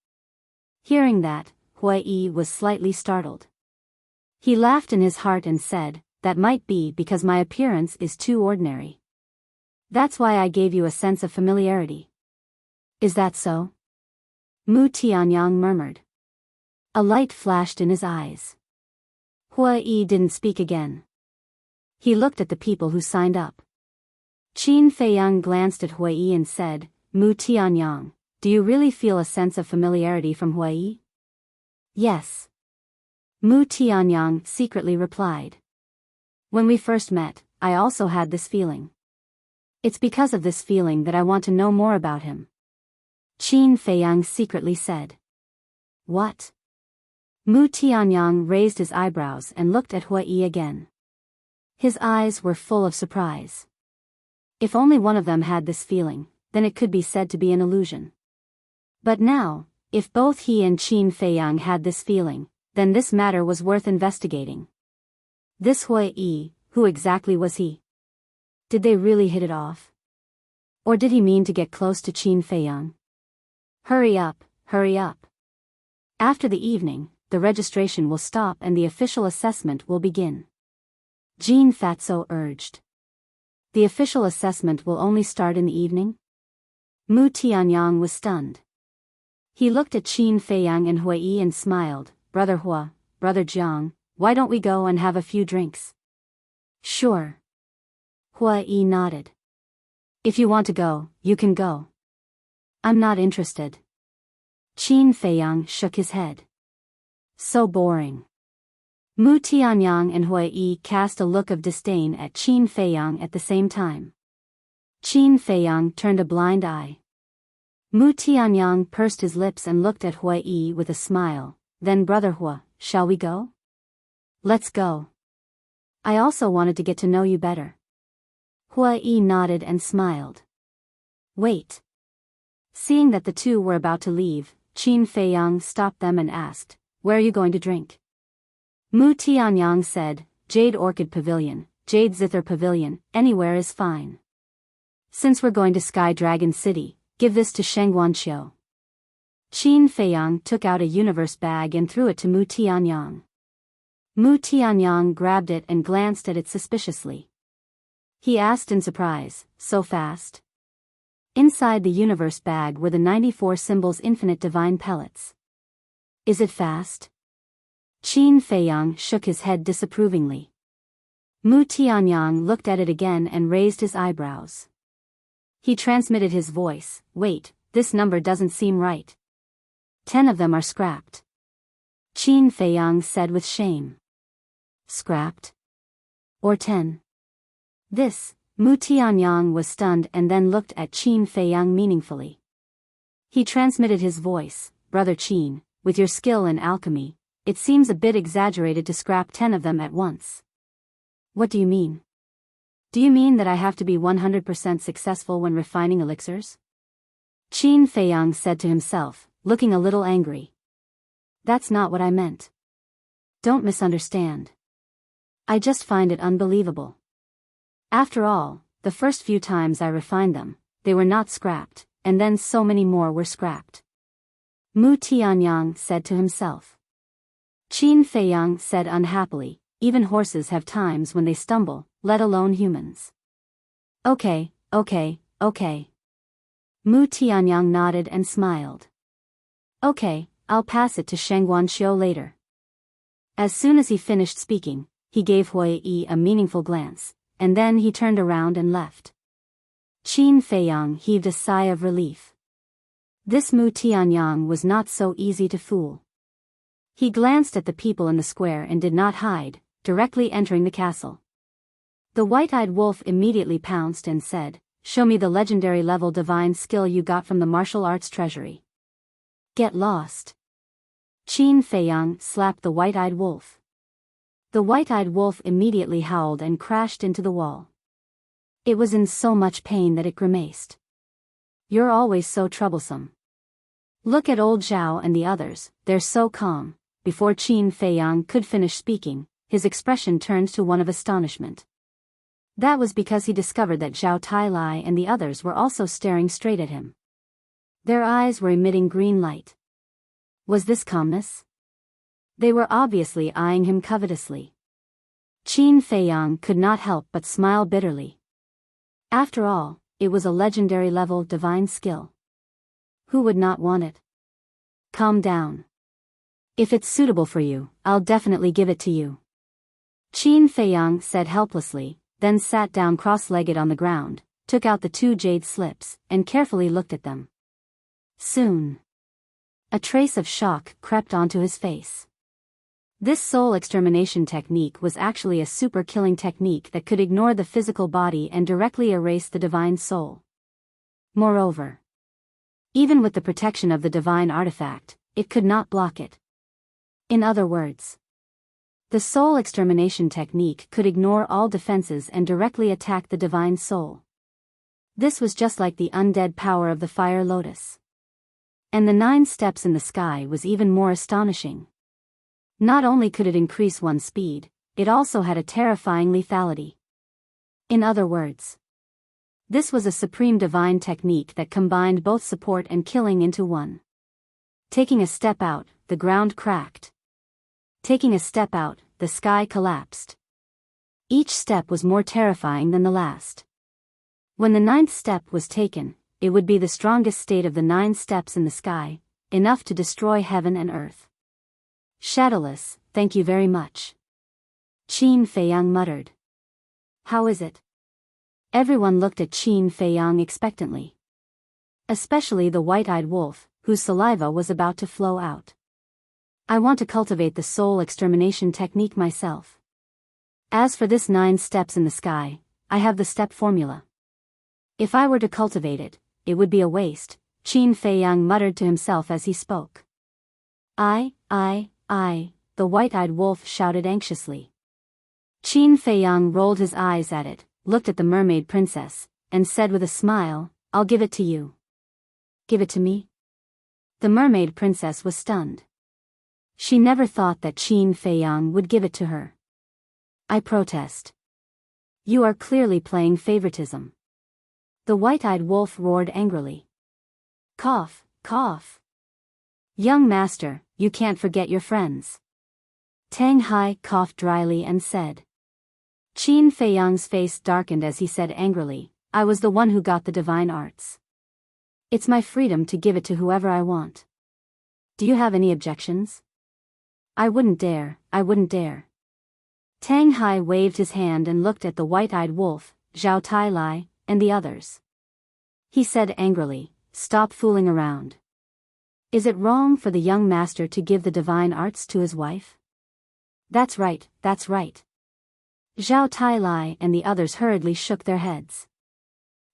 Hearing that, Hui was slightly startled. He laughed in his heart and said, "That might be because my appearance is too ordinary. That's why I gave you a sense of familiarity." "Is that so?" Mu Tianyang murmured. A light flashed in his eyes. Hui didn't speak again. He looked at the people who signed up. Qin Feiyang glanced at Hui and said, "Mu Tianyang, do you really feel a sense of familiarity from Hui?" "Yes." Mu Tianyang secretly replied. "When we first met, I also had this feeling. It's because of this feeling that I want to know more about him." Qin Feiyang secretly said. "What?" Mu Tianyang raised his eyebrows and looked at Hui again. His eyes were full of surprise. If only one of them had this feeling, then it could be said to be an illusion. But now, if both he and Qin Feiyang had this feeling, then this matter was worth investigating. This Hui, who exactly was he? Did they really hit it off? Or did he mean to get close to Qin Feiyang? Hurry up, hurry up. After the evening, the registration will stop and the official assessment will begin. Jean Fatso urged. The official assessment will only start in the evening? Mu Tianyang was stunned. He looked at Qin Feiyang and Hui and smiled, "Brother Hua, Brother Jiang, why don't we go and have a few drinks?" "Sure." Hui nodded. "If you want to go, you can go. I'm not interested." Qin Feiyang shook his head. "So boring. Mu Tianyang and Hui Yi cast a look of disdain at Qin Feiyang at the same time. Qin Feiyang turned a blind eye. Mu Tianyang pursed his lips and looked at Hui Yi with a smile. Then Brother Hua, shall we go? Let's go. I also wanted to get to know you better. Hui Yi nodded and smiled. Wait. Seeing that the two were about to leave, Qin Feiyang stopped them and asked, where are you going to drink? Mu Tianyang said, Jade Orchid Pavilion, Jade Zither Pavilion, anywhere is fine. Since we're going to Sky Dragon City, give this to Shengguanqiu. Qin Feiyang took out a universe bag and threw it to Mu Tianyang. Mu Tianyang grabbed it and glanced at it suspiciously. He asked in surprise, so fast? Inside the universe bag were the 94 symbols infinite divine pellets. Is it fast? Qin Feiyang shook his head disapprovingly. Mu Tianyang looked at it again and raised his eyebrows. He transmitted his voice, wait, this number doesn't seem right. 10 of them are scrapped. Qin Feiyang said with shame. Scrapped? Or 10? This, Mu Tianyang was stunned and then looked at Qin Feiyang meaningfully. He transmitted his voice, Brother Qin, with your skill in alchemy, it seems a bit exaggerated to scrap 10 of them at once. What do you mean? Do you mean that I have to be 100% successful when refining elixirs? Qin Feiyang said to himself, looking a little angry. That's not what I meant. Don't misunderstand. I just find it unbelievable. After all, the first few times I refined them, they were not scrapped, and then so many more were scrapped. Mu Tianyang said to himself. Qin Feiyang said unhappily, even horses have times when they stumble, let alone humans. Okay. Mu Tianyang nodded and smiled. Okay, I'll pass it to Shengguanqiu later. As soon as he finished speaking, he gave Hui Yi a meaningful glance, and then he turned around and left. Qin Feiyang heaved a sigh of relief. This Mu Tianyang was not so easy to fool. He glanced at the people in the square and did not hide, directly entering the castle. The white-eyed wolf immediately pounced and said, show me the legendary level divine skill you got from the martial arts treasury. Get lost. Qin Feiyang slapped the white-eyed wolf. The white-eyed wolf immediately howled and crashed into the wall. It was in so much pain that it grimaced. You're always so troublesome. Look at old Zhao and the others, they're so calm. Before Qin Feiyang could finish speaking, his expression turned to one of astonishment. That was because he discovered that Zhao Tailai and the others were also staring straight at him. Their eyes were emitting green light. Was this calmness? They were obviously eyeing him covetously. Qin Feiyang could not help but smile bitterly. After all, it was a legendary level divine skill. Who would not want it? Calm down. If it's suitable for you, I'll definitely give it to you. Qin Feiyang said helplessly, then sat down cross-legged on the ground, took out the 2 jade slips, and carefully looked at them. Soon, a trace of shock crept onto his face. This soul extermination technique was actually a super killing technique that could ignore the physical body and directly erase the divine soul. Moreover, even with the protection of the divine artifact, it could not block it. In other words, the soul extermination technique could ignore all defenses and directly attack the divine soul. This was just like the undead power of the fire lotus. And the 9 steps in the sky was even more astonishing. Not only could it increase one's speed, it also had a terrifying lethality. In other words, this was a supreme divine technique that combined both support and killing into one. Taking a step out, the ground cracked. Taking a step out, the sky collapsed. Each step was more terrifying than the last. When the 9th step was taken, it would be the strongest state of the 9 steps in the sky, enough to destroy heaven and earth. Shadowless, thank you very much. Qin Feiyang muttered. How is it? Everyone looked at Qin Feiyang expectantly. Especially the white-eyed wolf, whose saliva was about to flow out. I want to cultivate the soul extermination technique myself. As for this 9 steps in the sky, I have the step formula. If I were to cultivate it, it would be a waste, Qin Feiyang muttered to himself as he spoke. I, the white-eyed wolf shouted anxiously. Qin Feiyang rolled his eyes at it, looked at the mermaid princess, and said with a smile, I'll give it to you. Give it to me? The mermaid princess was stunned. She never thought that Qin Feiyang would give it to her. I protest. You are clearly playing favoritism. The white-eyed wolf roared angrily. Cough, cough. Young master, you can't forget your friends. Tang Hai coughed dryly and said. Qin Feiyang's face darkened as he said angrily, I was the one who got the divine arts. It's my freedom to give it to whoever I want. Do you have any objections? I wouldn't dare. Tang Hai waved his hand and looked at the white-eyed wolf, Zhao Tai, and the others. He said angrily, stop fooling around. Is it wrong for the young master to give the divine arts to his wife? That's right. Zhao Tai and the others hurriedly shook their heads.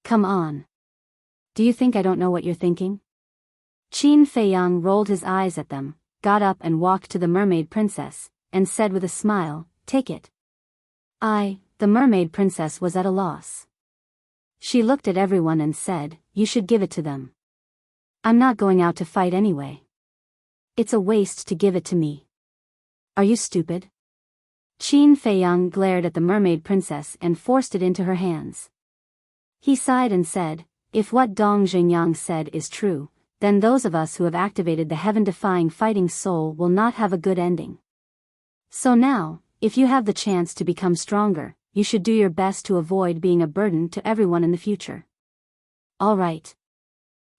Come on. Do you think I don't know what you're thinking? Qin Feiyang rolled his eyes at them, got up and walked to the mermaid princess, and said with a smile, take it. The mermaid princess was at a loss. She looked at everyone and said, you should give it to them. I'm not going out to fight anyway. It's a waste to give it to me. Are you stupid? Qin Feiyang glared at the mermaid princess and forced it into her hands. He sighed and said, if what Dong Xingyang said is true, then those of us who have activated the heaven-defying fighting soul will not have a good ending. So now, if you have the chance to become stronger, you should do your best to avoid being a burden to everyone in the future. All right.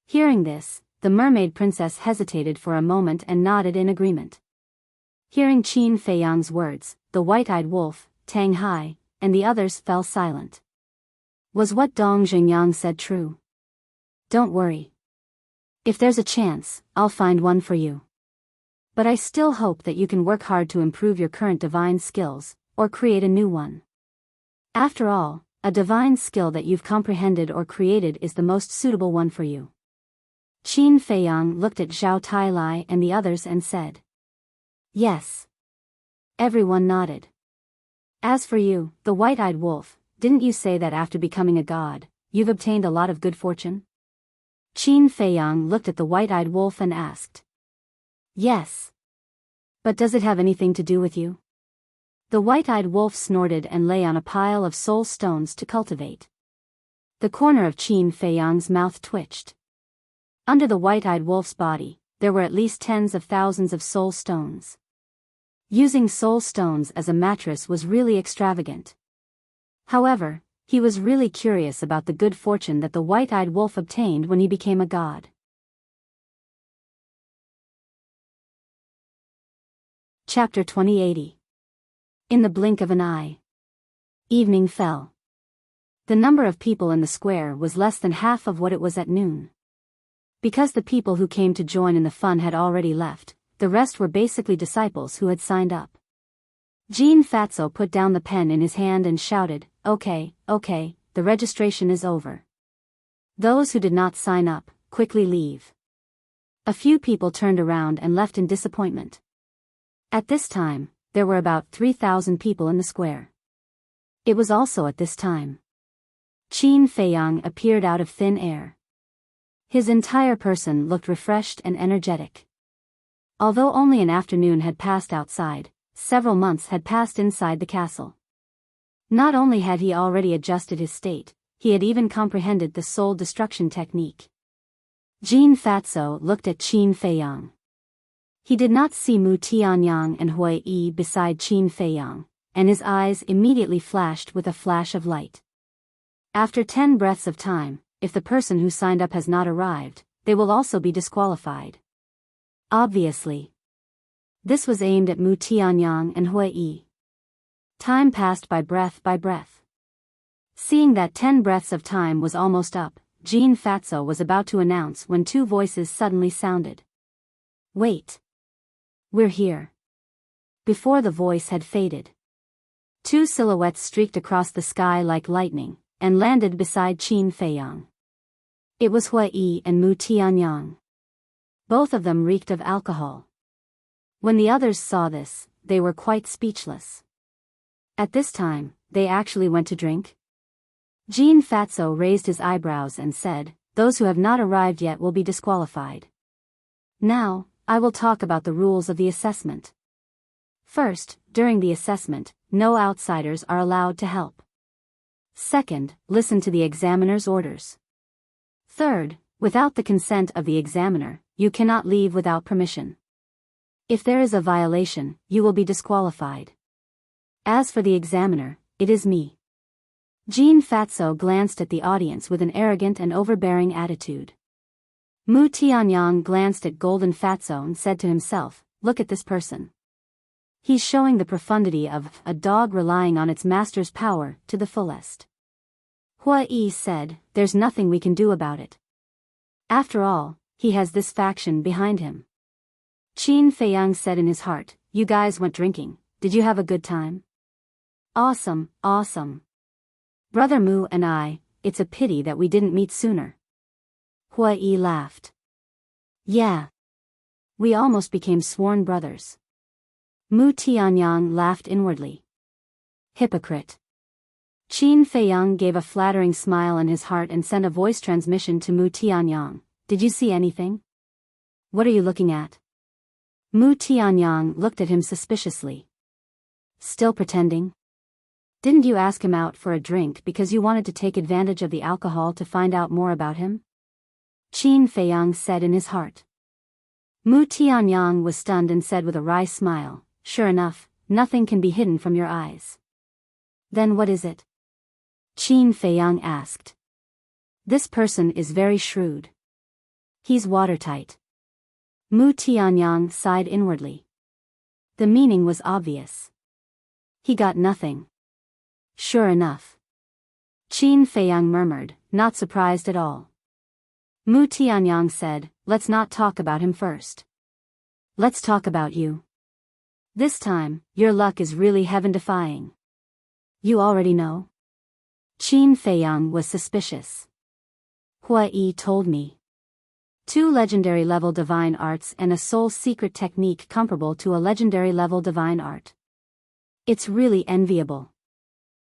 Hearing this, the mermaid princess hesitated for a moment and nodded in agreement. Hearing Qin Feiyang's words, the white-eyed wolf, Tang Hai, and the others fell silent. Was what Dong Xingyang said true? Don't worry. If there's a chance, I'll find one for you. But I still hope that you can work hard to improve your current divine skills, or create a new one. After all, a divine skill that you've comprehended or created is the most suitable one for you. Qin Feiyang looked at Zhao Tai and the others and said. Yes. Everyone nodded. As for you, the white-eyed wolf, didn't you say that after becoming a god, you've obtained a lot of good fortune? Qin Feiyang looked at the white-eyed wolf and asked. Yes. But does it have anything to do with you? The white-eyed wolf snorted and lay on a pile of soul stones to cultivate. The corner of Qin Feiyang's mouth twitched. Under the white-eyed wolf's body, there were at least tens of thousands of soul stones. Using soul stones as a mattress was really extravagant. However, he was really curious about the good fortune that the white-eyed wolf obtained when he became a god. Chapter 2080. In the blink of an eye. Evening fell. The number of people in the square was less than half of what it was at noon. Because the people who came to join in the fun had already left, the rest were basically disciples who had signed up. Jean Fatso put down the pen in his hand and shouted, Okay, the registration is over. Those who did not sign up, quickly leave. A few people turned around and left in disappointment. At this time, there were about 3,000 people in the square. It was also at this time. Qin Feiyang appeared out of thin air. His entire person looked refreshed and energetic. Although only an afternoon had passed outside, several months had passed inside the castle. Not only had he already adjusted his state, he had even comprehended the soul destruction technique. Jean Fatso looked at Qin Feiyang. He did not see Mu Tianyang and Hui Yi beside Qin Feiyang, and his eyes immediately flashed with a flash of light. After 10 breaths of time, if the person who signed up has not arrived, they will also be disqualified. Obviously. This was aimed at Mu Tianyang and Hui Yi. Time passed by breath. Seeing that 10 breaths of time was almost up, Jean Fatso was about to announce when 2 voices suddenly sounded. Wait. We're here. Before the voice had faded, two silhouettes streaked across the sky like lightning, and landed beside Qin Feiyang. It was Hua Yi and Mu Tianyang. Both of them reeked of alcohol. When the others saw this, they were quite speechless. At this time, they actually went to drink? Jean Fatso raised his eyebrows and said, "Those who have not arrived yet will be disqualified. Now, I will talk about the rules of the assessment. First, during the assessment, no outsiders are allowed to help. Second, listen to the examiner's orders. Third, without the consent of the examiner, you cannot leave without permission. If there is a violation, you will be disqualified. As for the examiner, it is me." Jean Fatso glanced at the audience with an arrogant and overbearing attitude. Mu Tianyang glanced at Golden Fatso and said to himself, "Look at this person. He's showing the profundity of a dog relying on its master's power to the fullest." Hua Yi said, "There's nothing we can do about it. After all, he has this faction behind him." Qin Feiyang said in his heart, "You guys went drinking, did you have a good time?" "Awesome, awesome. Brother Mu and I, it's a pity that we didn't meet sooner." Hua Yi laughed. "Yeah. We almost became sworn brothers." Mu Tianyang laughed inwardly. "Hypocrite." Qin Feiyang gave a flattering smile in his heart and sent a voice transmission to Mu Tianyang. "Did you see anything? What are you looking at?" Mu Tianyang looked at him suspiciously. "Still pretending? Didn't you ask him out for a drink because you wanted to take advantage of the alcohol to find out more about him?" Qin Feiyang said in his heart. Mu Tianyang was stunned and said with a wry smile, "Sure enough, nothing can be hidden from your eyes." "Then what is it?" Qin Feiyang asked. "This person is very shrewd. He's watertight." Mu Tianyang sighed inwardly. The meaning was obvious. He got nothing. "Sure enough." Qin Feiyang murmured, not surprised at all. Mu Tianyang said, "Let's not talk about him first. Let's talk about you. This time, your luck is really heaven-defying." "You already know?" Qin Feiyang was suspicious. "Hua Yi told me. 2 legendary-level divine arts and a soul secret technique comparable to a legendary-level divine art. It's really enviable."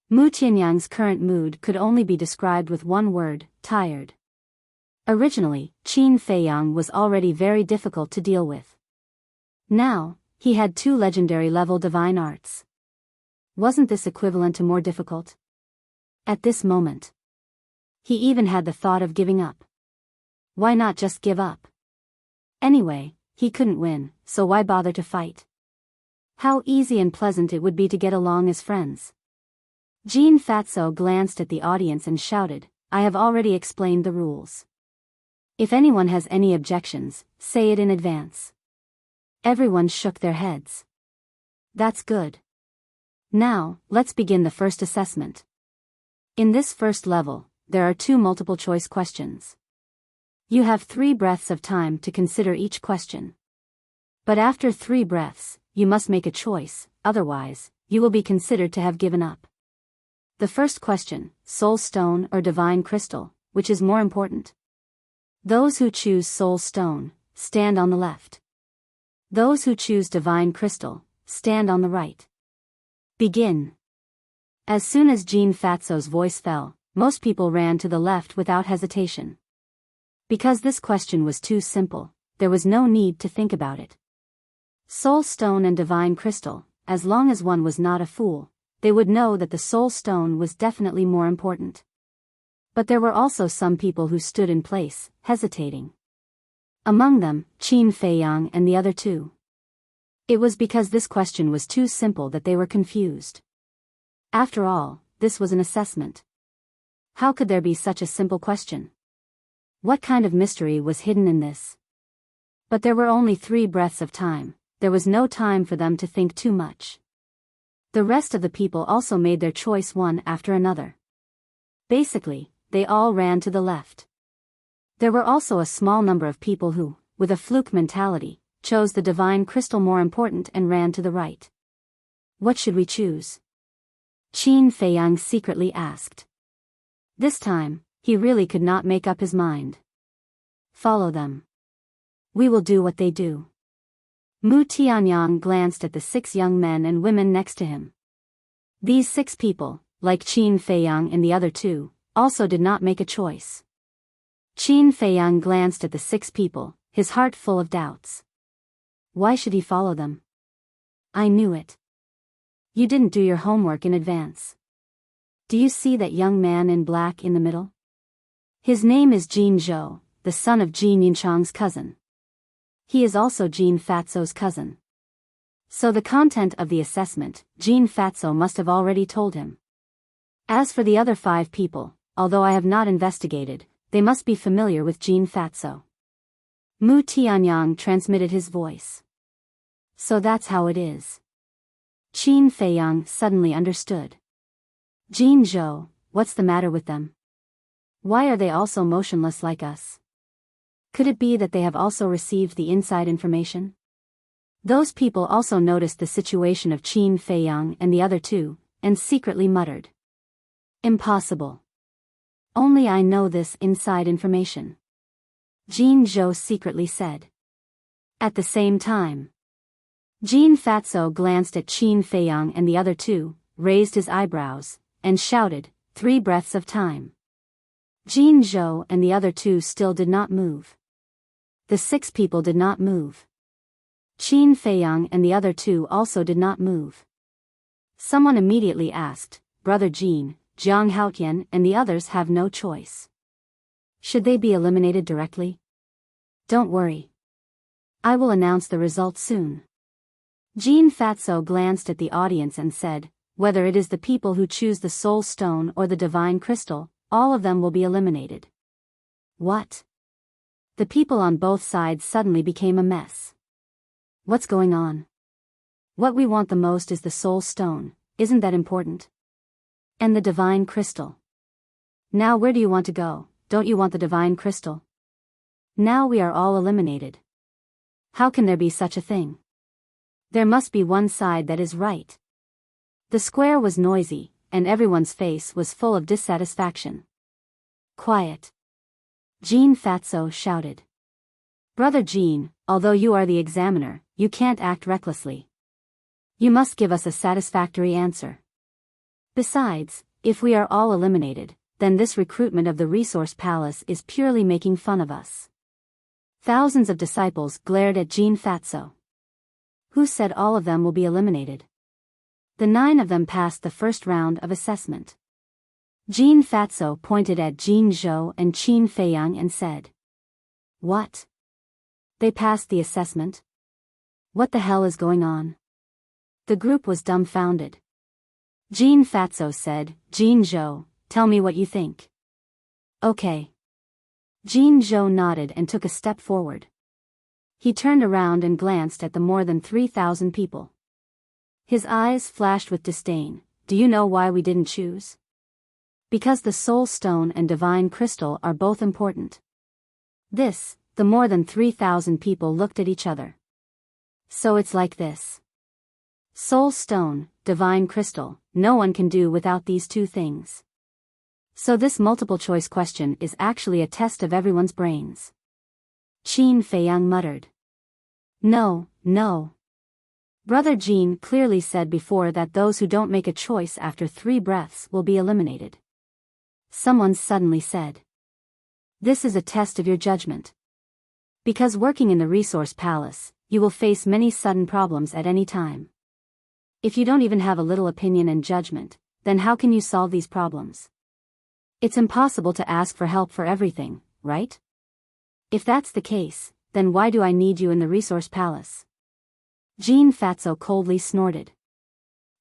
Mu Tianyang's current mood could only be described with one word: tired. Originally, Qin Feiyang was already very difficult to deal with. Now, he had 2 legendary-level divine arts. Wasn't this equivalent to more difficult? At this moment, he even had the thought of giving up. Why not just give up? Anyway, he couldn't win, so why bother to fight? How easy and pleasant it would be to get along as friends. Jean Fatso glanced at the audience and shouted, "I have already explained the rules. If anyone has any objections, say it in advance." Everyone shook their heads. "That's good. Now, let's begin the first assessment. In this first level, there are 2 multiple-choice questions. You have 3 breaths of time to consider each question. But after 3 breaths, you must make a choice, otherwise, you will be considered to have given up. The first question, Soul Stone or Divine Crystal, which is more important? Those who choose Soul Stone, stand on the left. Those who choose Divine Crystal, stand on the right. Begin." As soon as Jean Fatso's voice fell, most people ran to the left without hesitation. Because this question was too simple, there was no need to think about it. Soul Stone and Divine Crystal, as long as one was not a fool, they would know that the Soul Stone was definitely more important. But there were also some people who stood in place, hesitating. Among them, Qin Feiyang and the other 2. It was because this question was too simple that they were confused. After all, this was an assessment. How could there be such a simple question? What kind of mystery was hidden in this? But there were only 3 breaths of time. There was no time for them to think too much. The rest of the people also made their choice one after another. Basically, they all ran to the left. There were also a small number of people who, with a fluke mentality, chose the divine crystal more important and ran to the right. What should we choose? Qin Feiyang secretly asked. This time, he really could not make up his mind. Follow them. We will do what they do. Mu Tianyang glanced at the 6 young men and women next to him. These 6 people, like Qin Feiyang and the other 2, also did not make a choice. Qin Feiyang glanced at the 6 people, his heart full of doubts. Why should he follow them? I knew it. You didn't do your homework in advance. Do you see that young man in black in the middle? His name is Jin Zhou, the son of Jin Yinchang's cousin. He is also Jin Fatso's cousin. So the content of the assessment, Jin Fatso must have already told him. As for the other 5 people, although I have not investigated, they must be familiar with Jin Fatso. Mu Tianyang transmitted his voice. So that's how it is. Qin Feiyang suddenly understood. Jin Zhou, what's the matter with them? Why are they also motionless like us? Could it be that they have also received the inside information? Those people also noticed the situation of Qin Feiyang and the other 2, and secretly muttered. Impossible. Only I know this inside information. Jin Zhou secretly said. At the same time, Jin Fatso glanced at Qin Feiyang and the other 2, raised his eyebrows, and shouted, 3 breaths of time. Jin Zhou and the other 2 still did not move. The 6 people did not move. Qin Feiyang and the other 2 also did not move. Someone immediately asked, Brother Jin, Jiang Haotian and the others have no choice. Should they be eliminated directly? Don't worry. I will announce the results soon. Jin Fatso glanced at the audience and said, whether it is the people who choose the soul stone or the divine crystal, all of them will be eliminated. What? The people on both sides suddenly became a mess. What's going on? What we want the most is the soul stone, isn't that important? And the divine crystal. Now where do you want to go? Don't you want the divine crystal? Now we are all eliminated. How can there be such a thing? There must be one side that is right. The square was noisy, and everyone's face was full of dissatisfaction. Quiet. Jin Fatso shouted. Brother Jin, although you are the examiner, you can't act recklessly. You must give us a satisfactory answer. Besides, if we are all eliminated, then this recruitment of the resource palace is purely making fun of us. Thousands of disciples glared at Jin Fatso. Who said all of them will be eliminated? The 9 of them passed the first round of assessment. Jin Fatso pointed at Jin Zhou and Qin Feiyang and said. What? They passed the assessment? What the hell is going on? The group was dumbfounded. Jin Fatso said, Jin Zhou, tell me what you think. Okay. Jin Zhou nodded and took a step forward. He turned around and glanced at the more than 3,000 people. His eyes flashed with disdain. Do you know why we didn't choose? Because the soul stone and divine crystal are both important. The more than 3,000 people looked at each other. So it's like this. Soul stone, divine crystal, no one can do without these 2 things. So this multiple choice question is actually a test of everyone's brains. Qin Feiyang muttered. No. Brother Jin clearly said before that those who don't make a choice after 3 breaths will be eliminated. Someone suddenly said. This is a test of your judgment. Because working in the resource palace, you will face many sudden problems at any time. If you don't even have a little opinion and judgment, then how can you solve these problems? It's impossible to ask for help for everything, right? If that's the case, then why do I need you in the resource palace? Jin Fatso coldly snorted.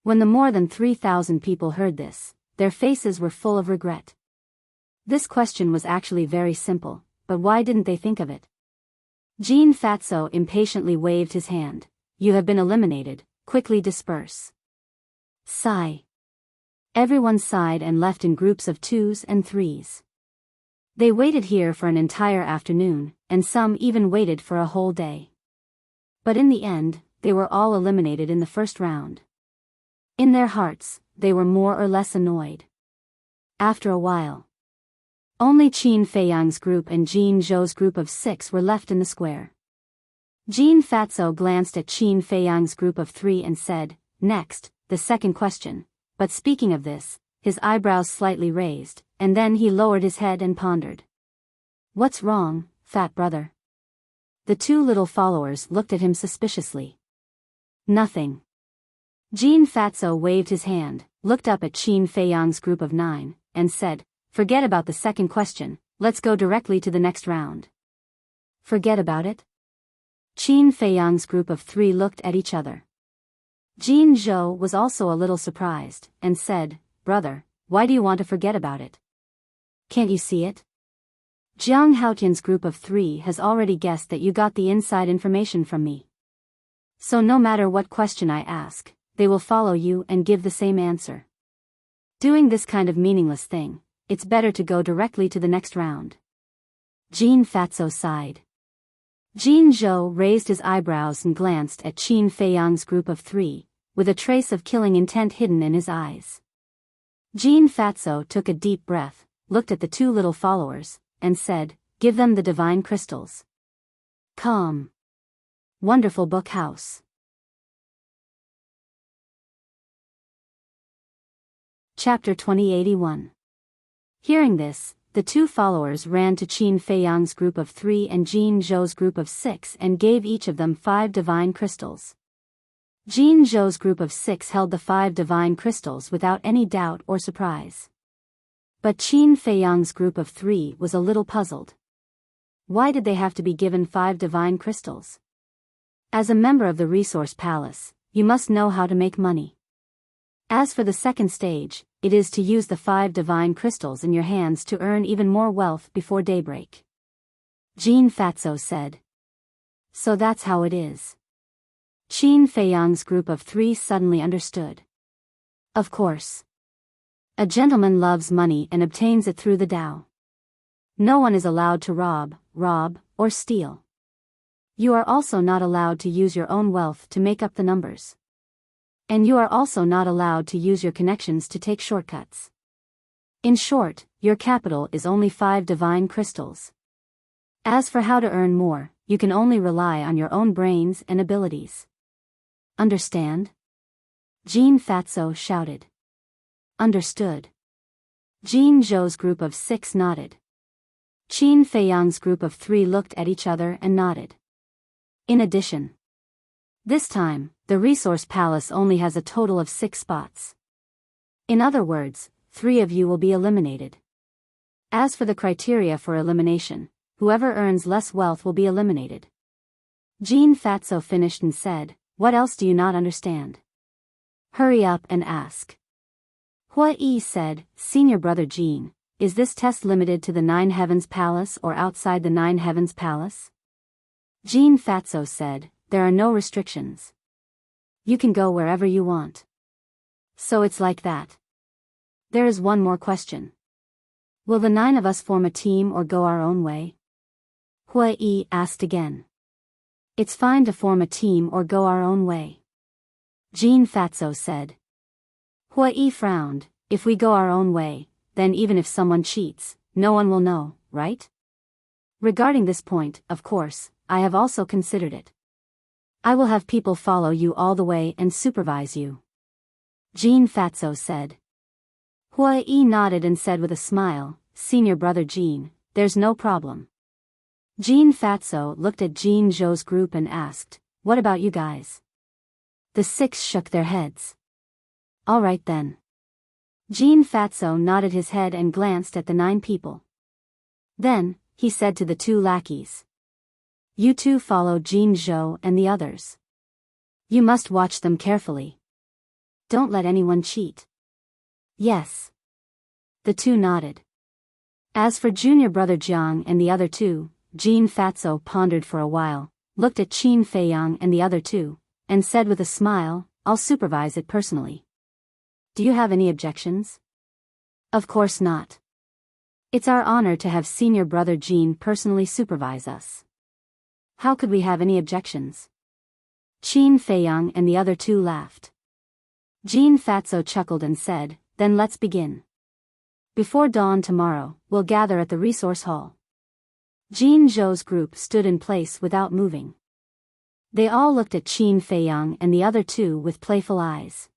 When the more than 3,000 people heard this, their faces were full of regret. This question was actually very simple, but why didn't they think of it? Jin Fatso impatiently waved his hand. You have been eliminated, quickly disperse. Sigh. Everyone sighed and left in groups of 2s and 3s. They waited here for an entire afternoon, and some even waited for a whole day. But in the end, they were all eliminated in the first round. In their hearts, they were more or less annoyed. After a while, only Qin Feiyang's group and Jin Zhou's group of 6 were left in the square. Jin Fatso glanced at Qin Feiyang's group of 3 and said, "Next, the second question." But speaking of this, his eyebrows slightly raised, and then he lowered his head and pondered. "What's wrong, fat brother?" The 2 little followers looked at him suspiciously. "Nothing." Jin Fatso waved his hand, looked up at Qin Feiyang's group of 9, and said, "Forget about the second question, let's go directly to the next round." "Forget about it?" Qin Feiyang's group of 3 looked at each other. Jin Zhou was also a little surprised, and said, "Brother, why do you want to forget about it? Can't you see it? Jiang Haotian's group of 3 has already guessed that you got the inside information from me. So no matter what question I ask, they will follow you and give the same answer. Doing this kind of meaningless thing, it's better to go directly to the next round." Jin Fatso sighed. Jin Zhou raised his eyebrows and glanced at Qin Feiyang's group of 3, with a trace of killing intent hidden in his eyes. Jin Fatso took a deep breath, looked at the 2 little followers, and said, "Give them the divine crystals." Calm. Wonderful Book House. Chapter 2081. Hearing this, the 2 followers ran to Qin Feiyang's group of 3 and Jin Zhou's group of 6 and gave each of them 5 divine crystals. Jin Zhou's group of 6 held the 5 divine crystals without any doubt or surprise. But Qin Feiyang's group of 3 was a little puzzled. Why did they have to be given 5 divine crystals? As a member of the Resource Palace, you must know how to make money. As for the second stage, it is to use the 5 divine crystals in your hands to earn even more wealth before daybreak. Jin Fatso said. So that's how it is. Qin Feiyang's group of 3 suddenly understood. Of course. A gentleman loves money and obtains it through the Tao. No one is allowed to rob, or steal. You are also not allowed to use your own wealth to make up the numbers. And you are also not allowed to use your connections to take shortcuts. In short, your capital is only 5 divine crystals. As for how to earn more, you can only rely on your own brains and abilities. Understand? Jin Fatso shouted. Understood. Jin Zhou's group of 6 nodded. Qin Feiyang's group of 3 looked at each other and nodded. In addition, this time, the Resource Palace only has a total of 6 spots. In other words, 3 of you will be eliminated. As for the criteria for elimination, whoever earns less wealth will be eliminated. Jin Fatso finished and said, "What else do you not understand? Hurry up and ask." Hua Yi said, "Senior brother Jin, is this test limited to the 9 Heavens Palace or outside the 9 Heavens Palace?" Jin Fatso said, "There are no restrictions. You can go wherever you want." So it's like that. There is one more question. Will the 9 of us form a team or go our own way? Hua Yi asked again. It's fine to form a team or go our own way. Jin Fatso said. Hua Yi frowned. If we go our own way, then even if someone cheats, no one will know, right? Regarding this point, of course, I have also considered it. I will have people follow you all the way and supervise you. Jin Fatso said. Hua Yi nodded and said with a smile, "Senior brother Jin, there's no problem." Jin Fatso looked at Jin Zhou's group and asked, "What about you guys?" The 6 shook their heads. All right then. Jin Fatso nodded his head and glanced at the 9 people. Then, he said to the 2 lackeys. You 2 follow Jin Zhou and the others. You must watch them carefully. Don't let anyone cheat. Yes. The 2 nodded. As for junior brother Jiang and the other 2, Jin Fatso pondered for a while, looked at Qin Feiyang and the other 2, and said with a smile, "I'll supervise it personally." Do you have any objections? Of course not. It's our honor to have senior brother Jin personally supervise us. How could we have any objections? Qin Feiyang and the other two laughed. Jin Fatso chuckled and said, "Then let's begin. Before dawn tomorrow, we'll gather at the resource hall." Jin Zhou's group stood in place without moving. They all looked at Qin Feiyang and the other two with playful eyes.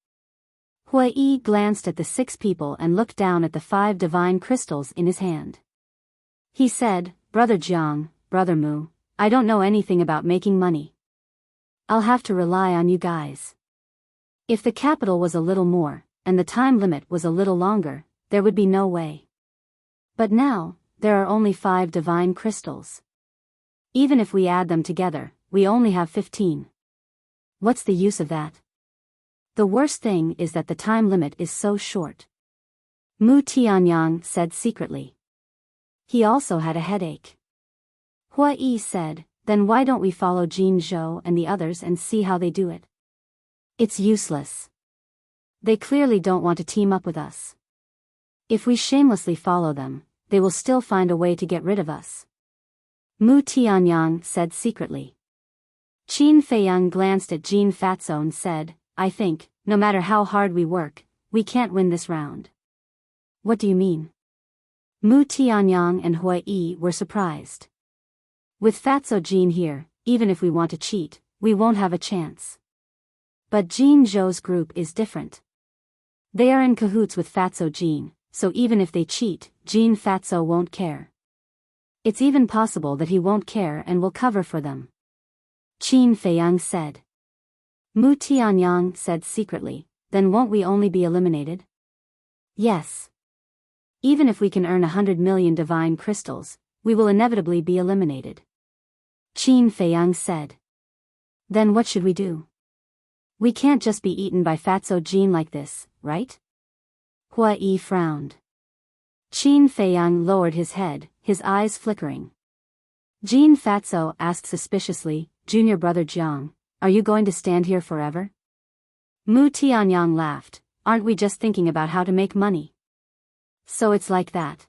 Hui Yi glanced at the 6 people and looked down at the 5 divine crystals in his hand. He said, "Brother Jiang, Brother Mu, I don't know anything about making money. I'll have to rely on you guys. If the capital was a little more, and the time limit was a little longer, there would be no way. But now, there are only 5 divine crystals. Even if we add them together, we only have 15. What's the use of that? The worst thing is that the time limit is so short." Mu Tianyang said secretly. He also had a headache. Hui Yi said, "Then why don't we follow Jin Zhou and the others and see how they do it? It's useless. They clearly don't want to team up with us. If we shamelessly follow them, they will still find a way to get rid of us." Mu Tianyang said secretly. Qin Feiyang glanced at Jin Fatso and said, "I think, no matter how hard we work, we can't win this round." "What do you mean?" Mu Tianyang and Hui Yi were surprised. "With Fatso Jin here, even if we want to cheat, we won't have a chance. But Jin Zhou's group is different. They are in cahoots with Fatso Jin, so even if they cheat, Jin Fatso won't care. It's even possible that he won't care and will cover for them." Qin Feiyang said. Mu Tianyang said secretly, "Then won't we only be eliminated?" "Yes. Even if we can earn 100 million divine crystals, we will inevitably be eliminated." Qin Feiyang said. "Then what should we do? We can't just be eaten by Fatso Jin like this, right?" Hui Yi frowned. Qin Feiyang lowered his head, his eyes flickering. Jin Fatso asked suspiciously, "Junior brother Jiang, are you going to stand here forever?" Mu Tianyang laughed, "Aren't we just thinking about how to make money?" "So it's like that."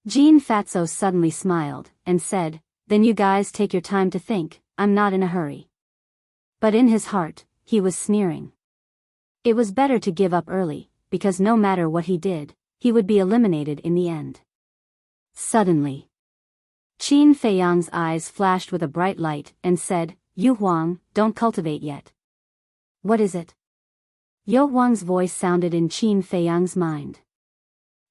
Jin Fatso suddenly smiled, and said, "Then you guys take your time to think, I'm not in a hurry." But in his heart, he was sneering. It was better to give up early, because no matter what he did, he would be eliminated in the end. Suddenly, Qin Feiyang's eyes flashed with a bright light, and said, "Yu Huang, don't cultivate yet." "What is it?" Yu Huang's voice sounded in Qin Feiyang's mind.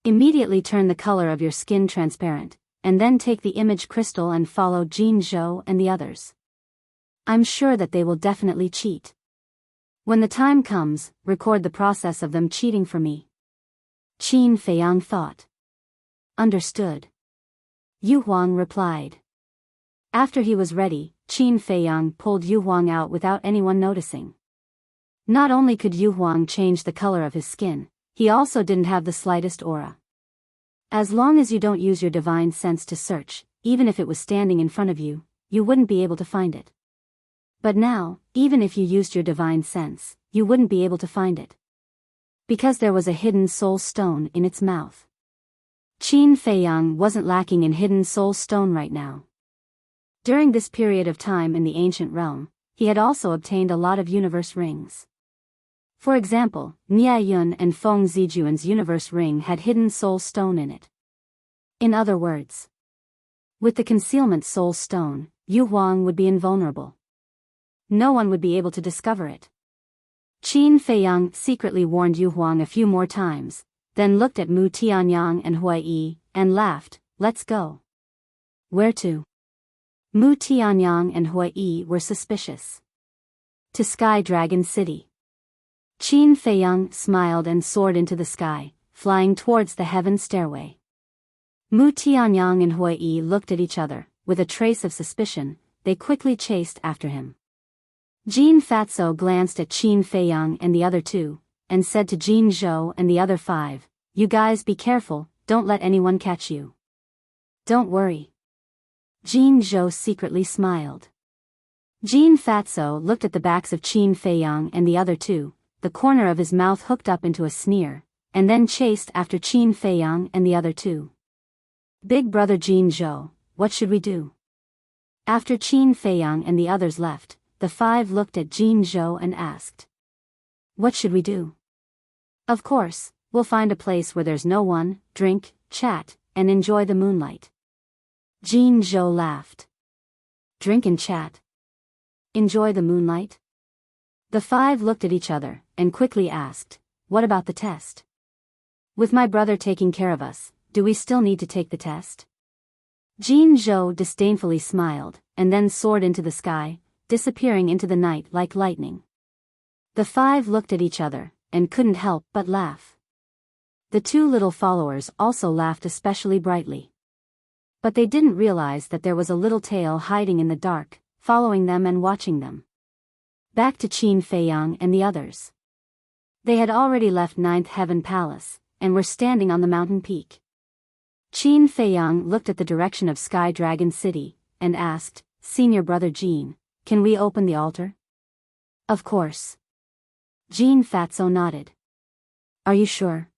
"Immediately turn the color of your skin transparent, and then take the image crystal and follow Jin Zhou and the others. I'm sure that they will definitely cheat. When the time comes, record the process of them cheating for me." Qin Feiyang thought. "Understood." Yu Huang replied. After he was ready, Qin Feiyang pulled Yu Huang out without anyone noticing. Not only could Yu Huang change the color of his skin, he also didn't have the slightest aura. As long as you don't use your divine sense to search, even if it was standing in front of you, you wouldn't be able to find it. But now, even if you used your divine sense, you wouldn't be able to find it. Because there was a hidden soul stone in its mouth. Qin Feiyang wasn't lacking in hidden soul stone right now. During this period of time in the ancient realm, he had also obtained a lot of universe rings. For example, Nia Yun and Feng Zijuan's universe ring had hidden soul stone in it. In other words, with the concealment soul stone, Yu Huang would be invulnerable. No one would be able to discover it. Qin Feiyang secretly warned Yu Huang a few more times, then looked at Mu Tianyang and Hui Yi, and laughed, "Let's go." "Where to?" Mu Tianyang and Hui Yi were suspicious. "To Sky Dragon City." Qin Feiyang smiled and soared into the sky, flying towards the heaven stairway. Mu Tianyang and Hui Yi looked at each other, with a trace of suspicion. They quickly chased after him. Jin Fatso glanced at Qin Feiyang and the other two, and said to Jin Zhou and the other 5, "You guys be careful, don't let anyone catch you." "Don't worry." Jin Zhou secretly smiled. Jin Fatso looked at the backs of Qin Feiyang and the other two, the corner of his mouth hooked up into a sneer, and then chased after Qin Feiyang and the other two. "Big brother Jin Zhou, what should we do?" After Qin Feiyang and the others left, the five looked at Jin Zhou and asked. What should we do? Of course, we'll find a place where there's no one, drink, chat, and enjoy the moonlight. Jin Zhou laughed. Drink and chat? Enjoy the moonlight? The five looked at each other, and quickly asked, what about the test? With my brother taking care of us, do we still need to take the test? Jin Zhou disdainfully smiled, and then soared into the sky, disappearing into the night like lightning. The five looked at each other, and couldn't help but laugh. The two little followers also laughed especially brightly. But they didn't realize that there was a little tail hiding in the dark, following them and watching them. Back to Qin Feiyang and the others. They had already left Ninth Heaven Palace, and were standing on the mountain peak. Qin Feiyang looked at the direction of Sky Dragon City, and asked, Senior Brother Jin, can we open the altar? Of course. Jin Fatso nodded. Are you sure?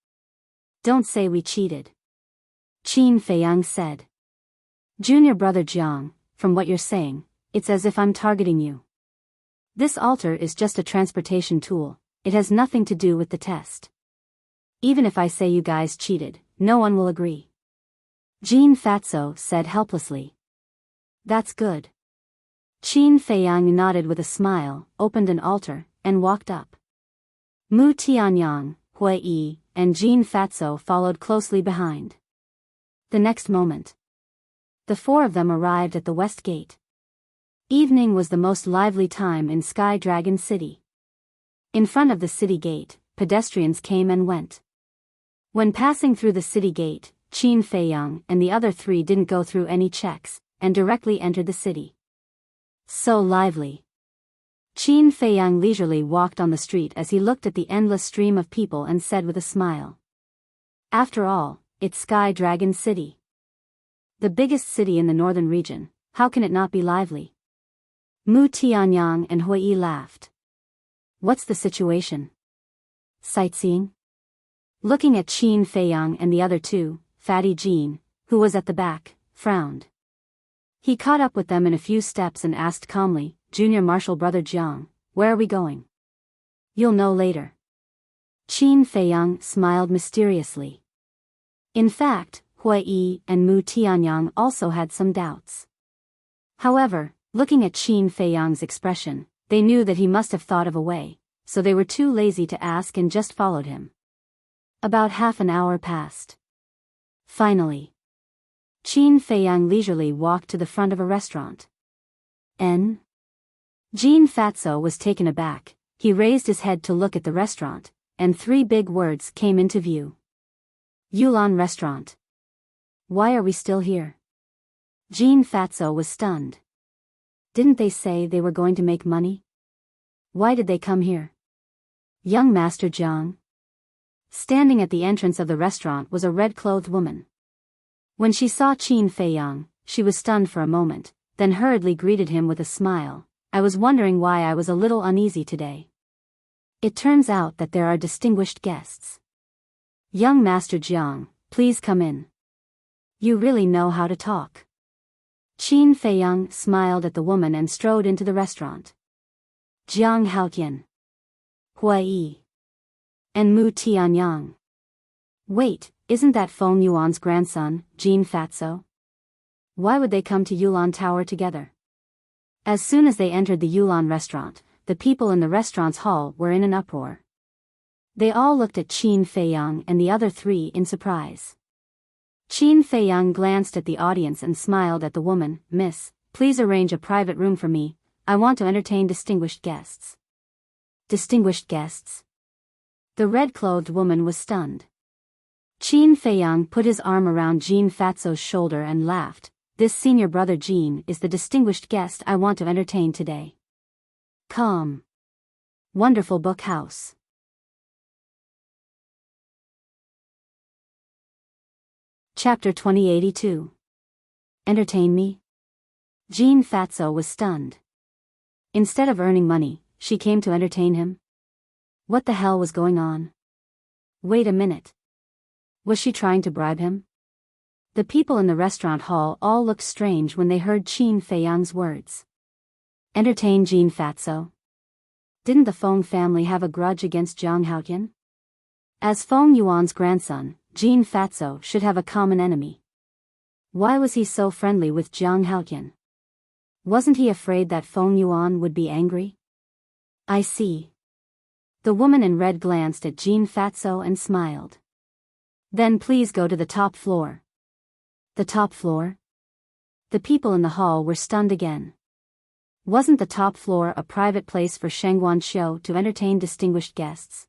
Don't say we cheated. Qin Feiyang said. Junior Brother Jiang, from what you're saying, it's as if I'm targeting you. This altar is just a transportation tool, it has nothing to do with the test. Even if I say you guys cheated, no one will agree. Jin Fatso said helplessly. That's good. Qin Feiyang nodded with a smile, opened an altar, and walked up. Mu Tianyang, Hui Yi, and Jin Fatso followed closely behind. The next moment, the four of them arrived at the west gate. Evening was the most lively time in Sky Dragon City. In front of the city gate, pedestrians came and went. When passing through the city gate, Qin Feiyang and the other three didn't go through any checks, and directly entered the city. So lively. Qin Feiyang leisurely walked on the street as he looked at the endless stream of people and said with a smile. After all, it's Sky Dragon City. The biggest city in the northern region, how can it not be lively? Mu Tianyang and Hui Yi laughed. What's the situation? Sightseeing? Looking at Qin Feiyang and the other two, Fatty Jin, who was at the back, frowned. He caught up with them in a few steps and asked calmly, Junior Marshal Brother Jiang, where are we going? You'll know later. Qin Feiyang smiled mysteriously. In fact, Hui Yi and Mu Tianyang also had some doubts. However, looking at Qin Feiyang's expression, they knew that he must have thought of a way, so they were too lazy to ask and just followed him. About half an hour passed. Finally, Qin Feiyang leisurely walked to the front of a restaurant. Jin Fatso was taken aback. He raised his head to look at the restaurant, and three big words came into view. Yulan Restaurant. Why are we still here? Jin Fatso was stunned. Didn't they say they were going to make money? Why did they come here? Young Master Jiang. Standing at the entrance of the restaurant was a red-clothed woman. When she saw Qin Feiyang, she was stunned for a moment, then hurriedly greeted him with a smile. I was wondering why I was a little uneasy today. It turns out that there are distinguished guests. Young Master Jiang, please come in. You really know how to talk. Qin Feiyang smiled at the woman and strode into the restaurant. Jiang Haotian, Hui Yi, and Mu Tianyang. Wait, isn't that Feng Yuan's grandson, Jin Fatso? Why would they come to Yulan Tower together? As soon as they entered the Yulan restaurant, the people in the restaurant's hall were in an uproar. They all looked at Qin Feiyang and the other three in surprise. Qin Feiyang glanced at the audience and smiled at the woman. Miss, please arrange a private room for me, I want to entertain distinguished guests. Distinguished guests? The red-clothed woman was stunned. Qin Feiyang put his arm around Jin Fatso's shoulder and laughed. This senior brother Jin is the distinguished guest I want to entertain today. Come. Wonderful book house. Chapter 2082. Entertain me? Jin Fatso was stunned. Instead of earning money, she came to entertain him? What the hell was going on? Wait a minute. Was she trying to bribe him? The people in the restaurant hall all looked strange when they heard Qin Feiyang's words. Entertain Jean Fatso? Didn't the Feng family have a grudge against Jiang Haotian? As Feng Yuan's grandson, Jean Fatso should have a common enemy. Why was he so friendly with Jiang Haotian? Wasn't he afraid that Feng Yuan would be angry? I see. The woman in red glanced at Jean Fatso and smiled. Then please go to the top floor. The top floor? The people in the hall were stunned again. Wasn't the top floor a private place for Sheng Guanxiu to entertain distinguished guests?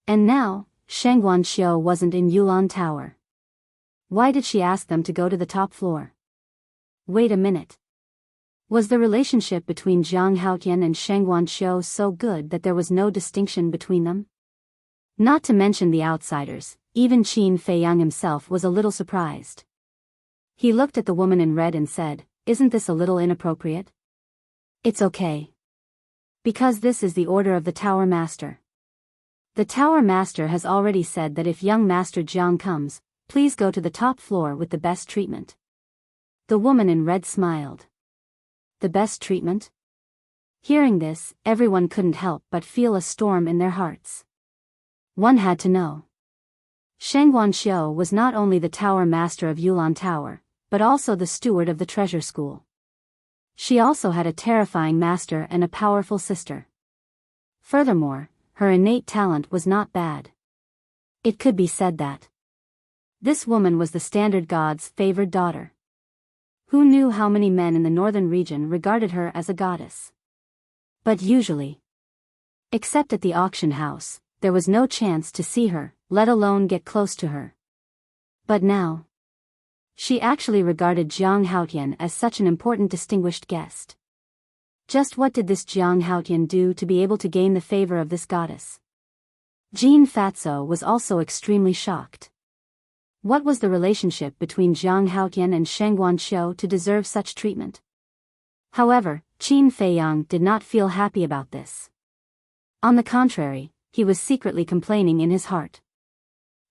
And now, Sheng Guanxiu wasn't in Yulan Tower. Why did she ask them to go to the top floor? Wait a minute. Was the relationship between Jiang Haotian and Sheng Guanxiu so good that there was no distinction between them? Not to mention the outsiders, even Qin Feiyang himself was a little surprised. He looked at the woman in red and said, "Isn't this a little inappropriate?" "It's okay. Because this is the order of the Tower Master. The Tower Master has already said that if young Master Jiang comes, please go to the top floor with the best treatment." The woman in red smiled. The best treatment? Hearing this, everyone couldn't help but feel a storm in their hearts. One had to know. Sheng Guanxiu was not only the Tower Master of Yulan Tower, but also the steward of the treasure school. She also had a terrifying master and a powerful sister. Furthermore, her innate talent was not bad. It could be said that this woman was the standard god's favored daughter. Who knew how many men in the northern region regarded her as a goddess? But usually, except at the auction house, there was no chance to see her, let alone get close to her. But now, she actually regarded Jiang Haotian as such an important distinguished guest. Just what did this Jiang Haotian do to be able to gain the favor of this goddess? Jean Fatso was also extremely shocked. What was the relationship between Jiang Haotian and Sheng Guanxiu to deserve such treatment? However, Qin Feiyang did not feel happy about this. On the contrary, he was secretly complaining in his heart.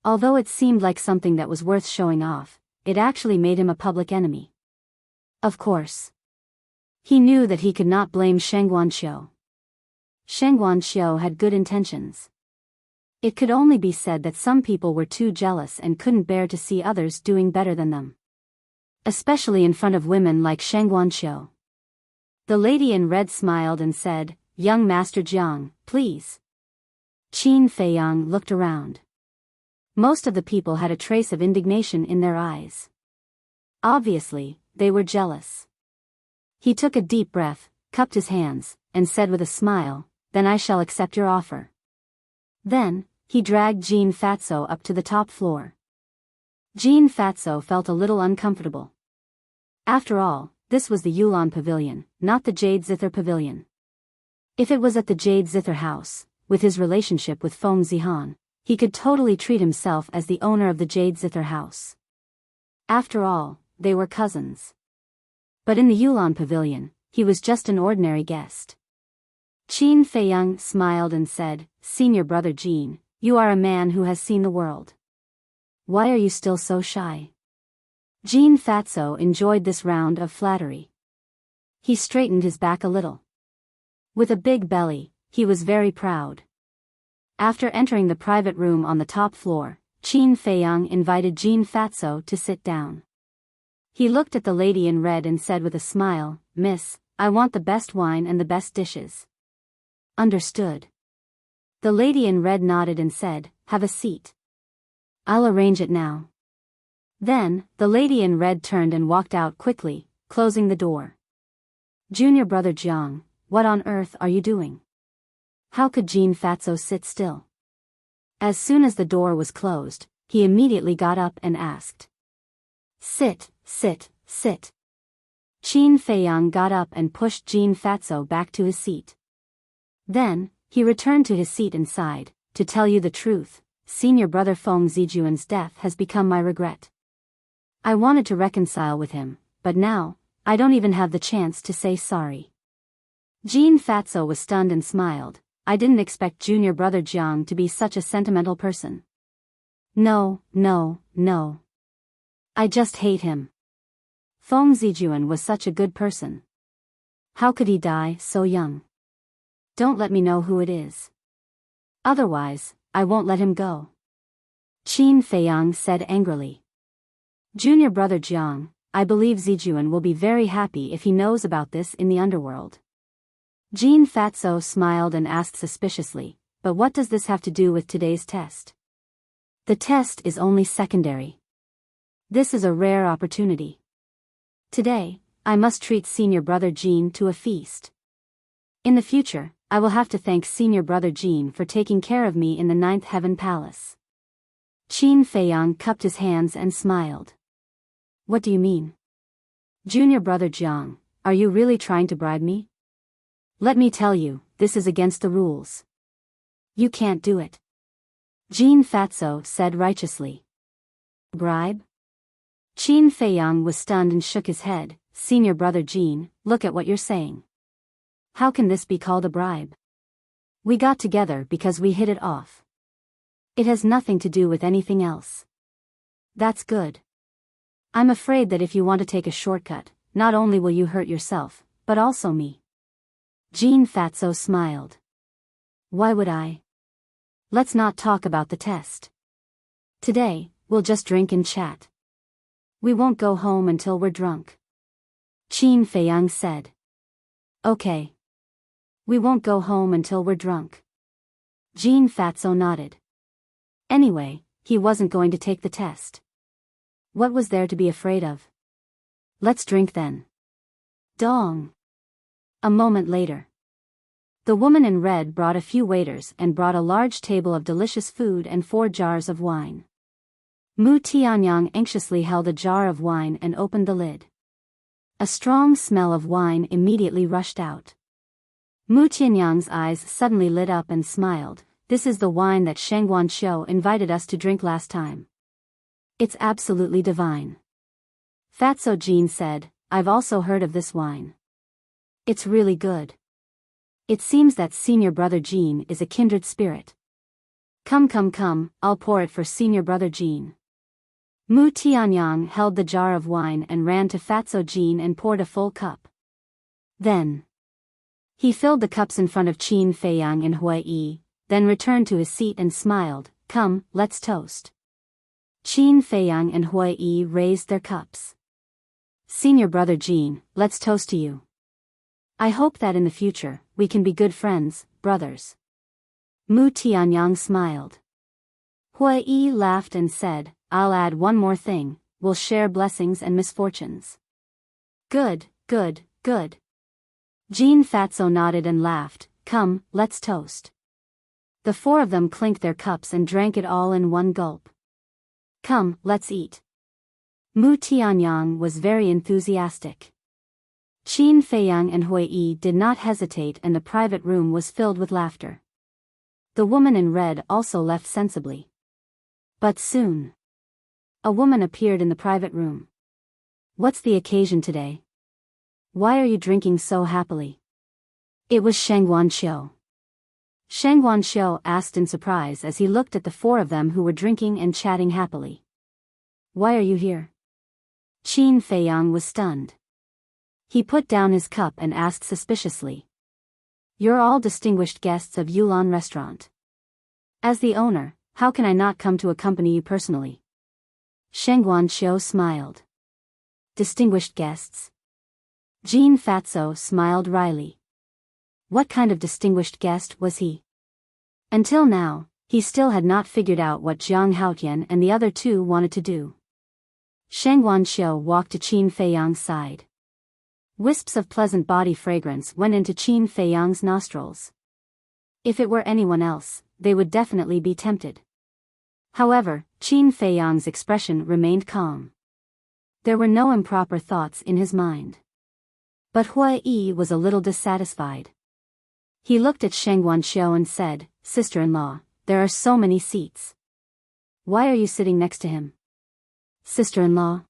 Although it seemed like something that was worth showing off, it actually made him a public enemy. Of course. He knew that he could not blame Sheng Guanxiu. Sheng Guanxiu had good intentions. It could only be said that some people were too jealous and couldn't bear to see others doing better than them. Especially in front of women like Sheng Guanxiu. The lady in red smiled and said, "Young Master Jiang, please." Qin Feiyang looked around. Most of the people had a trace of indignation in their eyes. Obviously, they were jealous. He took a deep breath, cupped his hands, and said with a smile, "Then I shall accept your offer." Then, he dragged Jean Fatso up to the top floor. Jean Fatso felt a little uncomfortable. After all, this was the Yulan Pavilion, not the Jade Zither Pavilion. If it was at the Jade Zither house, with his relationship with Feng Zihan, he could totally treat himself as the owner of the Jade Zither house. After all, they were cousins. But in the Yulan Pavilion, he was just an ordinary guest. Qin Feiyang smiled and said, "Senior brother Jean, you are a man who has seen the world. Why are you still so shy?" Jean Fatso enjoyed this round of flattery. He straightened his back a little. With a big belly, he was very proud. After entering the private room on the top floor, Qin Feiyang invited Jean Fatso to sit down. He looked at the lady in red and said with a smile, "Miss, I want the best wine and the best dishes." Understood. The lady in red nodded and said, "Have a seat. I'll arrange it now." Then, the lady in red turned and walked out quickly, closing the door. "Junior brother Jiang, what on earth are you doing?" How could Jean Fatso sit still? As soon as the door was closed, he immediately got up and asked. "Sit, sit, sit." Qin Feiyang got up and pushed Jean Fatso back to his seat. Then, he returned to his seat and sighed, "To tell you the truth, senior brother Feng Zijuan's death has become my regret. I wanted to reconcile with him, but now, I don't even have the chance to say sorry." Jean Fatso was stunned and smiled. "I didn't expect junior brother Jiang to be such a sentimental person. No, no, no. I just hate him. Feng Zijuan was such a good person. How could he die so young? Don't let me know who it is. Otherwise, I won't let him go. Qin Feiyang said angrily. Junior brother Jiang, I believe Zijuan will be very happy if he knows about this in the underworld. Jin Fatso smiled and asked suspiciously, but what does this have to do with today's test? The test is only secondary. This is a rare opportunity. Today, I must treat senior brother Jin to a feast. In the future, I will have to thank senior brother Jin for taking care of me in the 9th Heaven Palace. Qin Feiyang cupped his hands and smiled. What do you mean? Junior brother Jiang, are you really trying to bribe me? Let me tell you, this is against the rules. You can't do it. Jin Fatso said righteously. Bribe? Qin Feiyang was stunned and shook his head. Senior brother Jin, look at what you're saying. How can this be called a bribe? We got together because we hit it off. It has nothing to do with anything else. That's good. I'm afraid that if you want to take a shortcut, not only will you hurt yourself, but also me. Jin Fatso smiled. Why would I? Let's not talk about the test. Today, we'll just drink and chat. We won't go home until we're drunk. Qin Feiyang said. Okay. We won't go home until we're drunk. Jin Fatso nodded. Anyway, he wasn't going to take the test. What was there to be afraid of? Let's drink then. Dong. A moment later. The woman in red brought a few waiters and brought a large table of delicious food and 4 jars of wine. Mu Tianyang anxiously held a jar of wine and opened the lid. A strong smell of wine immediately rushed out. Mu Tianyang's eyes suddenly lit up and smiled. This is the wine that Shangguan Qiu invited us to drink last time. It's absolutely divine. Fatso Jin said, I've also heard of this wine. It's really good. It seems that senior brother Jin is a kindred spirit. Come, I'll pour it for senior brother Jin. Mu Tianyang held the jar of wine and ran to Fatso Jin and poured a full cup. Then he filled the cups in front of Qin Feiyang and Huai, then returned to his seat and smiled. Come, let's toast. Qin Feiyang and Huai raised their cups. Senior brother Jin, let's toast to you. I hope that in the future, we can be good friends, brothers. Mu Tianyang smiled. Huai laughed and said, I'll add one more thing, we'll share blessings and misfortunes. Good. Jin Fatso nodded and laughed. Come, let's toast. The 4 of them clinked their cups and drank it all in one gulp. Come, let's eat. Mu Tianyang was very enthusiastic. Qin Feiyang and Huai did not hesitate and the private room was filled with laughter. The woman in red also left sensibly. But soon, a woman appeared in the private room. What's the occasion today? Why are you drinking so happily? It was Shangguan Qiu. Shangguan Qiu asked in surprise as he looked at the 4 of them who were drinking and chatting happily. Why are you here? Qin Feiyang was stunned. He put down his cup and asked suspiciously. You're all distinguished guests of Yulan Restaurant. As the owner, how can I not come to accompany you personally? Shangguan Qiu smiled. Distinguished guests? Jin Fatso smiled wryly. What kind of distinguished guest was he? Until now, he still had not figured out what Jiang Haotian and the other 2 wanted to do. Shangguan Qiu walked to Qin Feiyang's side. Wisps of pleasant body fragrance went into Qin Feiyang's nostrils. If it were anyone else, they would definitely be tempted. However, Qin Feiyang's expression remained calm. There were no improper thoughts in his mind. But Huai was a little dissatisfied. He looked at Shangguan Qiu and said, Sister-in-law, there are so many seats. Why are you sitting next to him? Sister-in-law?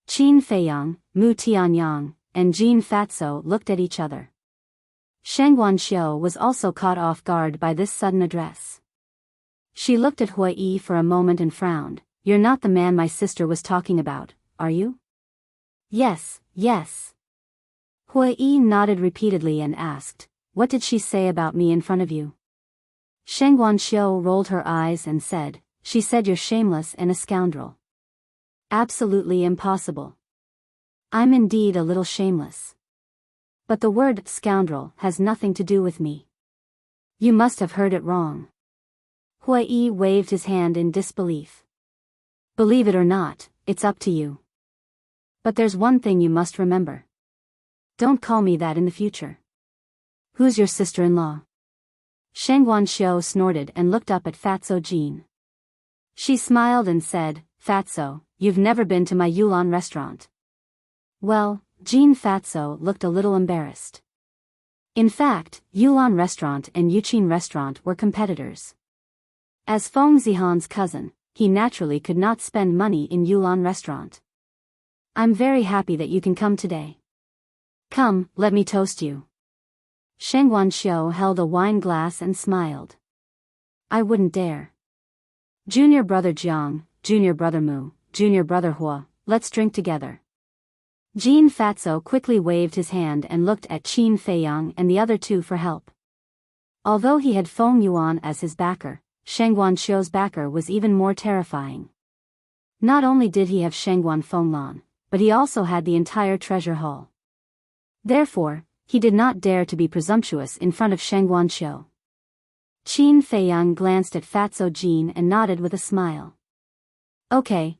Qin Feiyang, Mu Tianyang, and Jin Fatso looked at each other. Shangguan Qiu was also caught off guard by this sudden address. She looked at Huai for a moment and frowned. You're not the man my sister was talking about, are you? Yes. Hui Yi nodded repeatedly and asked, "What did she say about me in front of you?" Sheng Guanxiu rolled her eyes and said, "She said you're shameless and a scoundrel." Absolutely impossible. I'm indeed a little shameless. But the word scoundrel has nothing to do with me. You must have heard it wrong. Hui Yi waved his hand in disbelief. Believe it or not, it's up to you. But there's one thing you must remember. Don't call me that in the future. Who's your sister-in-law? Sheng Guanxiu snorted and looked up at Fatso Jean. She smiled and said, "Fatso, you've never been to my Yulon restaurant." Well, Jean Fatso looked a little embarrassed. In fact, Yulon restaurant and Yuqin restaurant were competitors. As Feng Zihan's cousin, he naturally could not spend money in Yulon restaurant. I'm very happy that you can come today. Come, let me toast you. Sheng Guanxiu held a wine glass and smiled. I wouldn't dare. Junior brother Jiang, junior brother Mu, junior brother Hua, let's drink together. Jean Fatso quickly waved his hand and looked at Qin Feiyang and the other two for help. Although he had Feng Yuan as his backer, Sheng Guanxiu's backer was even more terrifying. Not only did he have Shengguan Fenglan, but he also had the entire treasure haul. Therefore, he did not dare to be presumptuous in front of Sheng Guanxiu. Qin Feiyang glanced at Fatso Jean and nodded with a smile. Okay.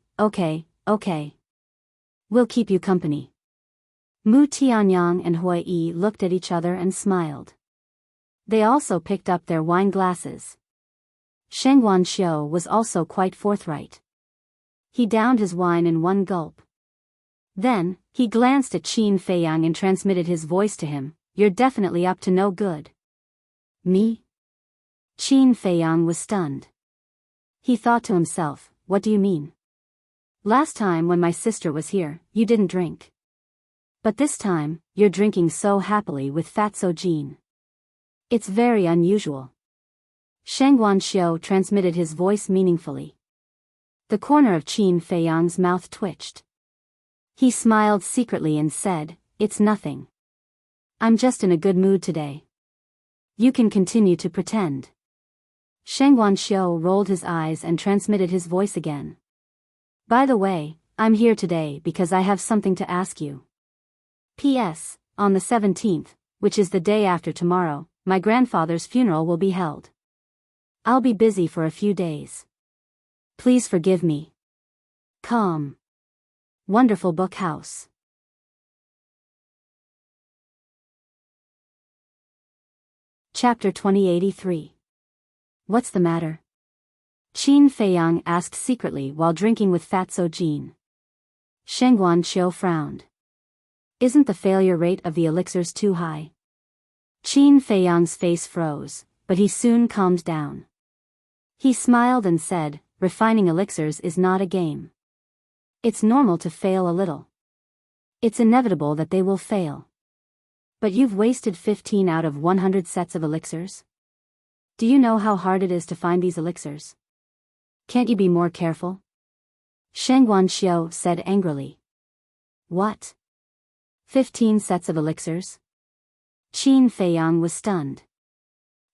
We'll keep you company. Mu Tianyang and Hui Yi looked at each other and smiled. They also picked up their wine glasses. Sheng Guanxiu was also quite forthright. He downed his wine in one gulp. Then, he glanced at Qin Feiyang and transmitted his voice to him, "You're definitely up to no good." Me? Qin Feiyang was stunned. He thought to himself, what do you mean? Last time when my sister was here, you didn't drink. But this time, you're drinking so happily with Fatso Jean. It's very unusual. Sheng Guanxiu transmitted his voice meaningfully. The corner of Qin Feiyang's mouth twitched. He smiled secretly and said, "It's nothing. I'm just in a good mood today. You can continue to pretend." Sheng Guanxiu rolled his eyes and transmitted his voice again. "By the way, I'm here today because I have something to ask you. P.S. On the 17th, which is the day after tomorrow, my grandfather's funeral will be held. I'll be busy for a few days. Please forgive me. Calm. Wonderful Book House." Chapter 2083. What's the matter? Qin Feiyang asked secretly while drinking with Fatso Jean. Sheng Guanxiu frowned. Isn't the failure rate of the elixirs too high? Qin Feiyang's face froze, but he soon calmed down. He smiled and said, "Refining elixirs is not a game. It's normal to fail a little. It's inevitable that they will fail. But you've wasted 15 out of 100 sets of elixirs. Do you know how hard it is to find these elixirs? Can't you be more careful?" Sheng Guanxiu said angrily. What? 15 sets of elixirs? Qin Feiyang was stunned.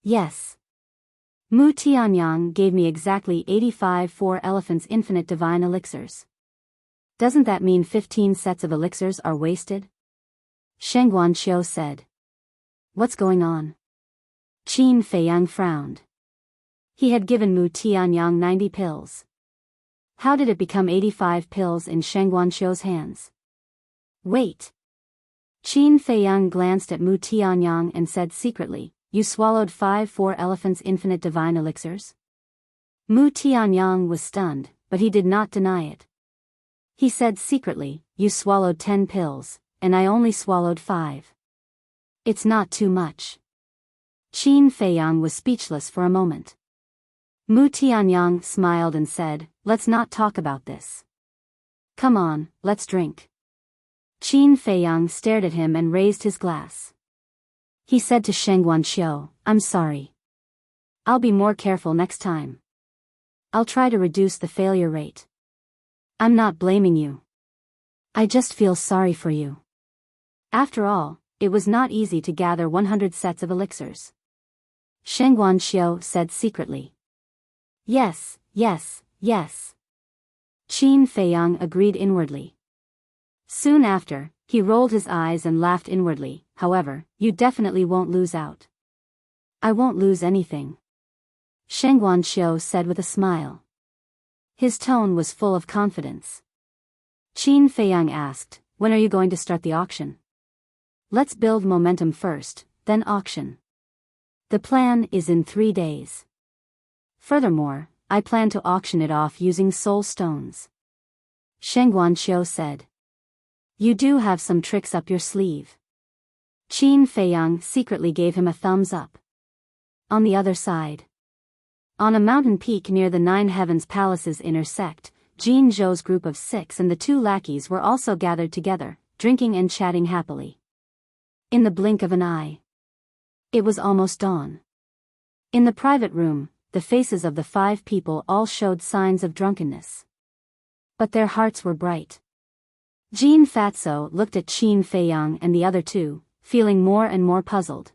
Yes. Mu Tianyang gave me exactly 85 4 elephants infinite divine elixirs. Doesn't that mean 15 sets of elixirs are wasted? Sheng Guanxiu said. What's going on? Qin Feiyang frowned. He had given Mu Tianyang 90 pills. How did it become 85 pills in Sheng Guanxiu's hands? Wait. Qin Feiyang glanced at Mu Tianyang and said secretly, "You swallowed 5 4 elephants infinite divine elixirs?" Mu Tianyang was stunned, but he did not deny it. He said secretly, "You swallowed 10 pills, and I only swallowed 5. It's not too much." Qin Feiyang was speechless for a moment. Mu Tianyang smiled and said, "Let's not talk about this. Come on, let's drink." Qin Feiyang stared at him and raised his glass. He said to Sheng Guanxiu, "I'm sorry. I'll be more careful next time. I'll try to reduce the failure rate. I'm not blaming you. I just feel sorry for you. After all, It was not easy to gather 100 sets of elixirs. Shengguan Xiu said secretly. Yes, yes, yes. Qin Feiyang agreed inwardly. Soon after, he rolled his eyes and laughed inwardly. However, you definitely won't lose out. I won't lose anything. Shengguan Xiu said with a smile. His tone was full of confidence. Qin Feiyang asked, when are you going to start the auction? Let's build momentum first, then auction. The plan is in 3 days. Furthermore, I plan to auction it off using soul stones. Shengguan Xiu said. You do have some tricks up your sleeve. Qin Feiyang secretly gave him a thumbs up. On the other side. On a mountain peak near the 9 Heavens Palaces intersect, Jin Zhou's group of 6 and the 2 lackeys were also gathered together, drinking and chatting happily. In the blink of an eye. It was almost dawn. In the private room, the faces of the 5 people all showed signs of drunkenness. But their hearts were bright. Jin Fatso looked at Qin Feiyang and the other 2, feeling more and more puzzled.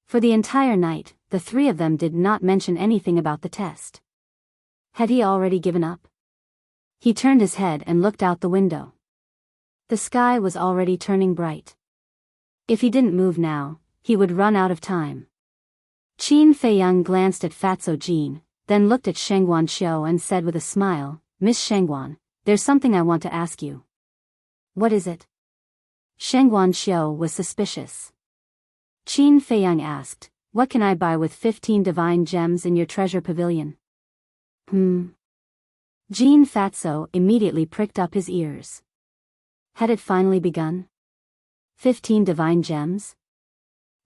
For the entire night, the 3 of them did not mention anything about the test. Had he already given up? He turned his head and looked out the window. The sky was already turning bright. If he didn't move now, he would run out of time. Qin Feiyang glanced at Fatso Jin, then looked at Shengguan Xiu and said with a smile, Miss Shengguan, there's something I want to ask you. What is it? Shengguan Xiu was suspicious. Qin Feiyang asked, what can I buy with 15 divine gems in your treasure pavilion? Jin Fatso immediately pricked up his ears. Had it finally begun? 15 divine gems?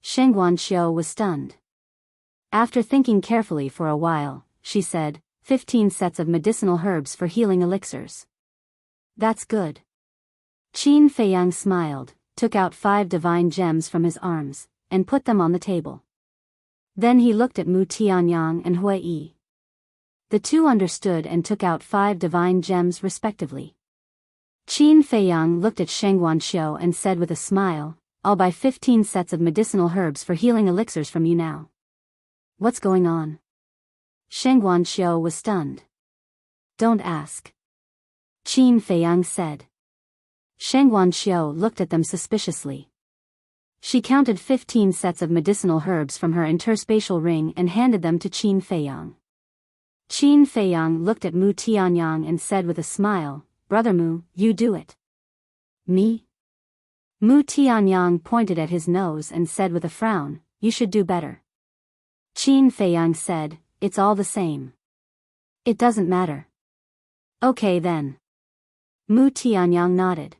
Shengguan Xiu was stunned. After thinking carefully for a while, she said, 15 sets of medicinal herbs for healing elixirs. That's good. Qin Feiyang smiled, took out 5 divine gems from his arms, and put them on the table. Then he looked at Mu Tianyang and Hui Yi. The 2 understood and took out 5 divine gems respectively. Qin Feiyang looked at Shengguan Xiu and said with a smile, I'll buy 15 sets of medicinal herbs for healing elixirs from you now. What's going on? Shengguan Xiu was stunned. Don't ask. Qin Feiyang said. Shengguan Xiu looked at them suspiciously. She counted 15 sets of medicinal herbs from her interspatial ring and handed them to Qin Feiyang. Qin Feiyang looked at Mu Tianyang and said with a smile, Brother Mu, you do it. Me? Mu Tianyang pointed at his nose and said with a frown, you should do better. Qin Feiyang said, it's all the same. It doesn't matter. Okay then. Mu Tianyang nodded.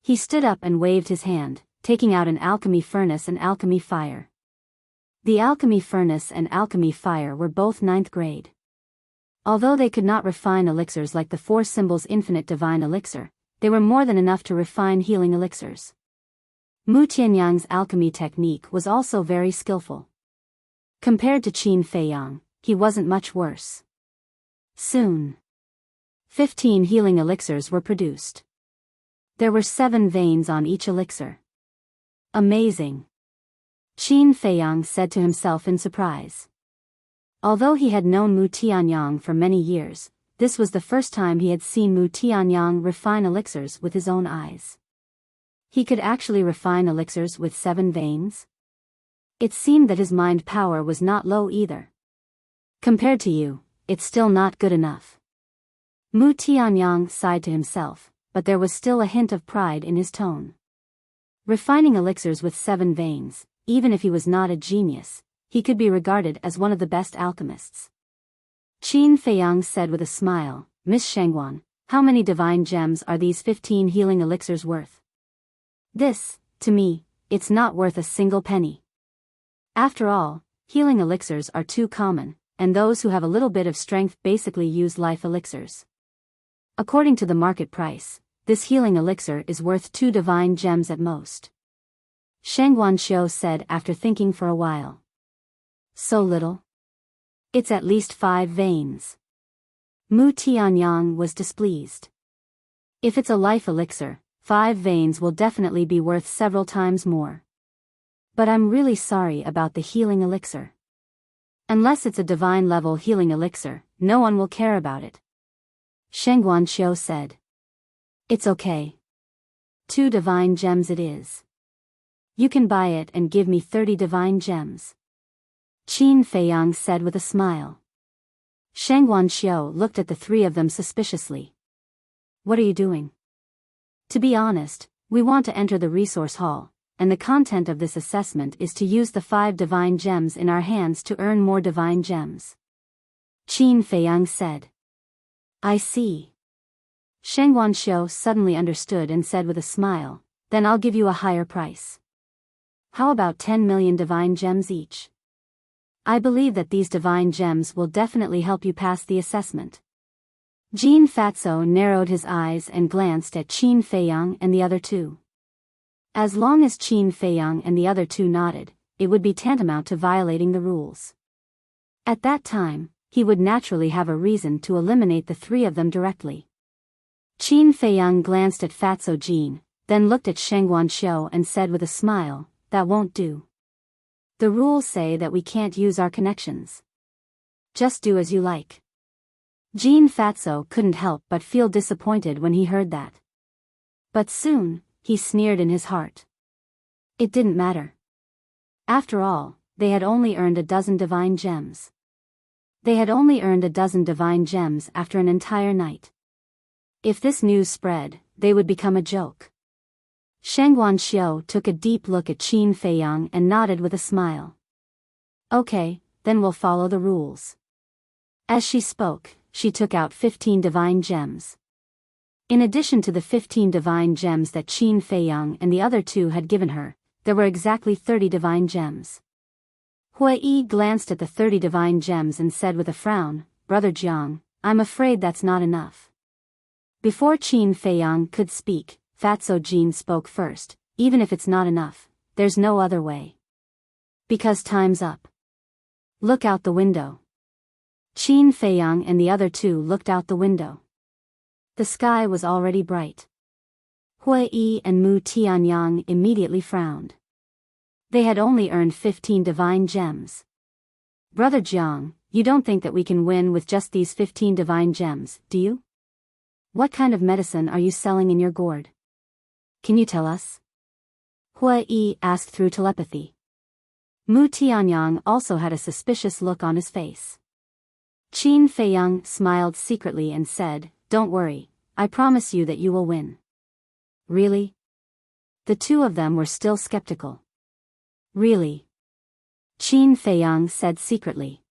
He stood up and waved his hand, taking out an alchemy furnace and alchemy fire. The alchemy furnace and alchemy fire were both 9th grade. Although they could not refine elixirs like the 4 symbols infinite divine elixir, they were more than enough to refine healing elixirs. Mu Tianyang's alchemy technique was also very skillful. Compared to Qin Feiyang, he wasn't much worse. Soon, 15 healing elixirs were produced. There were 7 veins on each elixir. Amazing. Qin Feiyang said to himself in surprise. Although he had known Mu Tianyang for many years, this was the first time he had seen Mu Tianyang refine elixirs with his own eyes. He could actually refine elixirs with 7 veins? It seemed that his mind power was not low either. Compared to you, it's still not good enough. Mu Tianyang sighed to himself, but there was still a hint of pride in his tone. Refining elixirs with 7 veins, even if he was not a genius, he could be regarded as one of the best alchemists. Qin Feiyang said with a smile, Miss Shengguan, how many divine gems are these 15 healing elixirs worth? This, to me, it's not worth a single penny. After all, healing elixirs are too common, and those who have a little bit of strength basically use life elixirs. According to the market price, this healing elixir is worth 2 divine gems at most. Shengguan Xiu said after thinking for a while. So little? It's at least 5 veins. Mu Tianyang was displeased. If it's a life elixir, 5 veins will definitely be worth several times more. But I'm really sorry about the healing elixir. Unless it's a divine-level healing elixir, no one will care about it. Sheng Guanxiu said. It's okay. 2 divine gems it is. You can buy it and give me 30 divine gems. Qin Feiyang said with a smile. Sheng Guanxiu looked at the 3 of them suspiciously. What are you doing? To be honest, we want to enter the resource hall, and the content of this assessment is to use the 5 divine gems in our hands to earn more divine gems. Qin Feiyang said. I see. Sheng Guanxiu suddenly understood and said with a smile, then I'll give you a higher price. How about 10 million divine gems each? I believe that these divine gems will definitely help you pass the assessment. Jin Fatso narrowed his eyes and glanced at Qin Feiyang and the other 2. As long as Qin Feiyang and the other 2 nodded, it would be tantamount to violating the rules. At that time, he would naturally have a reason to eliminate the 3 of them directly. Qin Feiyang glanced at Fatso Jin, then looked at Sheng Guanxiu and said with a smile, that won't do. The rules say that we can't use our connections. Just do as you like. Jin Fatso couldn't help but feel disappointed when he heard that. But soon, he sneered in his heart. It didn't matter. After all, they had only earned a dozen divine gems. They had only earned a dozen divine gems after an entire night. If this news spread, they would become a joke. Sheng Guanxiu took a deep look at Qin Feiyang and nodded with a smile. Okay, then we'll follow the rules. As she spoke, she took out 15 divine gems. In addition to the 15 divine gems that Qin Feiyang and the other 2 had given her, there were exactly 30 divine gems. Hui glanced at the 30 divine gems and said with a frown, Brother Jiang, I'm afraid that's not enough. Before Qin Feiyang could speak, Fatso Jin spoke first. Even if it's not enough, there's no other way. Because time's up. Look out the window. Qin Feiyang and the other 2 looked out the window. The sky was already bright. Hui and Mu Tianyang immediately frowned. They had only earned 15 divine gems. Brother Jiang, you don't think that we can win with just these 15 divine gems, do you? What kind of medicine are you selling in your gourd? Can you tell us? Hui asked through telepathy. Mu Tianyang also had a suspicious look on his face. Qin Feiyang smiled secretly and said, Don't worry, I promise you that you will win. Really? The 2 of them were still skeptical. Really? Qin Feiyang said secretly.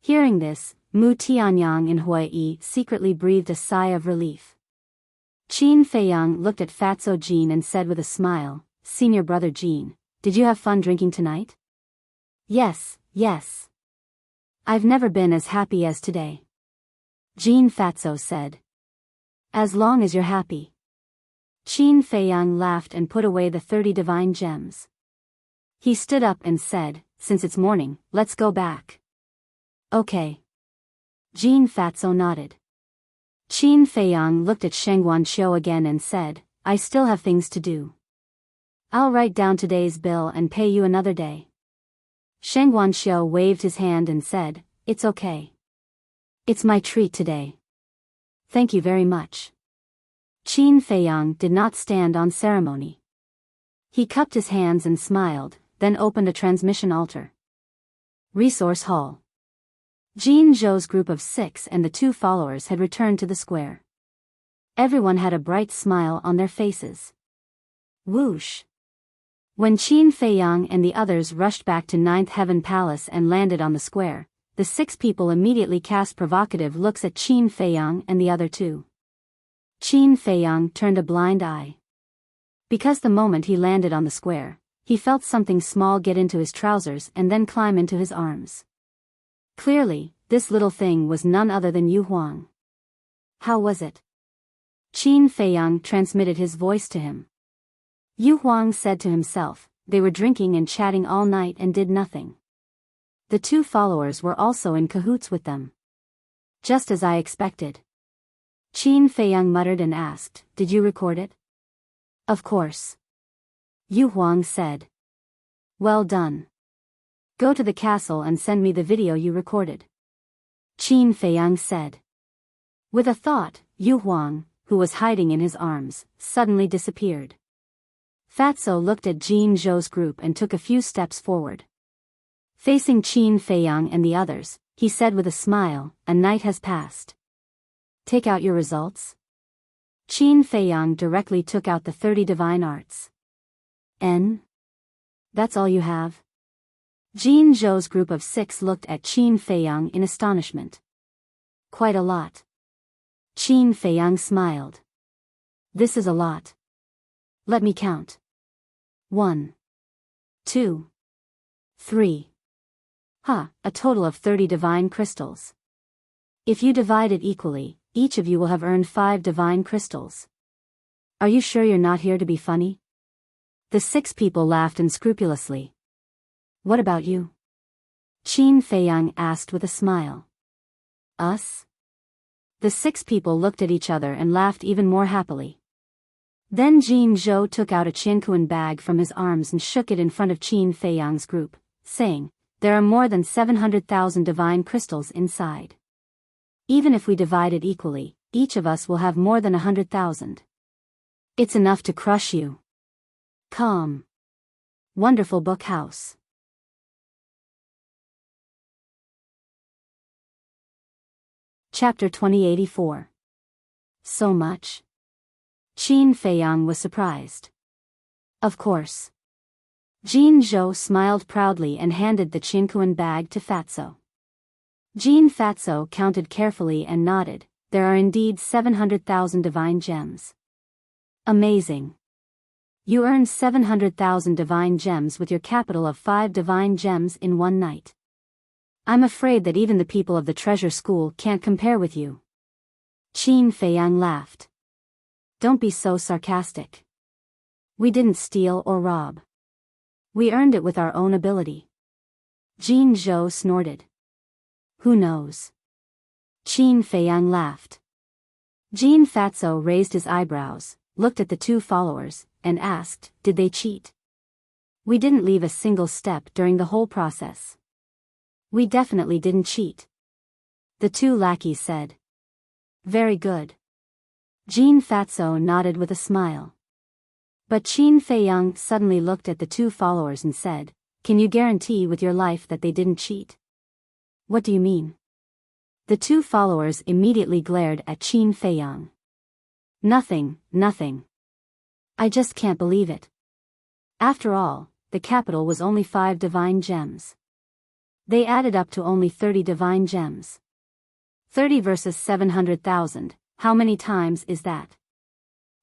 Hearing this, Mu Tianyang and Hui secretly breathed a sigh of relief. Qin Feiyang looked at Fatso Jin and said with a smile, Senior Brother Jin, did you have fun drinking tonight? Yes, yes. I've never been as happy as today. Jin Fatso said. As long as you're happy. Qin Feiyang laughed and put away the 30 divine gems. He stood up and said, Since it's morning, let's go back. Okay. Jin Fatso nodded. Qin Feiyang looked at Sheng Guanxiu again and said, I still have things to do. I'll write down today's bill and pay you another day. Sheng Guanxiu waved his hand and said, It's okay. It's my treat today. Thank you very much. Qin Feiyang did not stand on ceremony. He cupped his hands and smiled, then opened a transmission altar. Resource Hall. Jin Zhou's group of 6 and the 2 followers had returned to the square. Everyone had a bright smile on their faces. Whoosh! When Qin Feiyang and the others rushed back to Ninth Heaven Palace and landed on the square, the 6 people immediately cast provocative looks at Qin Feiyang and the other 2. Qin Feiyang turned a blind eye. Because the moment he landed on the square, he felt something small get into his trousers and then climb into his arms. Clearly, this little thing was none other than Yu Huang. How was it? Qin Feiyang transmitted his voice to him. Yu Huang said to himself, they were drinking and chatting all night and did nothing. The 2 followers were also in cahoots with them. Just as I expected. Qin Feiyang muttered and asked, Did you record it? Of course. Yu Huang said. Well done. Go to the castle and send me the video you recorded. Qin Feiyang said. With a thought, Yu Huang, who was hiding in his arms, suddenly disappeared. Fatso looked at Jin Zhou's group and took a few steps forward. Facing Qin Feiyang and the others, he said with a smile, a night has passed. Take out your results. Qin Feiyang directly took out the 30 divine arts. That's all you have? Jin Zhou's group of 6 looked at Qin Feiyang in astonishment. Quite a lot. Qin Feiyang smiled. This is a lot. Let me count. 1, 2, 3. A total of 30 divine crystals. If you divide it equally, each of you will have earned 5 divine crystals. Are you sure you're not here to be funny? The 6 people laughed unscrupulously. What about you? Qin Feiyang asked with a smile. Us? The 6 people looked at each other and laughed even more happily. Then Jin Zhou took out a Qiankuan bag from his arms and shook it in front of Qin Feiyang's group, saying, there are more than 700,000 divine crystals inside. Even if we divide it equally, each of us will have more than 100,000. It's enough to crush you. Calm. Wonderful book house. Chapter 2084. So much? Qin Feiyang was surprised. Of course. Jin Zhou smiled proudly and handed the Qiankuan bag to Fatso. Jin Fatso counted carefully and nodded. There are indeed 700,000 divine gems. Amazing. You earned 700,000 divine gems with your capital of 5 divine gems in one night. I'm afraid that even the people of the treasure school can't compare with you. Qin Feiyang laughed. Don't be so sarcastic. We didn't steal or rob. We earned it with our own ability. Jin Zhou snorted. Who knows? Qin Feiyang laughed. Jin Fatso raised his eyebrows, looked at the 2 followers, and asked, did they cheat? We didn't leave a single step during the whole process. We definitely didn't cheat. The 2 lackeys said. Very good. Jin Fatso nodded with a smile. But Qin Feiyang suddenly looked at the 2 followers and said, can you guarantee with your life that they didn't cheat? What do you mean? The 2 followers immediately glared at Qin Feiyang. Nothing. I just can't believe it. After all, the capital was only 5 divine gems. They added up to only 30 divine gems. 30 versus 700,000, how many times is that?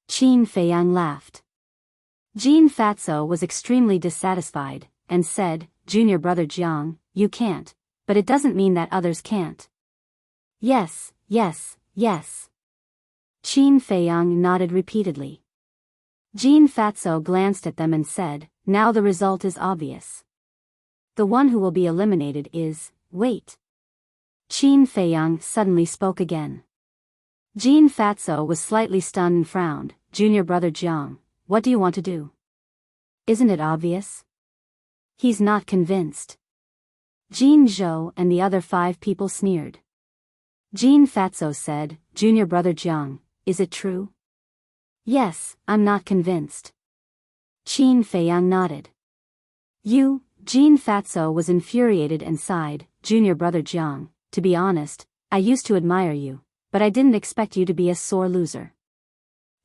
Qin Feiyang laughed. Jin Fatso was extremely dissatisfied, and said, Junior brother Jiang, you can't, but it doesn't mean that others can't. Yes. Qin Feiyang nodded repeatedly. Jin Fatso glanced at them and said, now the result is obvious. The one who will be eliminated is, wait. Qin Feiyang suddenly spoke again. Jin Fatso was slightly stunned and frowned. Junior brother Jiang, what do you want to do? Isn't it obvious? He's not convinced. Jin Zhou and the other 5 people sneered. Jin Fatso said, Junior brother Jiang, is it true? Yes, I'm not convinced. Qin Feiyang nodded. Jin Fatso was infuriated and sighed, Junior brother Jiang, to be honest, I used to admire you, but I didn't expect you to be a sore loser.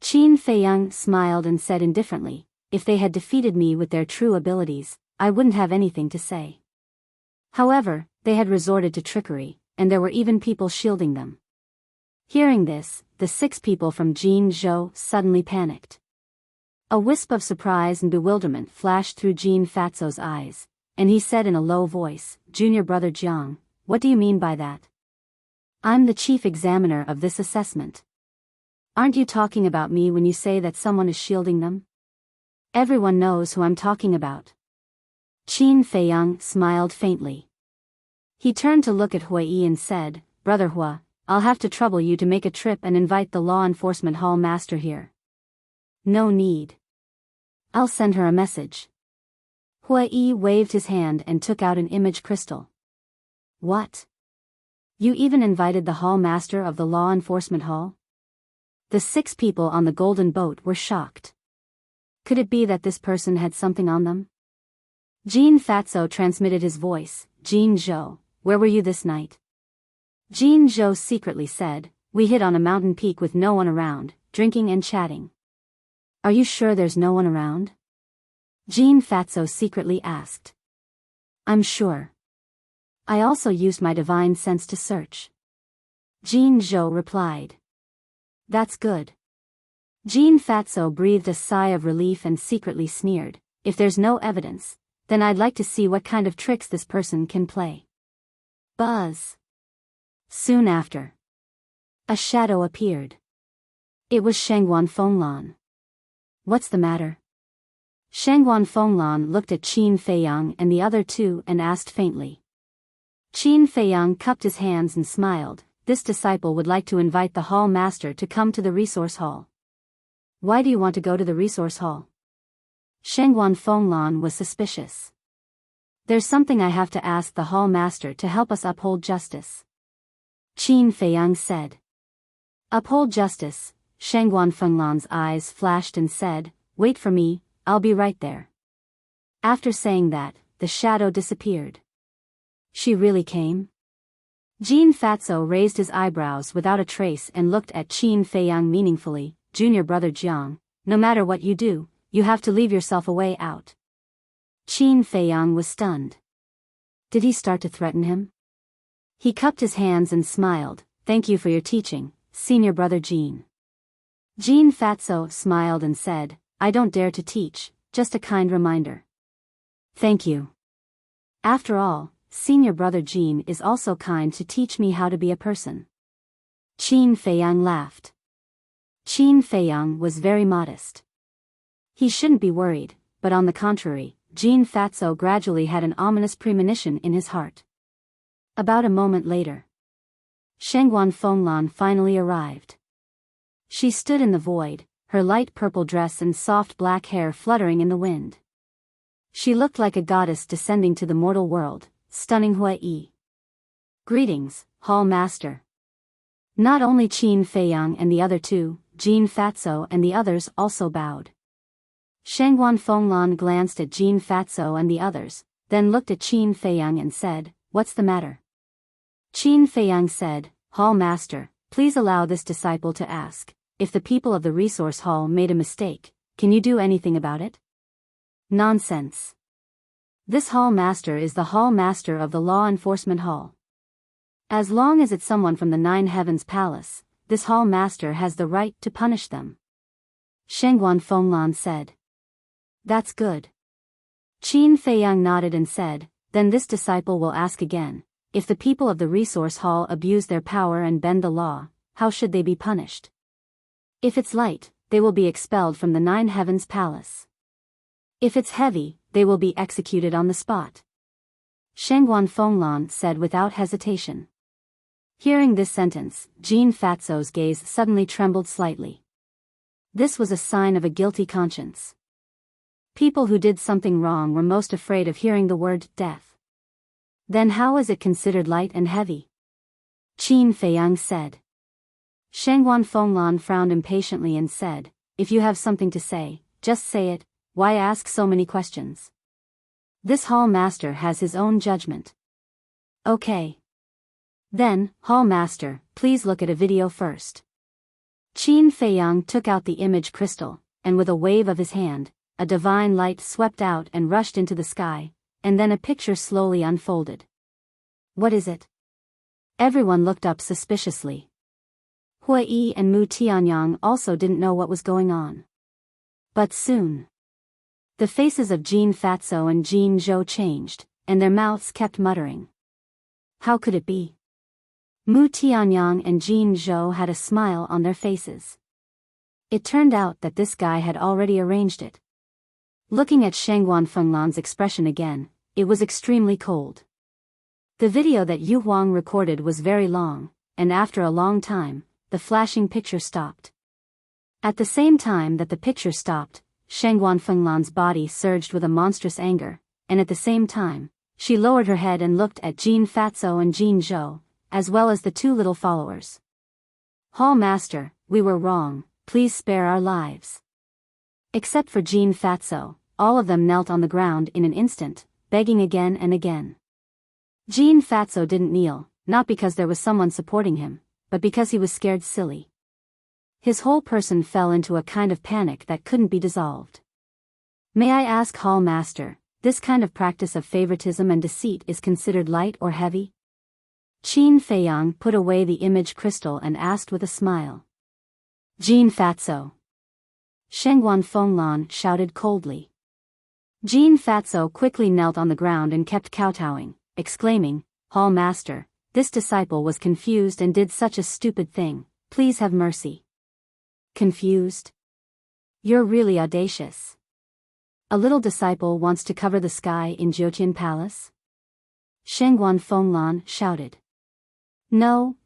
Qin Feiyang smiled and said indifferently, if they had defeated me with their true abilities, I wouldn't have anything to say. However, they had resorted to trickery, and there were even people shielding them. Hearing this, the 6 people from Jin Zhou suddenly panicked. A wisp of surprise and bewilderment flashed through Jin Fatso's eyes, and he said in a low voice, Junior brother Jiang, what do you mean by that? I'm the chief examiner of this assessment. Aren't you talking about me when you say that someone is shielding them? Everyone knows who I'm talking about. Qin Feiyang smiled faintly. He turned to look at Hui and said, Brother Hua, I'll have to trouble you to make a trip and invite the law enforcement hall master here. No need. I'll send her a message. Hui waved his hand and took out an image crystal. What? You even invited the hall master of the law enforcement hall? The 6 people on the golden boat were shocked. Could it be that this person had something on them? Jean Fatso transmitted his voice. Jean Zhou, where were you this night? Jean Zhou secretly said, we hid on a mountain peak with no one around, drinking and chatting. Are you sure there's no one around? Jean Fatso secretly asked. I'm sure. I also used my divine sense to search. Jean Zhou replied. That's good. Jean Fatso breathed a sigh of relief and secretly sneered, if there's no evidence, then I'd like to see what kind of tricks this person can play. Buzz. Soon after, a shadow appeared. It was Shangguan Fenglan. What's the matter? Shangguan Fenglan looked at Qin Feiyang and the other 2 and asked faintly. Qin Feiyang cupped his hands and smiled. This disciple would like to invite the hall master to come to the resource hall. Why do you want to go to the resource hall? Shangguan Fenglan was suspicious. There's something I have to ask the hall master to help us uphold justice. Qin Feiyang said. Uphold justice. Shangguan Fenglan's eyes flashed and said, wait for me, I'll be right there. After saying that, the shadow disappeared. She really came? Jean Fatso raised his eyebrows without a trace and looked at Qin Feiyang meaningfully. Junior brother Jiang, no matter what you do, you have to leave yourself a way out. Qin Feiyang was stunned. Did he start to threaten him? He cupped his hands and smiled. Thank you for your teaching, senior brother Jean. Jean Fatso smiled and said, I don't dare to teach, just a kind reminder. Thank you. After all, senior brother Jean is also kind to teach me how to be a person. Qin Feiyang laughed. Qin Feiyang was very modest. He shouldn't be worried, but on the contrary, Jean Fatso gradually had an ominous premonition in his heart. About a moment later, Shangguan Fenglan finally arrived. She stood in the void, her light purple dress and soft black hair fluttering in the wind. She looked like a goddess descending to the mortal world, stunning Hui. Greetings, Hall Master. Not only Qin Feiyang and the other 2, Jean Fatso and the others also bowed. Shangguan Fenglan glanced at Jean Fatso and the others, then looked at Qin Feiyang and said, what's the matter? Qin Feiyang said, Hall Master, please allow this disciple to ask, if the people of the resource hall made a mistake, can you do anything about it? Nonsense. This hall master is the hall master of the law enforcement hall. As long as it's someone from the 9 Heavens Palace, this hall master has the right to punish them. Shangguan Fenglan said. That's good. Qin Feiyang nodded and said, then this disciple will ask again, if the people of the resource hall abuse their power and bend the law, how should they be punished? If it's light, they will be expelled from the 9 Heavens Palace. If it's heavy, they will be executed on the spot. Shangguan Fenglan said without hesitation. Hearing this sentence, Jean Fatso's gaze suddenly trembled slightly. This was a sign of a guilty conscience. People who did something wrong were most afraid of hearing the word death. Then how is it considered light and heavy? Qin Feiyang said. Shangguan Fenglan frowned impatiently and said, if you have something to say, just say it, why ask so many questions? This hall master has his own judgment. Okay. Then, hall master, please look at a video first. Qin Feiyang took out the image crystal, and with a wave of his hand, a divine light swept out and rushed into the sky, and then a picture slowly unfolded. What is it? Everyone looked up suspiciously. Hui and Mu Tianyang also didn't know what was going on. But soon, the faces of Jean Fatso and Jean Zhou changed, and their mouths kept muttering. How could it be? Mu Tianyang and Jean Zhou had a smile on their faces. It turned out that this guy had already arranged it. Looking at Shangguan Fenglan's expression again, it was extremely cold. The video that Yu Huang recorded was very long, and after a long time, the flashing picture stopped. At the same time that the picture stopped, Shangguan Fenglan's body surged with a monstrous anger, and at the same time, she lowered her head and looked at Jin Fatso and Jin Zhou, as well as the two little followers. Hall Master, we were wrong, please spare our lives. Except for Jin Fatso, all of them knelt on the ground in an instant, begging again and again. Jin Fatso didn't kneel, not because there was someone supporting him, but because he was scared silly. His whole person fell into a kind of panic that couldn't be dissolved. May I ask Hall Master, this kind of practice of favoritism and deceit is considered light or heavy? Qin Feiyang put away the image crystal and asked with a smile. Jin Fatso. Shangguan Fenglan shouted coldly. Jin Fatso quickly knelt on the ground and kept kowtowing, exclaiming, Hall Master, this disciple was confused and did such a stupid thing, please have mercy. Confused? You're really audacious. A little disciple wants to cover the sky in Jiutian Palace? Shangguan Fenglan shouted. No,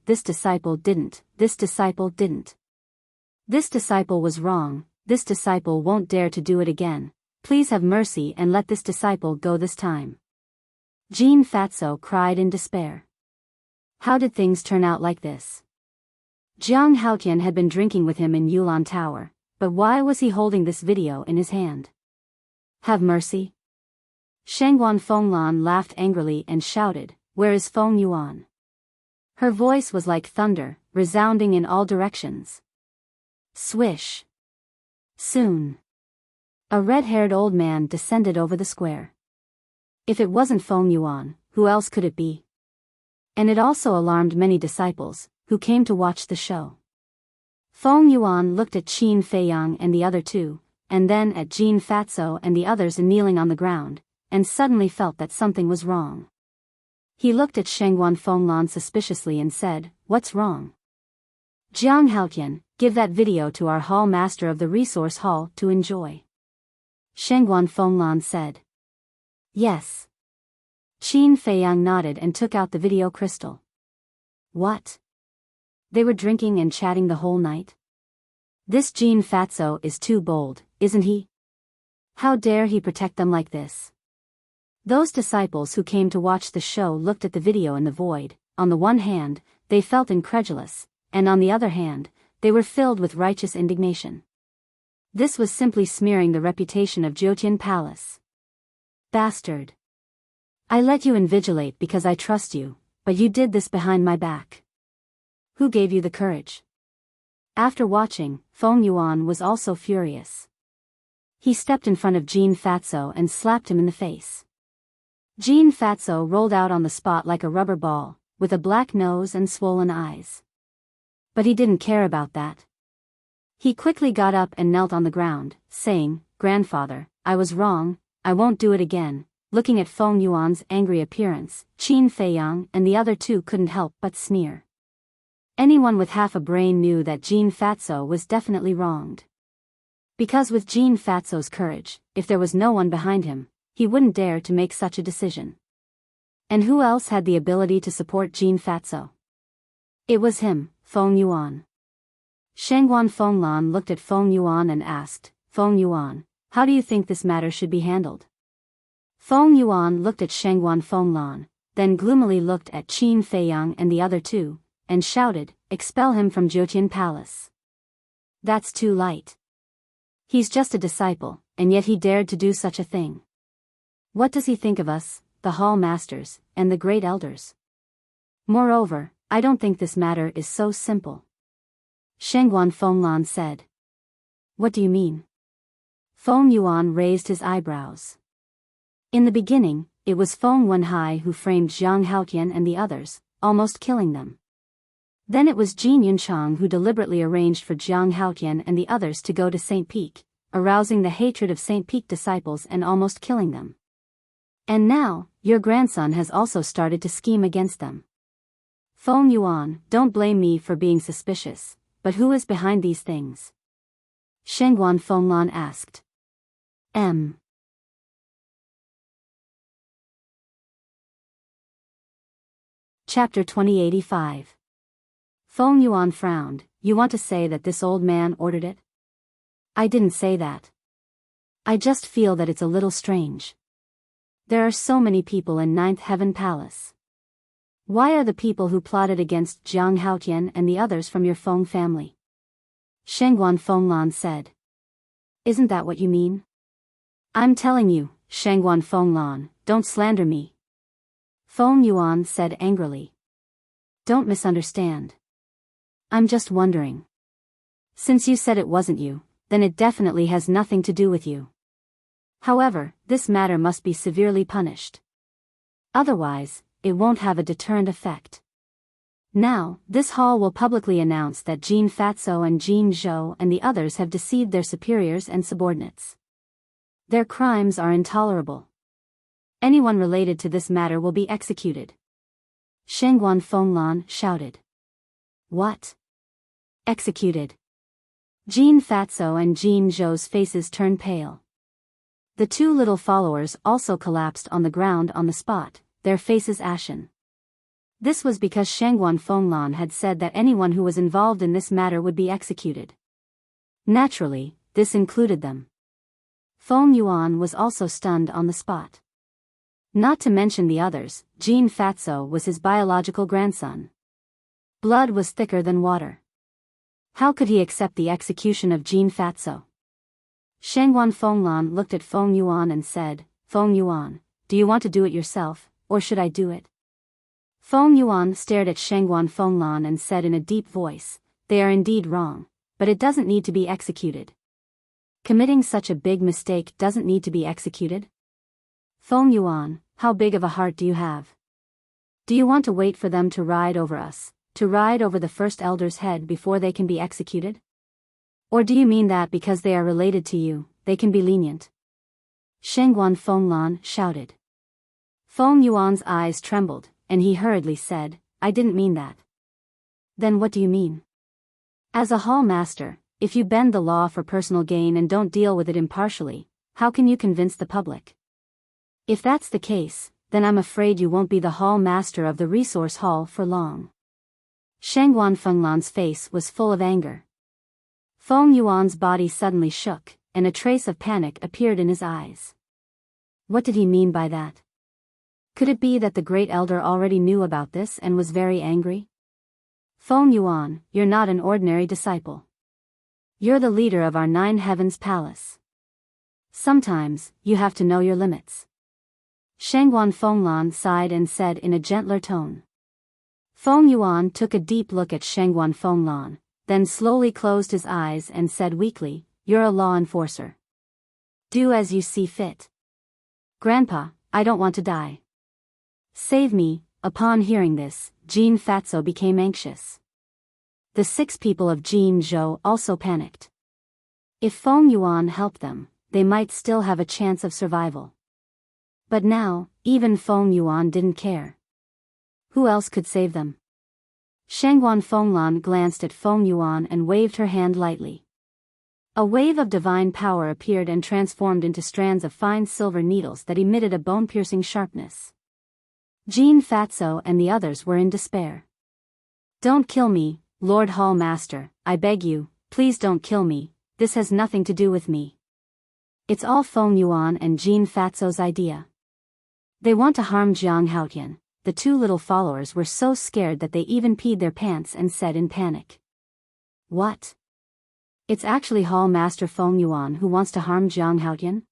this disciple didn't, this disciple didn't. This disciple was wrong, this disciple won't dare to do it again, please have mercy and let this disciple go this time. Jin Fatso cried in despair. How did things turn out like this? Jiang Haotian had been drinking with him in Yulan Tower, but why was he holding this video in his hand? Have mercy? Shangguan Fenglan laughed angrily and shouted, where is Feng Yuan? Her voice was like thunder, resounding in all directions. Swish. Soon. A red-haired old man descended over the square. If it wasn't Feng Yuan, who else could it be? And it also alarmed many disciples, who came to watch the show. Feng Yuan looked at Qin Feiyang and the other two, and then at Jin Fatso and the others kneeling on the ground, and suddenly felt that something was wrong. He looked at Shangguan Fenglan suspiciously and said, What's wrong? Jiang Haotian, give that video to our hall master of the resource hall to enjoy. Shangguan Fenglan said. Yes. Qin Feiyang nodded and took out the video crystal. What? They were drinking and chatting the whole night? This Jin Fatso is too bold, isn't he? How dare he protect them like this? Those disciples who came to watch the show looked at the video in the void. On the one hand, they felt incredulous, and on the other hand, they were filled with righteous indignation. This was simply smearing the reputation of Jiutian Palace. Bastard. I let you invigilate because I trust you, but you did this behind my back. Who gave you the courage? After watching, Feng Yuan was also furious. He stepped in front of Jin Fatso and slapped him in the face. Jin Fatso rolled out on the spot like a rubber ball, with a black nose and swollen eyes. But he didn't care about that. He quickly got up and knelt on the ground, saying, Grandfather, I was wrong, I won't do it again. Looking at Feng Yuan's angry appearance, Qin Feiyang and the other two couldn't help but sneer. Anyone with half a brain knew that Jin Fatso was definitely wronged. Because with Jin Fatso's courage, if there was no one behind him, he wouldn't dare to make such a decision. And who else had the ability to support Jin Fatso? It was him, Feng Yuan. Shangguan Fenglan looked at Feng Yuan and asked, Feng Yuan, how do you think this matter should be handled? Feng Yuan looked at Shangguan Fenglan, then gloomily looked at Qin Feiyang and the other two, and shouted, Expel him from Jiutian Palace. That's too light. He's just a disciple, and yet he dared to do such a thing. What does he think of us, the hall masters, and the great elders? Moreover, I don't think this matter is so simple. Shangguan Fenglan said. What do you mean? Feng Yuan raised his eyebrows. In the beginning, it was Feng Wenhai who framed Jiang Haotian and the others, almost killing them. Then it was Jin Yunchang who deliberately arranged for Jiang Haotian and the others to go to St. Peak, arousing the hatred of St. Peak disciples and almost killing them. And now, your grandson has also started to scheme against them. Feng Yuan, don't blame me for being suspicious, but who is behind these things? Shangguan Fenglan asked. Chapter 2085. Feng Yuan frowned. You want to say that this old man ordered it? I didn't say that. I just feel that it's a little strange. There are so many people in Ninth Heaven Palace. Why are the people who plotted against Jiang Haotian and the others from your Feng family? Shangguan Fenglan said. Isn't that what you mean? I'm telling you, Shangguan Fenglan, don't slander me. Feng Yuan said angrily. Don't misunderstand. I'm just wondering. Since you said it wasn't you, then it definitely has nothing to do with you. However, this matter must be severely punished. Otherwise, it won't have a deterrent effect. Now, this hall will publicly announce that Jean Fatso and Jean Zhou and the others have deceived their superiors and subordinates. Their crimes are intolerable. Anyone related to this matter will be executed. Shangguan Fenglan shouted. What? Executed? Jean Fatso and Jean Zhou's faces turned pale. The two little followers also collapsed on the ground on the spot, their faces ashen. This was because Shangguan Fenglan had said that anyone who was involved in this matter would be executed. Naturally, this included them. Feng Yuan was also stunned on the spot. Not to mention the others, Jean Fatso was his biological grandson. Blood was thicker than water. How could he accept the execution of Jean Fatso? Shangguan Fenglan looked at Feng Yuan and said, Feng Yuan, do you want to do it yourself, or should I do it? Feng Yuan stared at Shangguan Fenglan and said in a deep voice, they are indeed wrong, but it doesn't need to be executed. Committing such a big mistake doesn't need to be executed? Feng Yuan, how big of a heart do you have? Do you want to wait for them to ride over us, to ride over the first elder's head before they can be executed? Or do you mean that because they are related to you, they can be lenient? Shangguan Fenglan shouted. Feng Yuan's eyes trembled, and he hurriedly said, I didn't mean that. Then what do you mean? As a hall master, if you bend the law for personal gain and don't deal with it impartially, how can you convince the public? If that's the case, then I'm afraid you won't be the hall master of the resource hall for long. Shangguan Fenglan's face was full of anger. Feng Yuan's body suddenly shook, and a trace of panic appeared in his eyes. What did he mean by that? Could it be that the great elder already knew about this and was very angry? Feng Yuan, you're not an ordinary disciple. You're the leader of our Nine Heavens Palace. Sometimes, you have to know your limits. Shangguan Fenglan sighed and said in a gentler tone. Feng Yuan took a deep look at Shangguan Fenglan, then slowly closed his eyes and said weakly, You're a law enforcer. Do as you see fit. Grandpa, I don't want to die. Save me. Upon hearing this, Jean Fatso became anxious. The 6 people of Jean Zhou also panicked. If Feng Yuan helped them, they might still have a chance of survival. But now, even Feng Yuan didn't care. Who else could save them? Shangguan Fenglan glanced at Feng Yuan and waved her hand lightly. A wave of divine power appeared and transformed into strands of fine silver needles that emitted a bone-piercing sharpness. Jean Fatso and the others were in despair. Don't kill me, Lord Hall Master, I beg you, please don't kill me, this has nothing to do with me. It's all Feng Yuan and Jean Fatso's idea. They want to harm Jiang Haotian. The 2 little followers were so scared that they even peed their pants and said in panic. What? It's actually Hall Master Feng Yuan who wants to harm Jiang Haotian?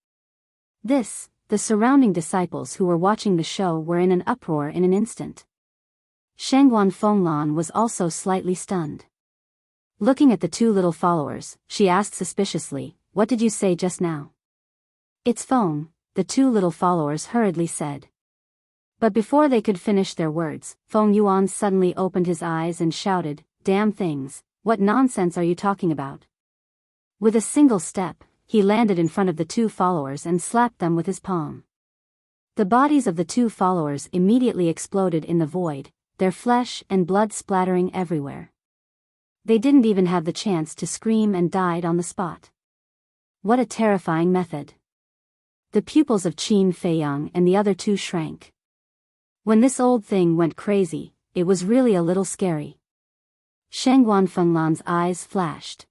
The surrounding disciples who were watching the show were in an uproar in an instant. Shangguan Fenglan was also slightly stunned. Looking at the 2 little followers, she asked suspiciously, What did you say just now? It's Feng, the 2 little followers hurriedly said. But before they could finish their words, Feng Yuan suddenly opened his eyes and shouted, Damn things, what nonsense are you talking about? With a single step, he landed in front of the 2 followers and slapped them with his palm. The bodies of the 2 followers immediately exploded in the void, their flesh and blood splattering everywhere. They didn't even have the chance to scream and died on the spot. What a terrifying method. The pupils of Qin Feiyang and the other 2 shrank. When this old thing went crazy, it was really a little scary. Shangguan Fenglan's eyes flashed.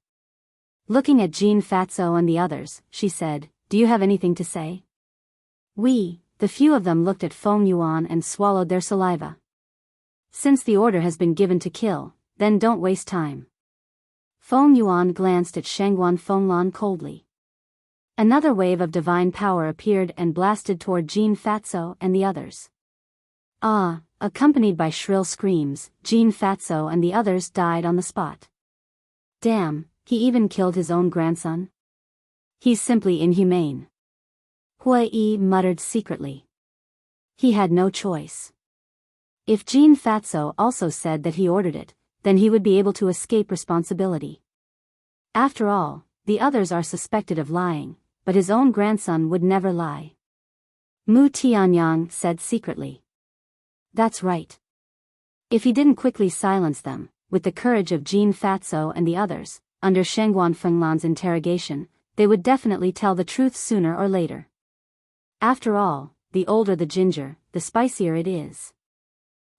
Looking at Jean Fatso and the others, she said, "Do you have anything to say?" The few of them looked at Feng Yuan and swallowed their saliva. "Since the order has been given to kill, then don't waste time." Feng Yuan glanced at Shangguan Fenglan coldly. Another wave of divine power appeared and blasted toward Jean Fatso and the others. Accompanied by shrill screams, Jean Fatso and the others died on the spot. "Damn, he even killed his own grandson? He's simply inhumane," Hui muttered secretly. He had no choice. If Jean Fatso also said that he ordered it, then he would be able to escape responsibility. After all, the others are suspected of lying, but his own grandson would never lie. Mu Tianyang said secretly. That's right. If he didn't quickly silence them, with the courage of Jean Fatso and the others, under Shangguan Fenglan's interrogation, they would definitely tell the truth sooner or later. After all, the older the ginger, the spicier it is.